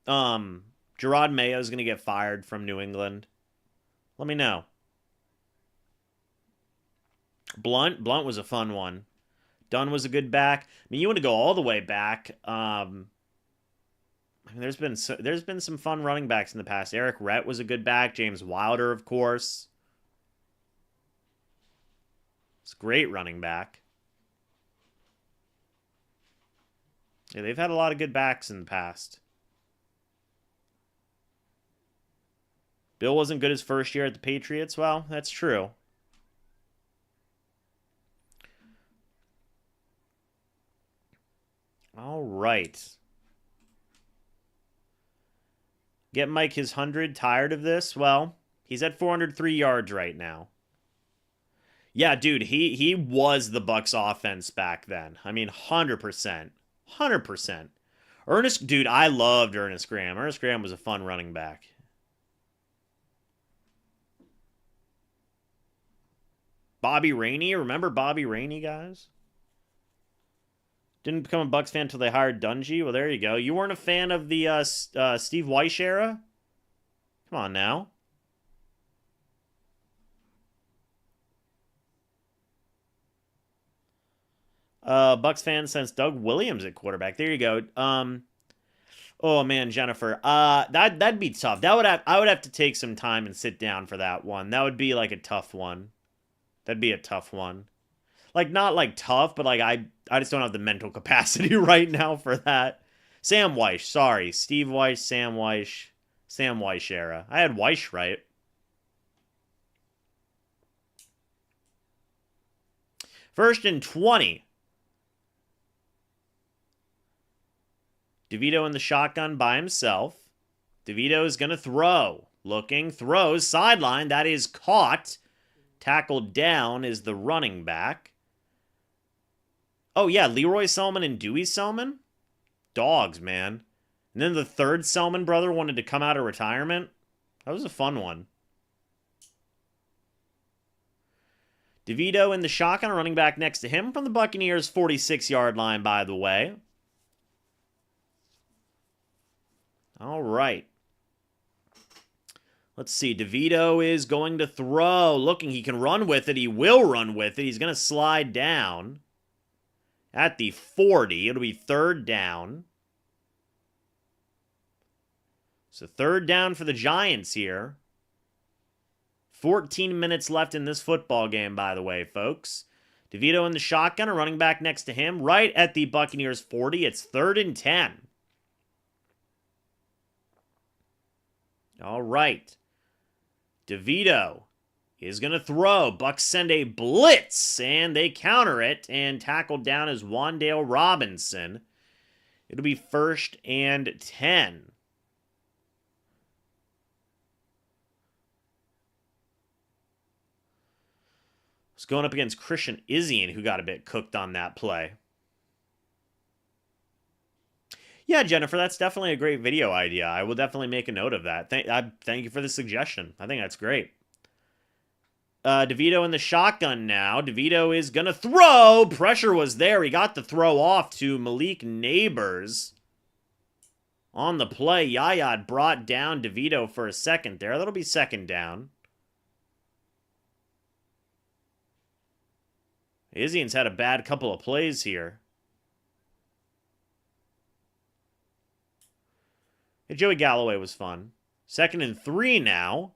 Mayo is going to get fired from New England? Let me know. Blunt was a fun one. Dunn was a good back. I mean, you want to go all the way back. I mean, there's been some fun running backs in the past. Eric Rhett was a good back. James Wilder, of course. It's a great running back. Yeah, they've had a lot of good backs in the past. Bill wasn't good his first year at the Patriots. Well, that's true. All right. Get Mike his 100. Tired of this? Well, he's at 403 yards right now. Yeah, dude, he was the Bucs offense back then. I mean, 100%. 100%. Dude, I loved Ernest Graham. Ernest Graham was a fun running back. Bobby Rainey. Remember Bobby Rainey, guys? Didn't become a Bucs fan until they hired Dungy. Well, there you go. You weren't a fan of the Steve Weish era? Come on now. Bucs fan since Doug Williams at quarterback. There you go. Oh man, Jennifer. That'd be tough. I would have to take some time and sit down for that one. That would be like a tough one. That'd be a tough one. Like not like tough, but like I just don't have the mental capacity right now for that. Sam Weish, sorry. Steve Weish, Sam Weish. Sam Weish era. I had Weish right. First and 20. DeVito in the shotgun by himself. DeVito is going to throw. Looking, throws, sideline. That is caught. Tackled down is the running back. Oh, yeah, Leroy Selman and Dewey Selman? Dogs, man. And then the third Selman brother wanted to come out of retirement. That was a fun one. DeVito in the shotgun, running back next to him from the Buccaneers' 46-yard line, by the way. All right. Let's see. DeVito is going to throw. Looking, he can run with it. He will run with it. He's going to slide down at the 40. It'll be third down. So third down for the Giants here. 14 minutes left in this football game, by the way, folks. DeVito in the shotgun, a running back next to him, right at the Buccaneers' 40. It's third and 10. All right. DeVito is going to throw. Bucs send a blitz, and they counter it, and tackled down is Wan'Dale Robinson. It'll be first and 10. It's going up against Christian Izzian, who got a bit cooked on that play. Yeah, Jennifer, that's definitely a great video idea. I will definitely make a note of that. Thank you for the suggestion. I think that's great. DeVito in the shotgun now. DeVito is going to throw. Pressure was there. He got the throw off to Malik Neighbors. On the play, Yaya brought down DeVito for a second there. That'll be second down. Izzian's had a bad couple of plays here. Hey, Joey Galloway was fun. Second and 3 now.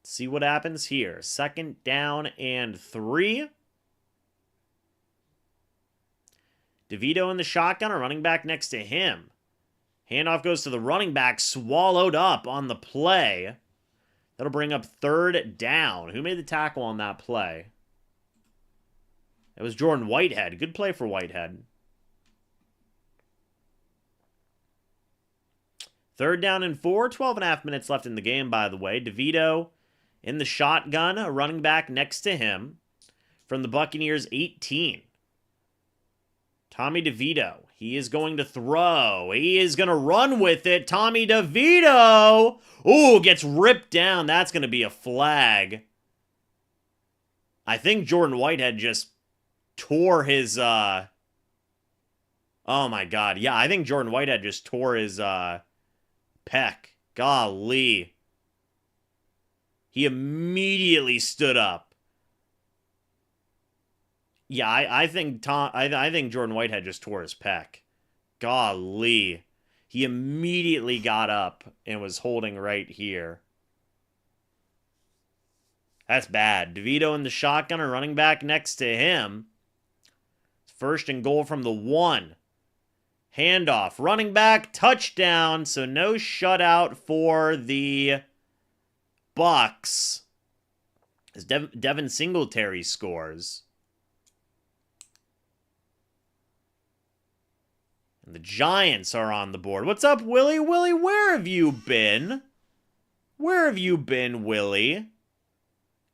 Let's see what happens here. Second down and 3. DeVito in the shotgun, a running back next to him. Handoff goes to the running back, swallowed up on the play. That'll bring up third down. Who made the tackle on that play? It was Jordan Whitehead. Good play for Whitehead. Third down and 4. 12.5 minutes left in the game, by the way. DeVito in the shotgun, a running back next to him from the Buccaneers' 18. Tommy DeVito. He is going to throw. He is going to run with it. Tommy DeVito. Ooh, gets ripped down. That's going to be a flag. I think Jordan Whitehead just tore his, oh my God. Yeah, I think Jordan Whitehead just tore his, pec. Golly. He immediately stood up. Yeah, I think Jordan Whitehead just tore his pec. Golly. He immediately got up and was holding right here. That's bad. DeVito in the shotgun, a running back next to him. First and goal from the 1. Handoff. Running back, touchdown. So no shutout for the Bucs. As Devin Singletary scores. And the Giants are on the board. What's up, Willie? Willie, where have you been? Where have you been, Willie?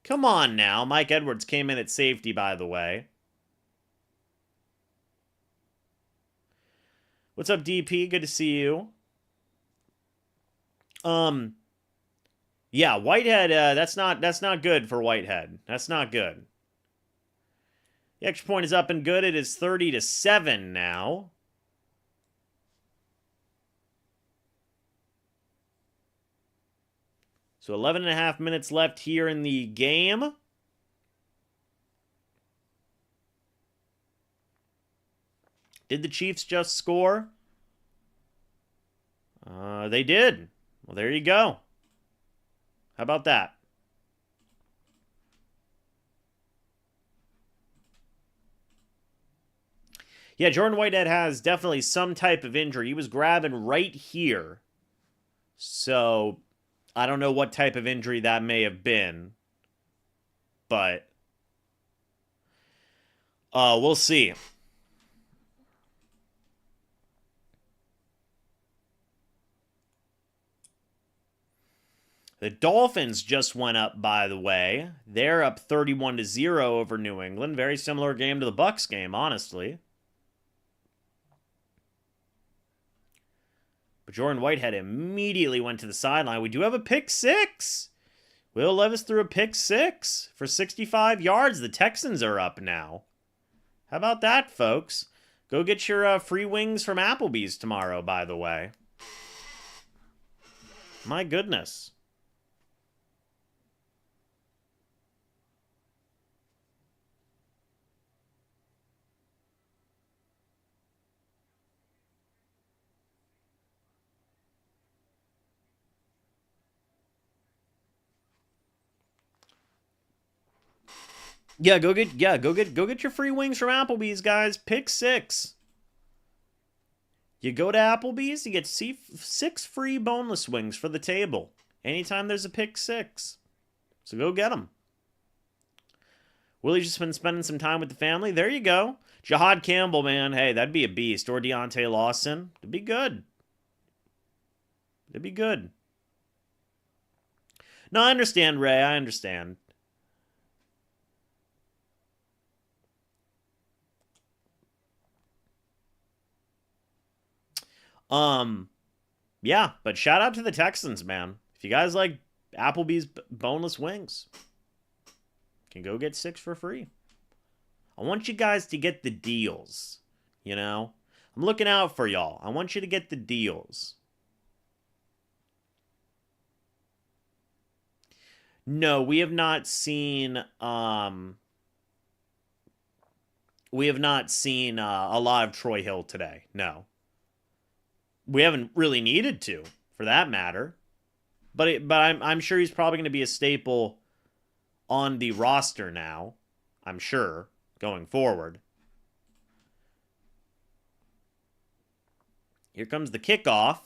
Come on now. Mike Edwards came in at safety, by the way. What's up, DP? Good to see you. Yeah, Whitehead, that's not good for Whitehead. That's not good. The extra point is up and good. It is 30-7 now. So 11.5 minutes left here in the game. Did the Chiefs just score? They did. Well, there you go. How about that? Yeah, Jordan Whitehead has definitely some type of injury. He was grabbing right here. So, I don't know what type of injury that may have been. But, we'll see. The Dolphins just went up, by the way. They're up 31-0 over New England. Very similar game to the Bucs game, honestly. But Jordan Whitehead immediately went to the sideline. We do have a pick six. Will Levis threw a pick six for 65 yards. The Texans are up now. How about that, folks? Go get your free wings from Applebee's tomorrow, by the way. My goodness. Yeah, go get your free wings from Applebee's, guys. Pick six. You go to Applebee's, you get 6 free boneless wings for the table. Anytime there's a pick six. So go get them. Willie's just been spending some time with the family. There you go. Jahad Campbell, man. Hey, that'd be a beast. Or Deontay Lawson. It'd be good. It'd be good. No, I understand, Ray. I understand. Yeah, but shout out to the Texans, man. If you guys like Applebee's boneless wings, can go get 6 for free. I want you guys to get the deals, you know? I'm looking out for y'all. I want you to get the deals. No, we have not seen a lot of Troy Hill today. No. We haven't really needed to, for that matter. But I'm sure he's probably going to be a staple on the roster now. I'm sure, going forward. Here comes the kickoff.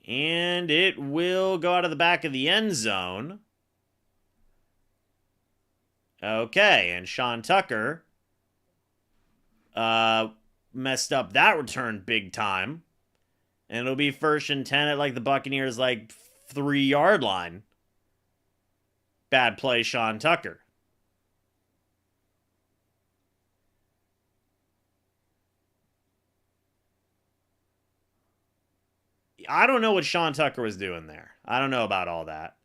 And it will go out of the back of the end zone. Okay, and Sean Tucker messed up that return big time. And it'll be 1st and 10 at like the Buccaneers 3-yard line. Bad play, Sean Tucker. I don't know what Sean Tucker was doing there. I don't know about all that.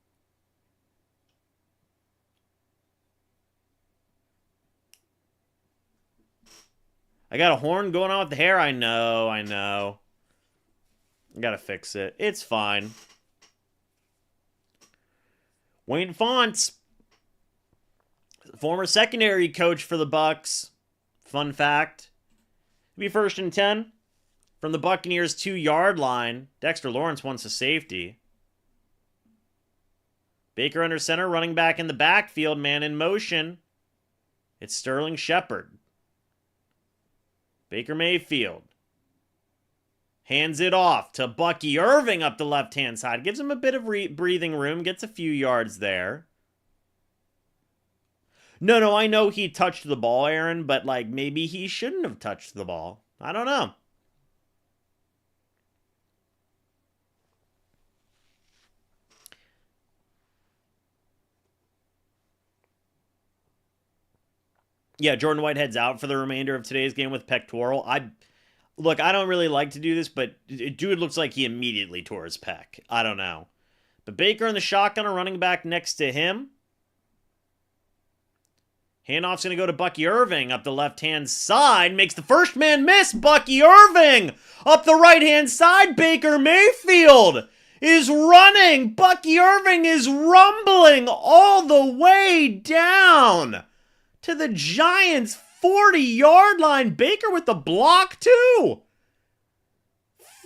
I got a horn going on with the hair. I know. I gotta fix it. It's fine. Wayne Fontes, former secondary coach for the Bucs. Fun fact. It'll be 1st and 10 from the Buccaneers 2-yard line. Dexter Lawrence wants a safety. Baker under center, running back in the backfield, man in motion. It's Sterling Shepard. Baker Mayfield hands it off to Bucky Irving up the left-hand side. Gives him a bit of breathing room. Gets a few yards there. No, I know he touched the ball, Aaron, but maybe he shouldn't have touched the ball. I don't know. Yeah, Jordan Whitehead's out for the remainder of today's game with pectoral. I don't really like to do this, but dude looks like he immediately tore his pec. I don't know. But Baker in the shotgun, a running back next to him. Handoff's going to go to Bucky Irving up the left-hand side. Makes the first man miss. Bucky Irving up the right-hand side. Baker Mayfield is running. Bucky Irving is rumbling all the way down to the Giants' 40-yard line. Baker with the block, too.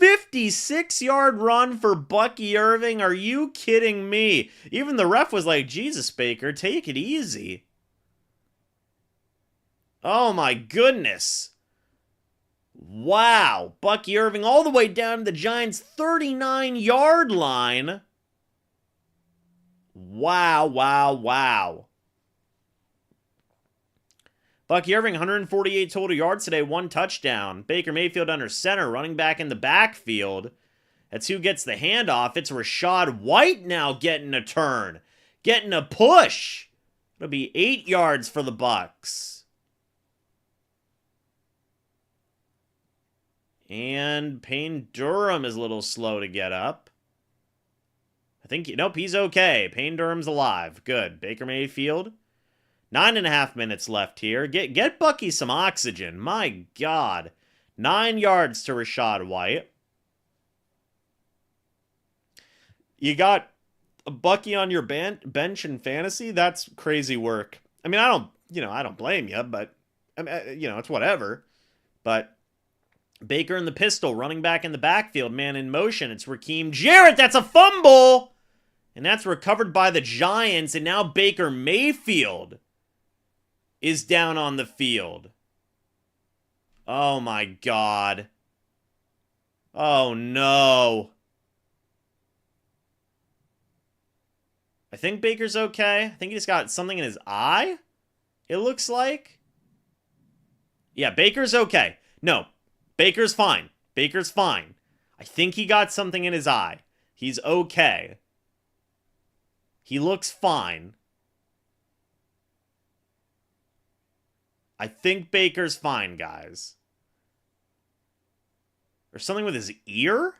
56-yard run for Bucky Irving. Are you kidding me? Even the ref was like, Jesus, Baker, take it easy. Oh, my goodness. Wow. Bucky Irving all the way down to the Giants' 39-yard line. Wow, wow, wow. Bucky Irving, 148 total yards today, 1 touchdown. Baker Mayfield under center, running back in the backfield. That's who gets the handoff. It's Rachaad White now getting a turn, getting a push. It'll be 8 yards for the Bucs. And Payne Durham is a little slow to get up. I think, nope, he's okay. Payne Durham's alive. Good. Baker Mayfield. 9.5 minutes left here. Get Bucky some oxygen. My God. 9 yards to Rachaad White. You got a Bucky on your bench in fantasy? That's crazy work. I mean, I don't blame you, but, I mean, it's whatever. But Baker in the pistol, running back in the backfield, man in motion. It's Raheem Jarrett. That's a fumble. And that's recovered by the Giants. And now Baker Mayfield is down on the field. Oh my God. Oh no. I think Baker's okay. I think he's got something in his eye, it looks like. Yeah, Baker's okay. No, Baker's fine. Baker's fine. I think he got something in his eye. He's okay. He looks fine. I think Baker's fine, guys. Or something with his ear?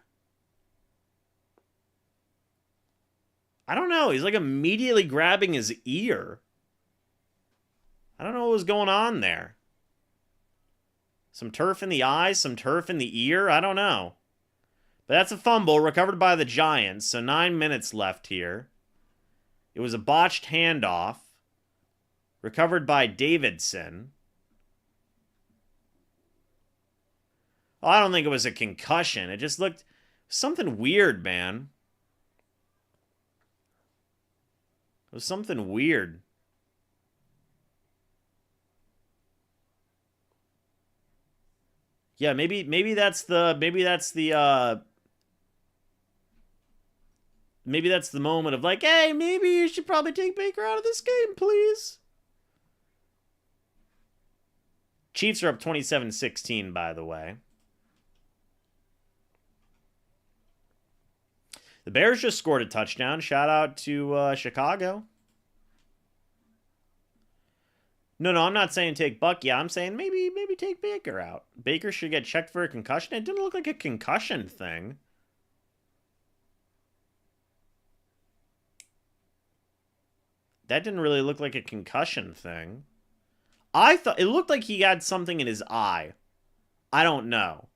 I don't know. He's like immediately grabbing his ear. I don't know what was going on there. Some turf in the eye, some turf in the ear. I don't know. But that's a fumble recovered by the Giants. So 9 minutes left here. It was a botched handoff. Recovered by Davidson. Oh, I don't think it was a concussion. It just looked something weird, man. It was something weird. Yeah, maybe that's the moment of like, hey, maybe you should probably take Baker out of this game, please. Chiefs are up 27-16, by the way. The Bears just scored a touchdown. Shout out to Chicago. No, I'm not saying take Bucky. I'm saying maybe take Baker out. Baker should get checked for a concussion. It didn't look like a concussion thing. That didn't really look like a concussion thing. I thought it looked like he had something in his eye. I don't know.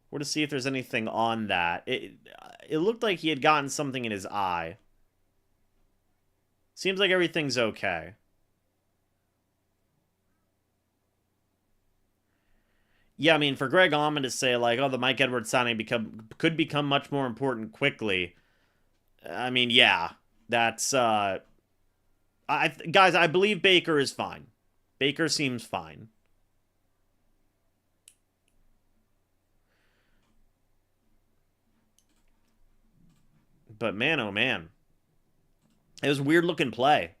We're to see if there's anything on that. It looked like he had gotten something in his eye. Seems like everything's okay. Yeah, I mean, for Greg Allman to say, like, oh, the Mike Edwards signing could become much more important quickly. I mean, yeah. That's, guys, I believe Baker is fine. Baker seems fine. But man, oh man. It was a weird looking play.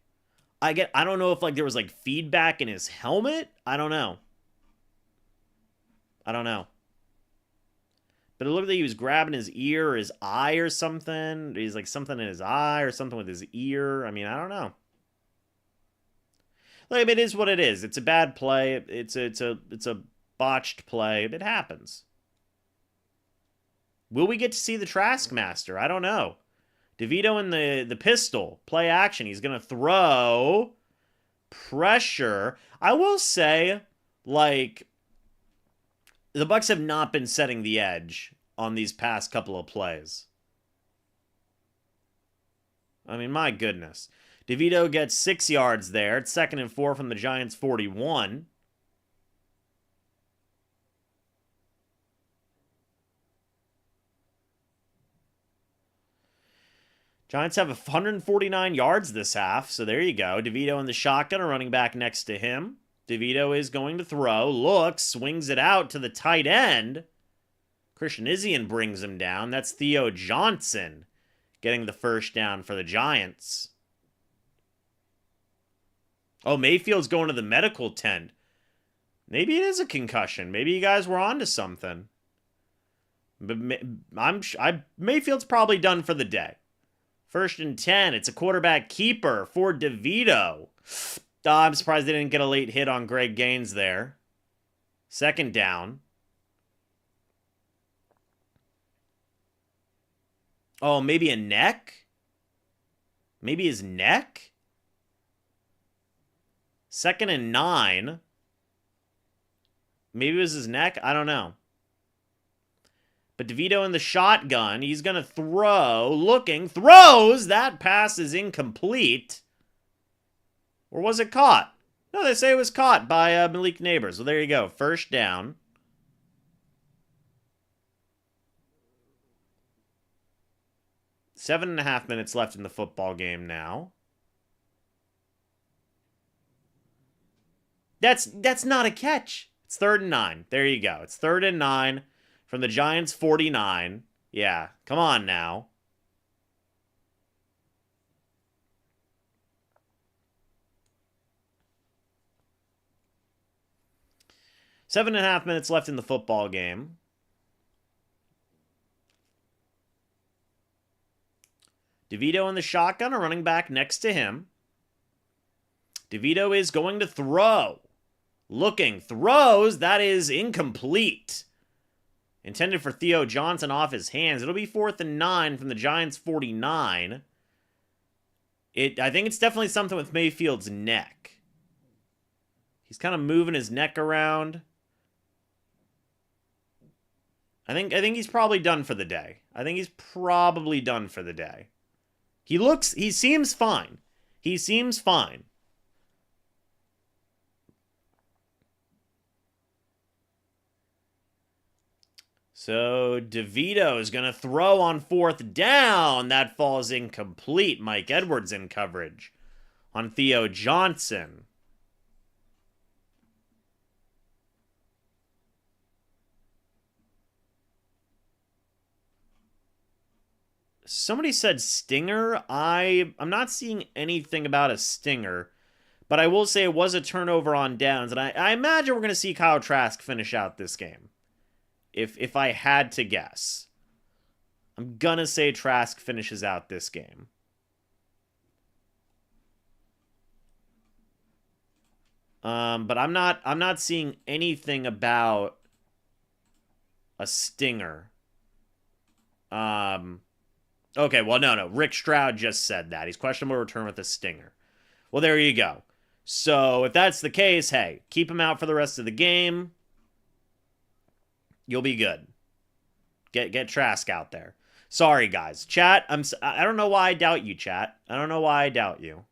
I don't know if like there was like feedback in his helmet. I don't know. But it looked like he was grabbing his ear or his eye or something. He's like something in his eye or something with his ear. I mean, I don't know. Like, it is what it is. It's a bad play. It's a botched play. It happens. Will we get to see the Taskmaster? I don't know. DeVito in the pistol. Play action. He's going to throw. Pressure. I will say, like, the Bucs have not been setting the edge on these past couple of plays. I mean, my goodness. DeVito gets 6 yards there. It's 2nd and 4 from the Giants' 41. Giants have 149 yards this half, so there you go. DeVito in the shotgun, a running back next to him. DeVito is going to throw, looks, swings it out to the tight end. Christian Izien brings him down. That's Theo Johnson getting the first down for the Giants. Oh, Mayfield's going to the medical tent. Maybe it is a concussion. Maybe you guys were onto something. But Mayfield's probably done for the day. 1st and 10. It's a quarterback keeper for DeVito. I'm surprised they didn't get a late hit on Greg Gaines there. 2nd down. Oh, maybe a neck? Maybe his neck? 2nd and 9. Maybe it was his neck? I don't know. But DeVito in the shotgun. He's going to throw. Looking. Throws. That pass is incomplete. Or was it caught? No, they say it was caught by Malik Neighbors. Well, there you go. 1st down. Seven and a half minutes left in the football game now. That's not a catch. It's 3rd and 9. There you go. It's 3rd and 9 from the Giants' 49. Yeah, come on now. Seven and a half minutes left in the football game. DeVito in the shotgun, a running back next to him. DeVito is going to throw. Looking, throws. That is incomplete. Intended for Theo Johnson off his hands. It'll be 4th and 9 from the Giants' 49. I think it's definitely something with Mayfield's neck. He's kind of moving his neck around. I think he's probably done for the day. I think he's probably done for the day. He seems fine. He seems fine. So DeVito is going to throw on 4th down. That falls incomplete. Mike Edwards in coverage on Theo Johnson. Somebody said stinger. I'm not seeing anything about a stinger, but I will say it was a turnover on downs, and I imagine we're going to see Kyle Trask finish out this game. If I had to guess, I'm gonna say Trask finishes out this game. But I'm not seeing anything about a stinger. Okay, well, no. Rick Stroud just said that. He's questionable return with a stinger. Well, there you go. So, if that's the case, hey, keep him out for the rest of the game. You'll be good. Get Trask out there. Sorry, guys. Chat, I don't know why I doubt you, chat. I don't know why I doubt you.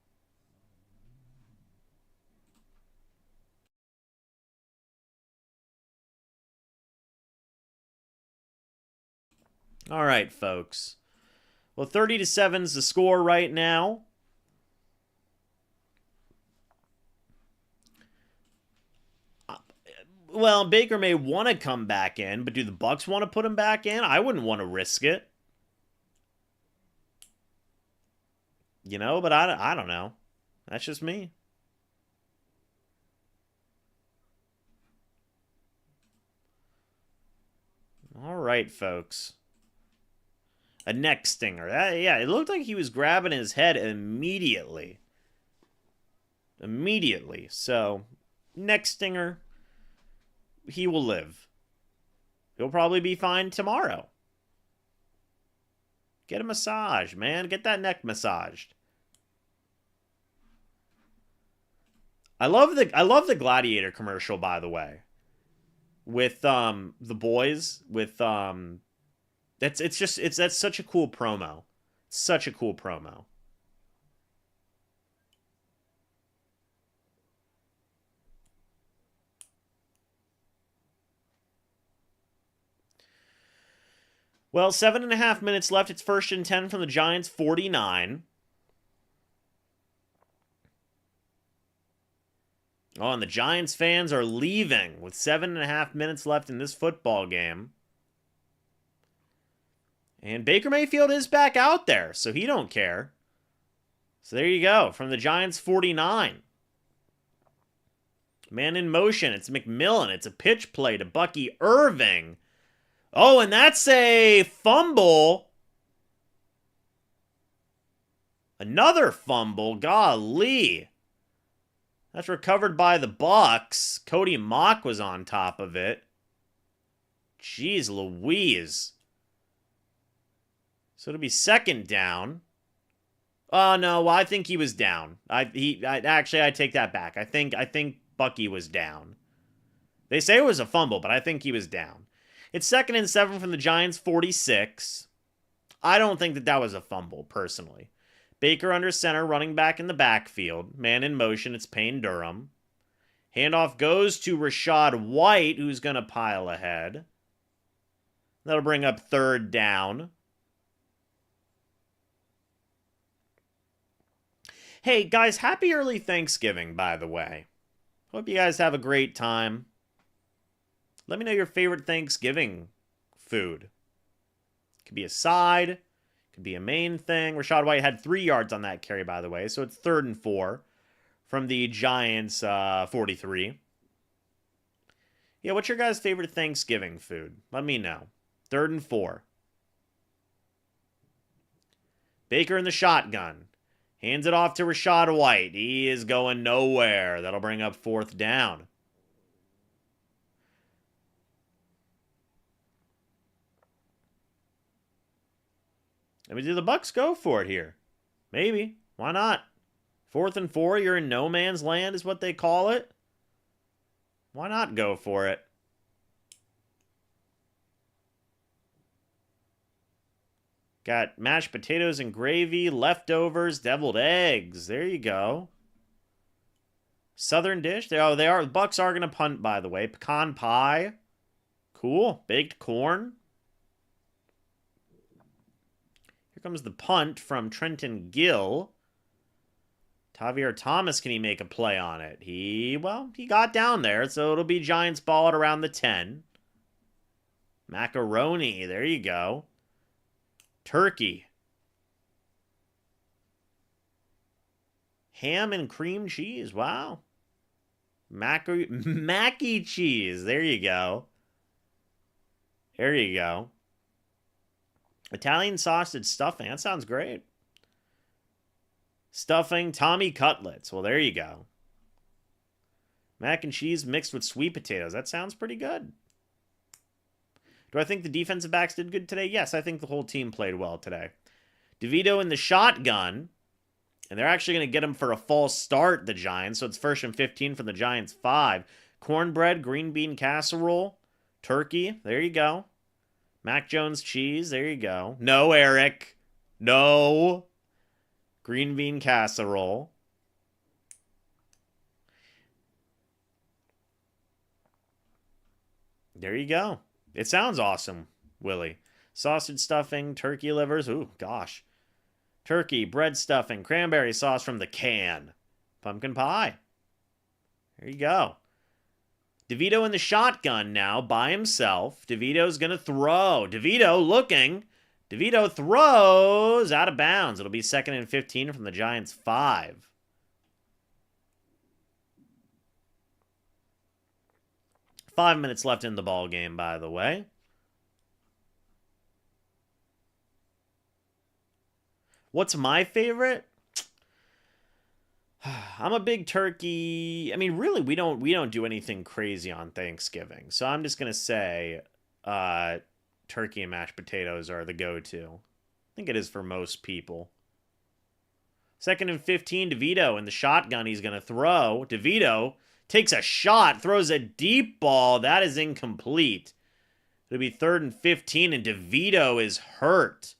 All right, folks. Well, 30-7 is the score right now. Well, Baker may want to come back in, but do the Bucs want to put him back in? I wouldn't want to risk it. You know, but I don't know. That's just me. All right, folks. A neck stinger. Yeah, it looked like he was grabbing his head immediately. Immediately. So, neck stinger. He will live. He'll probably be fine tomorrow. Get a massage, man. Get that neck massaged. I love the Gladiator commercial, by the way. With the boys, with that's such a cool promo. Such a cool promo. Well, 7.5 minutes left. It's 1st and 10 from the Giants' 49. Oh, and the Giants fans are leaving with 7.5 minutes left in this football game. And Baker Mayfield is back out there, so he don't care. So there you go, from the Giants' 49. Man in motion, it's McMillan. It's a pitch play to Bucky Irving. Oh, and that's a fumble. Another fumble, golly. That's recovered by the Bucs. Cody Mock was on top of it. Jeez Louise. So it'll be 2nd down. Oh no, well, I think he was down. I take that back. I think Bucky was down. They say it was a fumble, but I think he was down. It's 2nd and 7 from the Giants' 46. I don't think that was a fumble, personally. Baker under center, running back in the backfield. Man in motion, it's Payne Durham. Handoff goes to Rachaad White, who's going to pile ahead. That'll bring up 3rd down. Hey, guys, happy early Thanksgiving, by the way. Hope you guys have a great time. Let me know your favorite Thanksgiving food. Could be a side. Could be a main thing. Rachaad White had 3 yards on that carry, by the way. So it's 3rd and 4 from the Giants' 43. Yeah, what's your guys' favorite Thanksgiving food? Let me know. 3rd and 4. Baker in the shotgun. Hands it off to Rachaad White. He is going nowhere. That'll bring up 4th down. I mean, do the Bucs go for it here? Maybe. Why not? 4th and 4, you're in no man's land is what they call it. Why not go for it? Got mashed potatoes and gravy, leftovers, deviled eggs. There you go. Southern dish. The Bucs are going to punt, by the way. Pecan pie. Cool. Baked corn. Here comes the punt from Trenton Gill. Tavier Thomas, can he make a play on it? He got down there, so it'll be Giants ball at around the 10. Macaroni, there you go. Turkey. Ham and cream cheese, wow. Mackey cheese, there you go. There you go. Italian sausage stuffing, that sounds great. Stuffing, Tommy cutlets, well, there you go. Mac and cheese mixed with sweet potatoes, that sounds pretty good. Do I think the defensive backs did good today? Yes, I think the whole team played well today. DeVito in the shotgun. And they're actually going to get him for a false start, the Giants. So it's 1st and 15 from the Giants' 5. Cornbread, green bean casserole, turkey. There you go. Mac Jones cheese. There you go. No, Eric. No. Green bean casserole. There you go. It sounds awesome, Willie. Sausage stuffing, turkey livers. Ooh, gosh. Turkey, bread stuffing, cranberry sauce from the can. Pumpkin pie. There you go. DeVito in the shotgun now by himself. DeVito's going to throw. DeVito looking. DeVito throws out of bounds. It'll be 2nd and 15 from the Giants' 5. Five minutes left in the ball game, by the way. What's my favorite? I'm a big turkey. I mean, really, we don't do anything crazy on Thanksgiving. So I'm just gonna say turkey and mashed potatoes are the go-to. I think it is for most people. 2nd and 15, DeVito in the shotgun. He's gonna throw. DeVito takes a shot, throws a deep ball. That is incomplete. It'll be 3rd and 15, and DeVito is hurt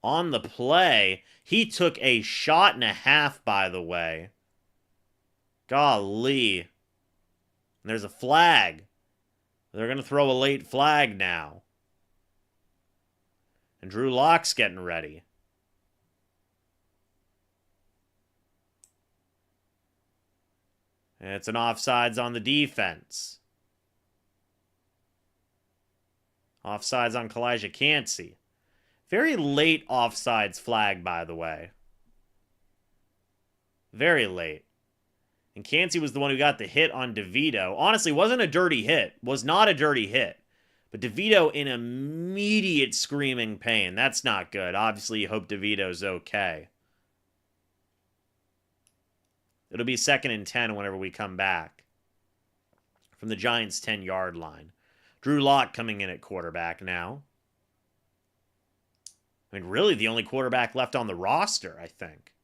on the play. He took a shot and a half, by the way. Golly. And there's a flag. They're going to throw a late flag now. And Drew Lock's getting ready. And it's an offsides on the defense. Offsides on Kalijah Cansey. Very late offsides flag, by the way. Very late. And Cansey was the one who got the hit on DeVito. Honestly, wasn't a dirty hit. Was not a dirty hit. But DeVito in immediate screaming pain. That's not good. Obviously, you hope DeVito's okay. It'll be 2nd and 10 whenever we come back. From the Giants' 10-yard line. Drew Lock coming in at quarterback now. I mean, really the only quarterback left on the roster, I think.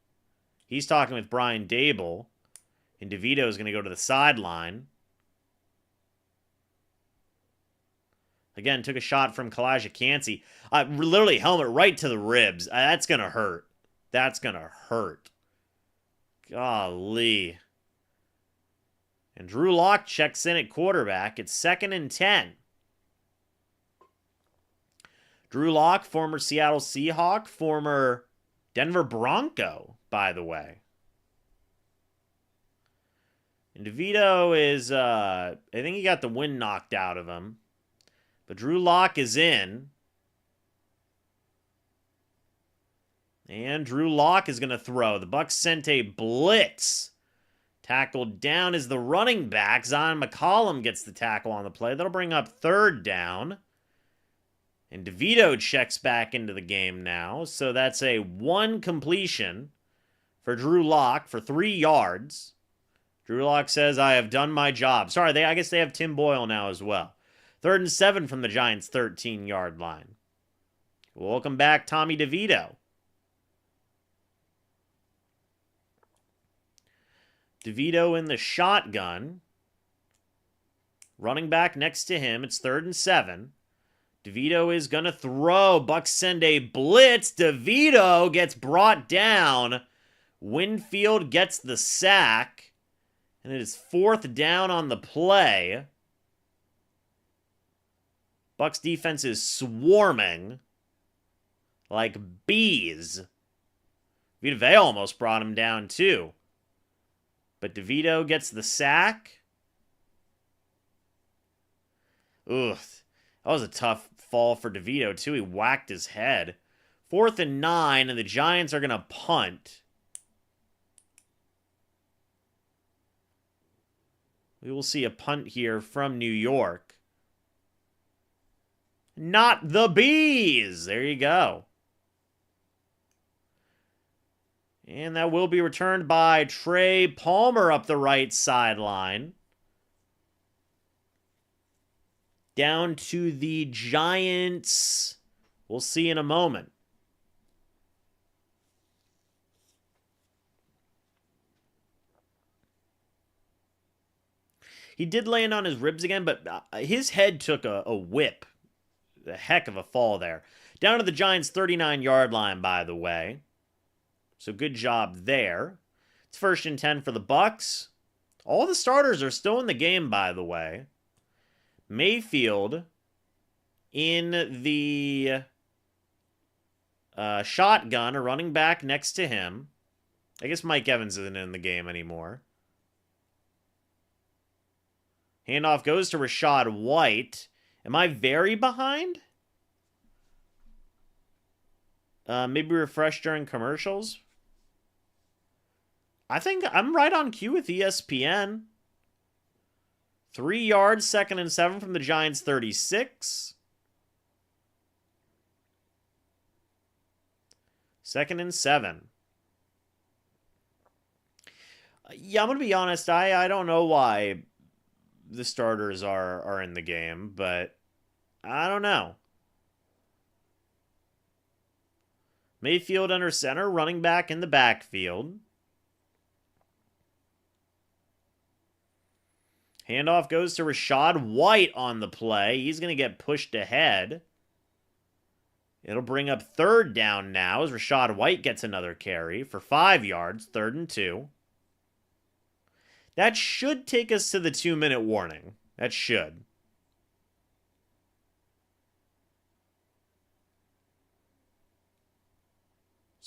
He's talking with Brian Dable. And DeVito is going to go to the sideline. Again, took a shot from Kalijah Cansey. Literally helmet right to the ribs. That's going to hurt. That's going to hurt. Golly. And Drew Lock checks in at quarterback. It's 2nd and 10. Drew Lock, former Seattle Seahawk, former Denver Bronco, by the way. And DeVito is, I think he got the wind knocked out of him. But Drew Lock is in. And Drew Lock is going to throw. The Bucs sent a blitz. Tackled down is the running back. Zion McCollum gets the tackle on the play. That'll bring up 3rd down. And DeVito checks back into the game now. So that's a 1 completion for Drew Lock for 3 yards. Drew Lock says, I have done my job. Sorry, I guess they have Tim Boyle now as well. 3rd and 7 from the Giants' 13-yard line. Welcome back, Tommy DeVito. DeVito in the shotgun. Running back next to him. It's 3rd and 7. DeVito is going to throw. Bucs send a blitz. DeVito gets brought down. Winfield gets the sack. And it is 4th down on the play. Bucs defense is swarming like bees. Vita Vea almost brought him down too. But DeVito gets the sack. Ugh. That was a tough fall for DeVito, too. He whacked his head. 4th and 9, and the Giants are going to punt. We will see a punt here from New York. Not the Bees! There you go. And that will be returned by Trey Palmer up the right sideline. Down to the Giants. We'll see in a moment. He did land on his ribs again, but his head took a whip. A heck of a fall there. Down to the Giants' 39-yard line, by the way. So good job there. It's 1st and 10 for the Bucs. All the starters are still in the game, by the way. Mayfield in the shotgun, a running back next to him. I guess Mike Evans isn't in the game anymore. Handoff goes to Rachaad White. Am I very behind? Maybe refresh during commercials? I think I'm right on cue with ESPN. 3 yards, 2nd and 7 from the Giants' 36. 2nd and 7. Yeah, I'm going to be honest. I don't know why the starters are in the game, but I don't know. Mayfield under center, running back in the backfield. Handoff goes to Rachaad White on the play. He's going to get pushed ahead. It'll bring up 3rd down now as Rachaad White gets another carry for 5 yards, 3rd and 2. That should take us to the 2-minute warning. That should.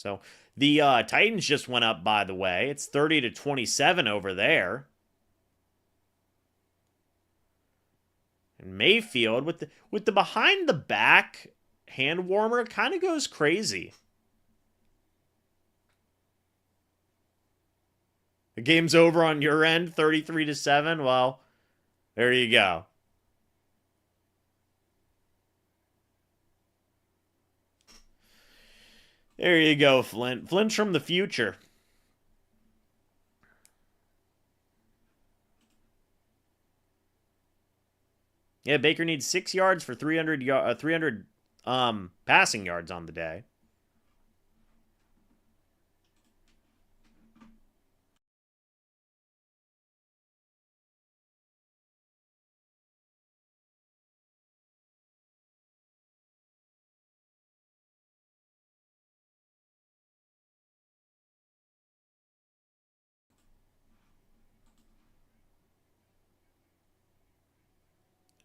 So the Titans just went up, by the way. It's 30-27 over there. And Mayfield with the behind the back hand warmer kind of goes crazy. The game's over on your end, 33-7. Well, there you go. There you go, Flint. Flint's from the future. Yeah, Baker needs 6 yards for 300 passing yards on the day.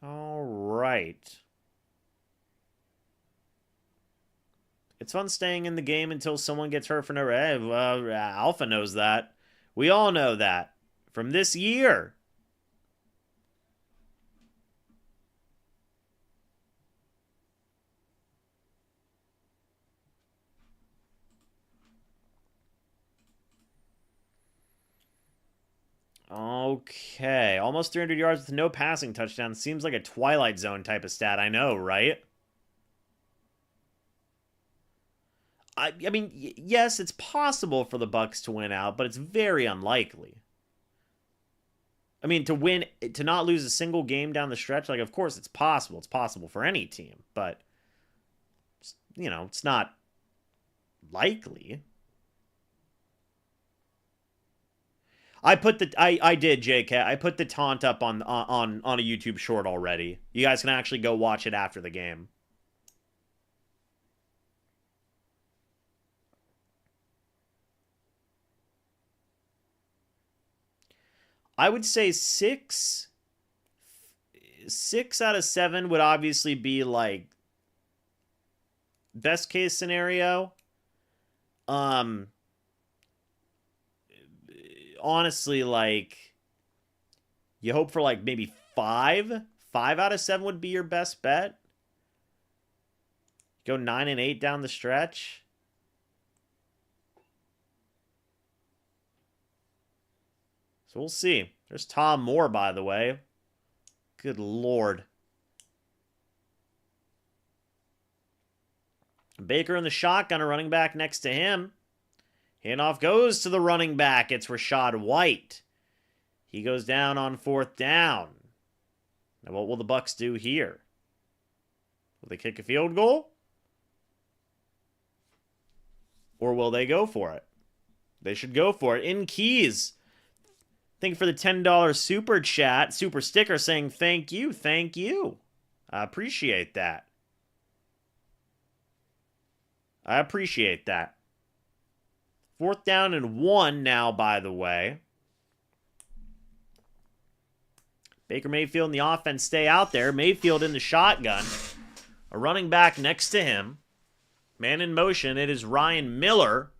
All right. It's fun staying in the game until someone gets hurt for no reason. Well, Alpha knows that. We all know that. From this year. Okay. Almost 300 yards with no passing touchdown. Seems like a Twilight Zone type of stat. I know, right? I mean, yes, it's possible for the Bucs to win out, but it's very unlikely. I mean, to not lose a single game down the stretch, like, of course it's possible. It's possible for any team, but, you know, it's not likely. I did, JK. I put the taunt up on a YouTube short already. You guys can actually go watch it after the game. I would say 6 out of 7 would obviously be like best case scenario. Honestly, like, you hope for like maybe 5 out of 7 would be your best bet. Go 9 and 8 down the stretch. So we'll see. There's Tom Moore, by the way. Good Lord. Baker in the shotgun, a running back next to him. Handoff goes to the running back. It's Rachaad White. He goes down on 4th down. Now what will the Bucs do here? Will they kick a field goal? Or will they go for it? They should go for it. In Keys. Thank you for the $10 super chat, super sticker saying thank you, thank you. I appreciate that. I appreciate that. 4th down and 1 now, by the way. Baker Mayfield and the offense stay out there. Mayfield in the shotgun. A running back next to him. Man in motion. It is Ryan Miller.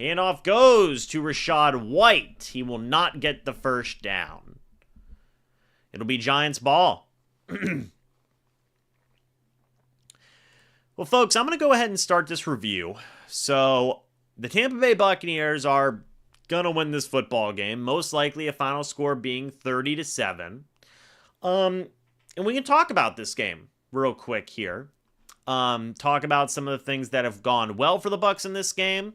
Handoff goes to Rachaad White. He will not get the first down. It'll be Giants ball. Well, folks, I'm going to go ahead and start this review. So, the Tampa Bay Buccaneers are going to win this football game. Most likely a final score being 30-7. And we can talk about this game real quick here. Talk about some of the things that have gone well for the Bucs in this game.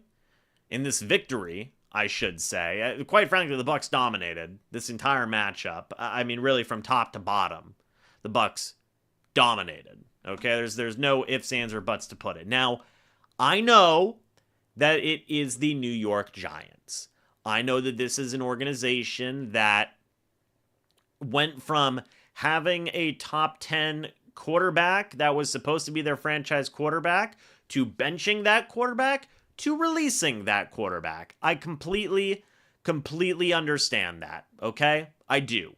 In this victory, I should say. Quite frankly, the Bucs dominated this entire matchup. I mean, really from top to bottom, the Bucs dominated. Okay, there's no ifs, ands, or buts to put it. Now, I know that it is the New York Giants. I know that this is an organization that went from having a top 10 quarterback that was supposed to be their franchise quarterback to benching that quarterback to releasing that quarterback. I completely understand that, okay? I do.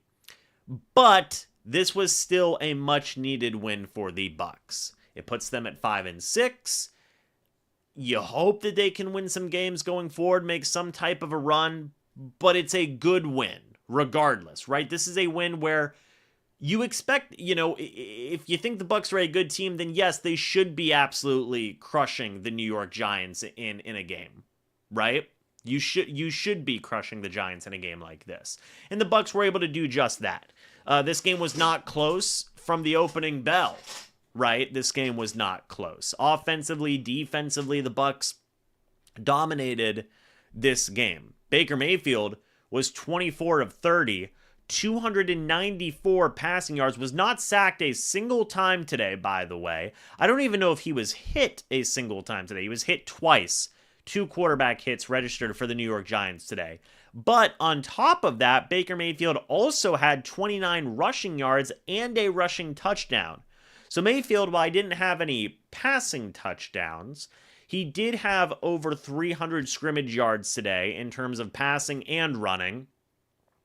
But this was still a much-needed win for the Bucs. It puts them at 5-6. You hope that they can win some games going forward, make some type of a run, but it's a good win regardless, right? This is a win where you expect, if you think the Bucs are a good team, then yes, they should be absolutely crushing the New York Giants in a game, right? You should be crushing the Giants in a game like this. And the Bucs were able to do just that. This game was not close from the opening bell, right? This game was not close. Offensively, defensively, the Bucs dominated this game. Baker Mayfield was 24 of 30, 294 passing yards, was not sacked a single time today, by the way. I don't even know if he was hit a single time today. He was hit twice. 2 quarterback hits registered for the New York Giants today. But on top of that, Baker Mayfield also had 29 rushing yards and a rushing touchdown. So Mayfield, while I didn't have any passing touchdowns, he did have over 300 scrimmage yards today in terms of passing and running,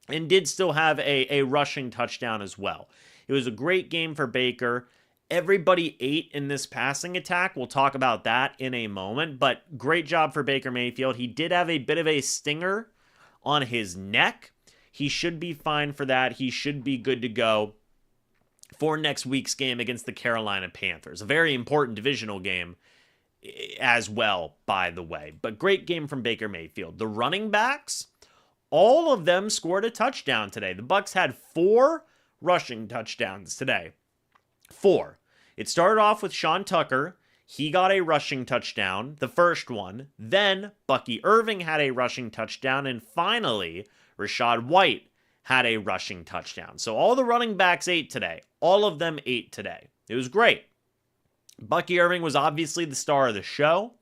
and did still have a rushing touchdown as well. It was a great game for Baker. Everybody ate in this passing attack. We'll talk about that in a moment, but great job for Baker Mayfield. He did have a bit of a stinger on his neck. He should be fine for that. He should be good to go for next week's game against the Carolina Panthers. A very important divisional game as well, by the way. But great game from Baker Mayfield. The running backs, all of them scored a touchdown today. The Bucs had 4 rushing touchdowns today. 4. It started off with Sean Tucker. He got a rushing touchdown, the first one. Then Bucky Irving had a rushing touchdown. And finally, Rachaad White had a rushing touchdown. So all the running backs ate today. All of them ate today. It was great. Bucky Irving was obviously the star of the show.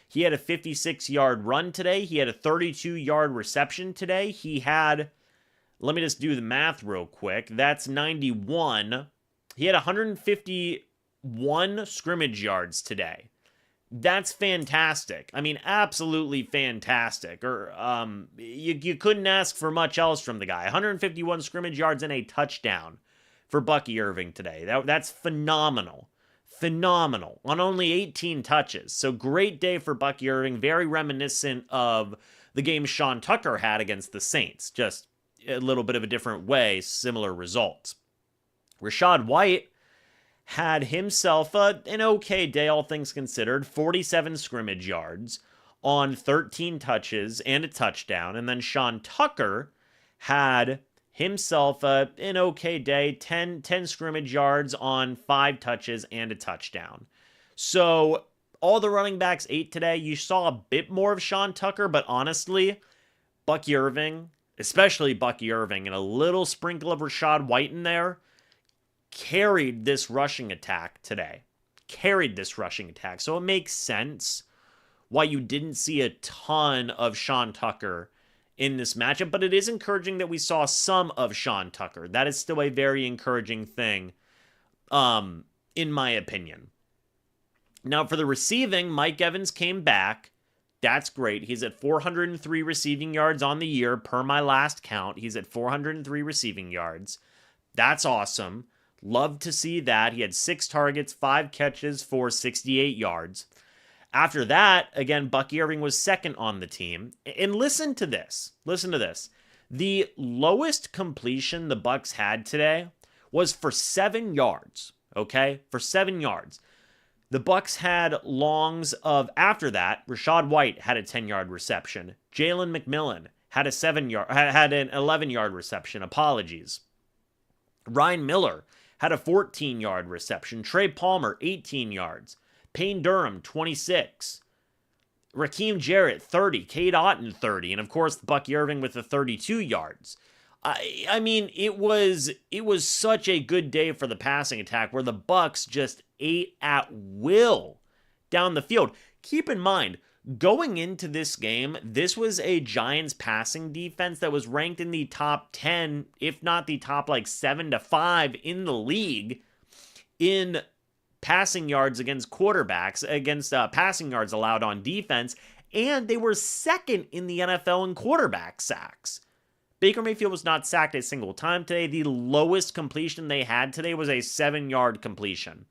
He had a 56-yard run today. He had a 32-yard reception today. He had, let me just do the math real quick. That's 91. He had 151 scrimmage yards today. That's fantastic. I mean, absolutely fantastic. You couldn't ask for much else from the guy. 151 scrimmage yards and a touchdown for Bucky Irving today. That's phenomenal. Phenomenal on only 18 touches. So great day for Bucky Irving. Very reminiscent of the game Sean Tucker had against the Saints. Just a little bit of a different way, similar results. Rachaad White had himself an okay day, all things considered. 47 scrimmage yards on 13 touches and a touchdown. And then Sean Tucker had himself an okay day, 10 scrimmage yards on 5 touches and a touchdown. So all the running backs ate today. You saw a bit more of Sean Tucker, but honestly, Bucky Irving, especially Bucky Irving, and a little sprinkle of Rachaad White in there, carried this rushing attack today. So it makes sense why you didn't see a ton of Sean Tucker in this matchup, but it is encouraging that we saw some of Sean Tucker. That is still a very encouraging thing, in my opinion. Now, for the receiving, Mike Evans came back. That's great. He's at 403 receiving yards on the year, per my last count. He's at 403 receiving yards. That's awesome. Love to see that. He had 6 targets, 5 catches for 68 yards. After that, again, Bucky Irving was second on the team. And listen to this. The lowest completion the Bucs had today was for 7 yards, okay? For 7 yards. The Bucs had longs of, after that, Rachaad White had a 10-yard reception. Jalen McMillan had an 11-yard reception. Apologies. Ryan Miller had a 14-yard reception. Trey Palmer, 18 yards. Payne Durham, 26. Raheem Jarrett, 30. Cade Otton, 30. And, of course, Bucky Irving with the 32 yards. I mean, it was such a good day for the passing attack where the Bucs just ate at will down the field. Keep in mind, going into this game, this was a Giants passing defense that was ranked in the top 10, if not the top 7 to 5 in the league in passing yards against quarterbacks, against passing yards allowed on defense, and they were second in the NFL in quarterback sacks. Baker Mayfield was not sacked a single time today. The lowest completion they had today was a 7-yard completion.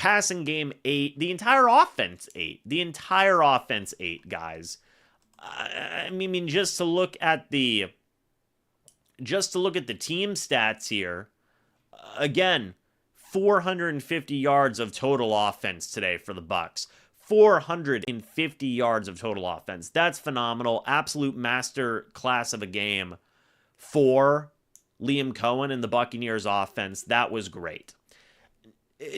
Passing game 8. The entire offense 8. The entire offense 8, guys. I mean, just to look at the team stats here, again, 450 yards of total offense today for the Bucs. 450 yards of total offense. That's phenomenal. Absolute master class of a game for Liam Cohen and the Buccaneers offense. That was great.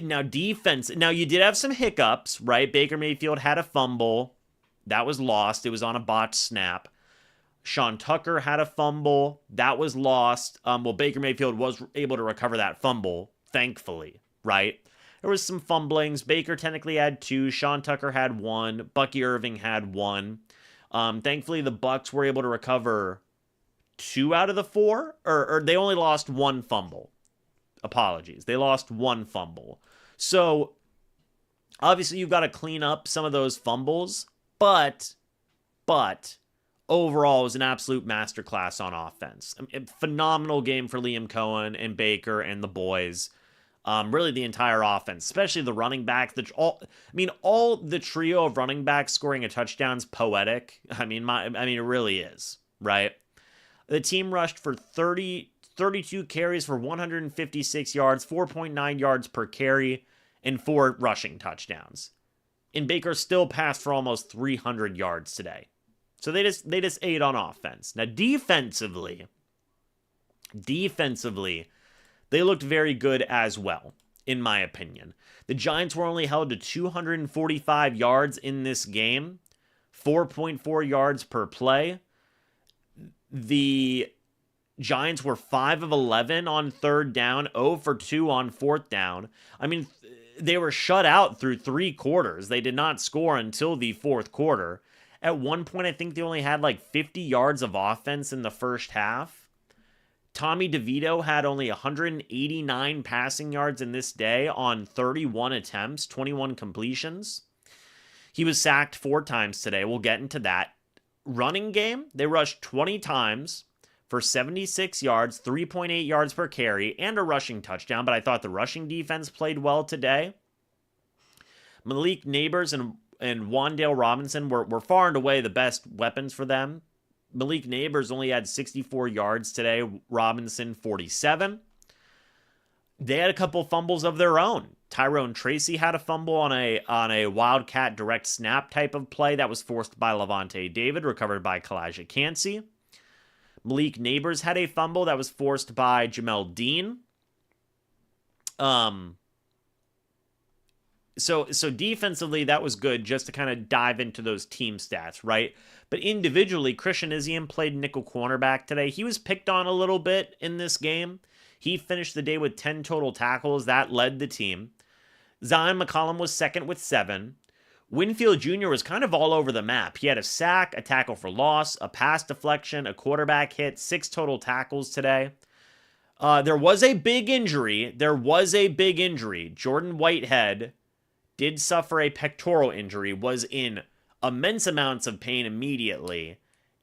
Now, defense. Now, you did have some hiccups, right? Baker Mayfield had a fumble. That was lost. It was on a botched snap. Sean Tucker had a fumble. That was lost. Well, Baker Mayfield was able to recover that fumble, thankfully, right? There was some fumblings. Baker technically had 2. Sean Tucker had 1. Bucky Irving had 1. Thankfully, the Bucs were able to recover 2 out of the 4. Or they only lost 1 fumble. Apologies. They lost 1 fumble. So, obviously, you've got to clean up some of those fumbles. But, overall, it was an absolute masterclass on offense. Phenomenal game for Liam Cohen and Baker and the boys. Really the entire offense, especially the running back. All the trio of running backs scoring a touchdown's poetic. I mean, it really is, right? The team rushed for 32 carries for 156 yards, 4.9 yards per carry, and 4 rushing touchdowns. And Baker still passed for almost 300 yards today. So they just ate on offense. Now, defensively, they looked very good as well, in my opinion. The Giants were only held to 245 yards in this game, 4.4 yards per play. The Giants were 5 of 11 on 3rd down, 0 for 2 on 4th down. I mean, they were shut out through 3 quarters. They did not score until the 4th quarter. At one point, I think they only had like 50 yards of offense in the first half. Tommy DeVito had only 189 passing yards in this day on 31 attempts, 21 completions. He was sacked 4 times today. We'll get into that. Running game, they rushed 20 times for 76 yards, 3.8 yards per carry, and a rushing touchdown, but I thought the rushing defense played well today. Malik Neighbors and Wan'Dale Robinson were far and away the best weapons for them. Malik Neighbors only had 64 yards today. Robinson, 47. They had a couple fumbles of their own. Tyrone Tracy had a fumble on a Wildcat direct snap type of play that was forced by Levante David, recovered by Kalijah Kancey. Malik Neighbors had a fumble that was forced by Jamel Dean. So defensively, that was good just to kind of dive into those team stats, right? But individually, Christian Iziem played nickel cornerback today. He was picked on a little bit in this game. He finished the day with 10 total tackles. That led the team. Zion McCollum was second with 7. Winfield Jr. was kind of all over the map. He had a sack, a tackle for loss, a pass deflection, a quarterback hit, 6 total tackles today. There was a big injury. Jordan Whitehead did suffer a pectoral injury, was in immense amounts of pain immediately,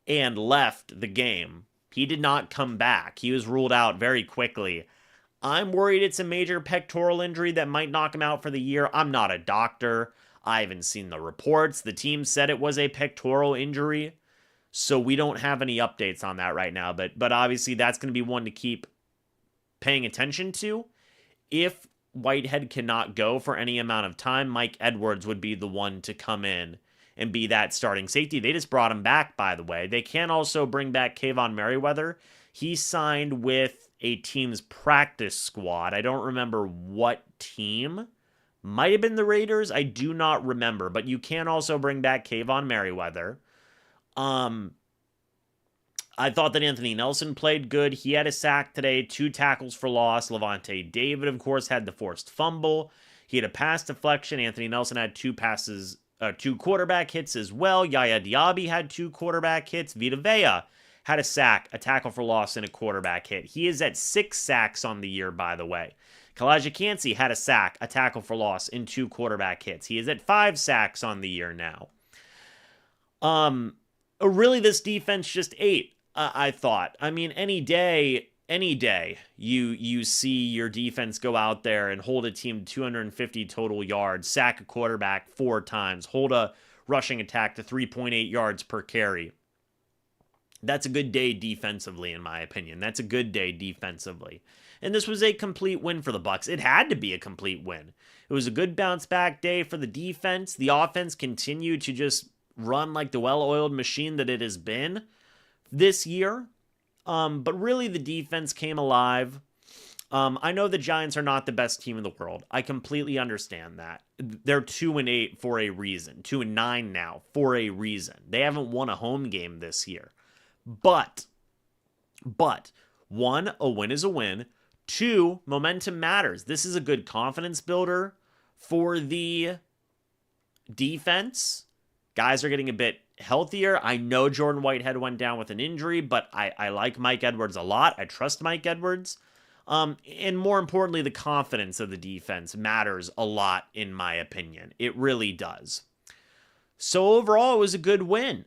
and left the game. He did not come back. He was ruled out very quickly. I'm worried it's a major pectoral injury that might knock him out for the year. I'm not a doctor. I haven't seen the reports. The team said it was a pectoral injury, so we don't have any updates on that right now. But obviously that's going to be one to keep paying attention to. If Whitehead cannot go for any amount of time, Mike Edwards would be the one to come in and be that starting safety. They just brought him back, by the way. They can also bring back Kayvon Merriweather. He signed with a team's practice squad. I don't remember what team. Might have been the Raiders. I do not remember. But you can also bring back Kayvon Merriweather. I thought that Anthony Nelson played good. He had a sack today, 2 tackles for loss. Levante David, of course, had the forced fumble. He had a pass deflection. Anthony Nelson had 2 quarterback hits as well. Yaya Diaby had 2 quarterback hits. Vita Vea had a sack, a tackle for loss, and a quarterback hit. He is at 6 sacks on the year, by the way. Kalijah Kancey had a sack, a tackle for loss, and 2 quarterback hits. He is at 5 sacks on the year now. Really, this defense just ate. I thought. I mean, any day, any day you see your defense go out there and hold a team to 250 total yards, sack a quarterback 4 times, hold a rushing attack to 3.8 yards per carry. That's a good day defensively, in my opinion. That's a good day defensively. And this was a complete win for the Bucs. It had to be a complete win. It was a good bounce back day for the defense. The offense continued to just run like the well-oiled machine that it has been this year. But really the defense came alive. I know the Giants are not the best team in the world. I completely understand that. They're 2-8 for a reason. 2-9 now for a reason. They haven't won a home game this year. But, 1, a win is a win. 2, momentum matters. This is a good confidence builder for the defense. Guys are getting a bit healthier. I know Jordan Whitehead went down with an injury, but I like Mike Edwards a lot. I trust Mike Edwards. And more importantly, the confidence of the defense matters a lot, in my opinion. It really does. So overall, it was a good win.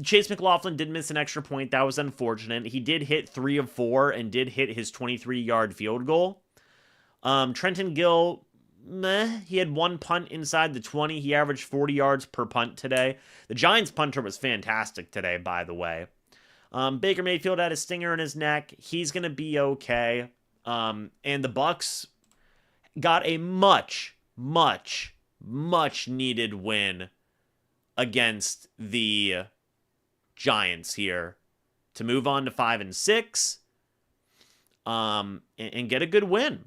Chase McLaughlin did miss an extra point. That was unfortunate. He did hit 3 of 4 and did hit his 23-yard field goal. Trenton Gill, he had 1 punt inside the 20. He averaged 40 yards per punt today. The Giants punter was fantastic today, by the way. Baker Mayfield had a stinger in his neck. He's going to be okay. And the Bucs got a much needed win against the Giants here to move on to 5-6 and get a good win.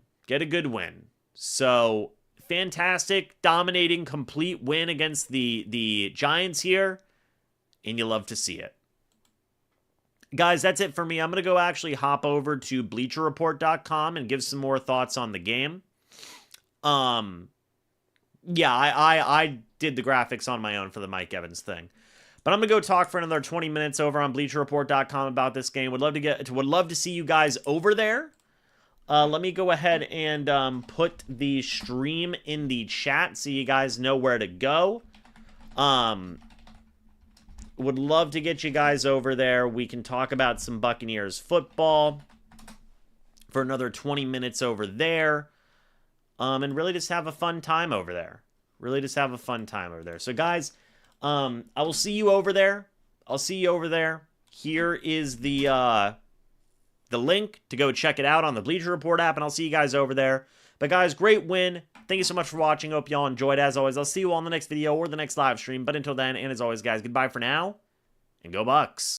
So fantastic, dominating, complete win against the Giants here, and you love to see it. Guys, that's it for me. I'm going to go actually hop over to BleacherReport.com and give some more thoughts on the game. Yeah, I did the graphics on my own for the Mike Evans thing. But I'm going to go talk for another 20 minutes over on BleacherReport.com about this game. Would love to see you guys over there. Let me go ahead and put the stream in the chat so you guys know where to go. Would love to get you guys over there. We can talk about some Buccaneers football for another 20 minutes over there. And really just have a fun time over there. So guys, I will see you over there. Here is the link to go check it out on the Bleacher Report app, and I'll see you guys over there. But guys, great win. Thank you so much for watching. Hope y'all enjoyed. As always, I'll see you all in the next video or the next live stream. But until then, and as always, guys, goodbye for now, and go Bucs.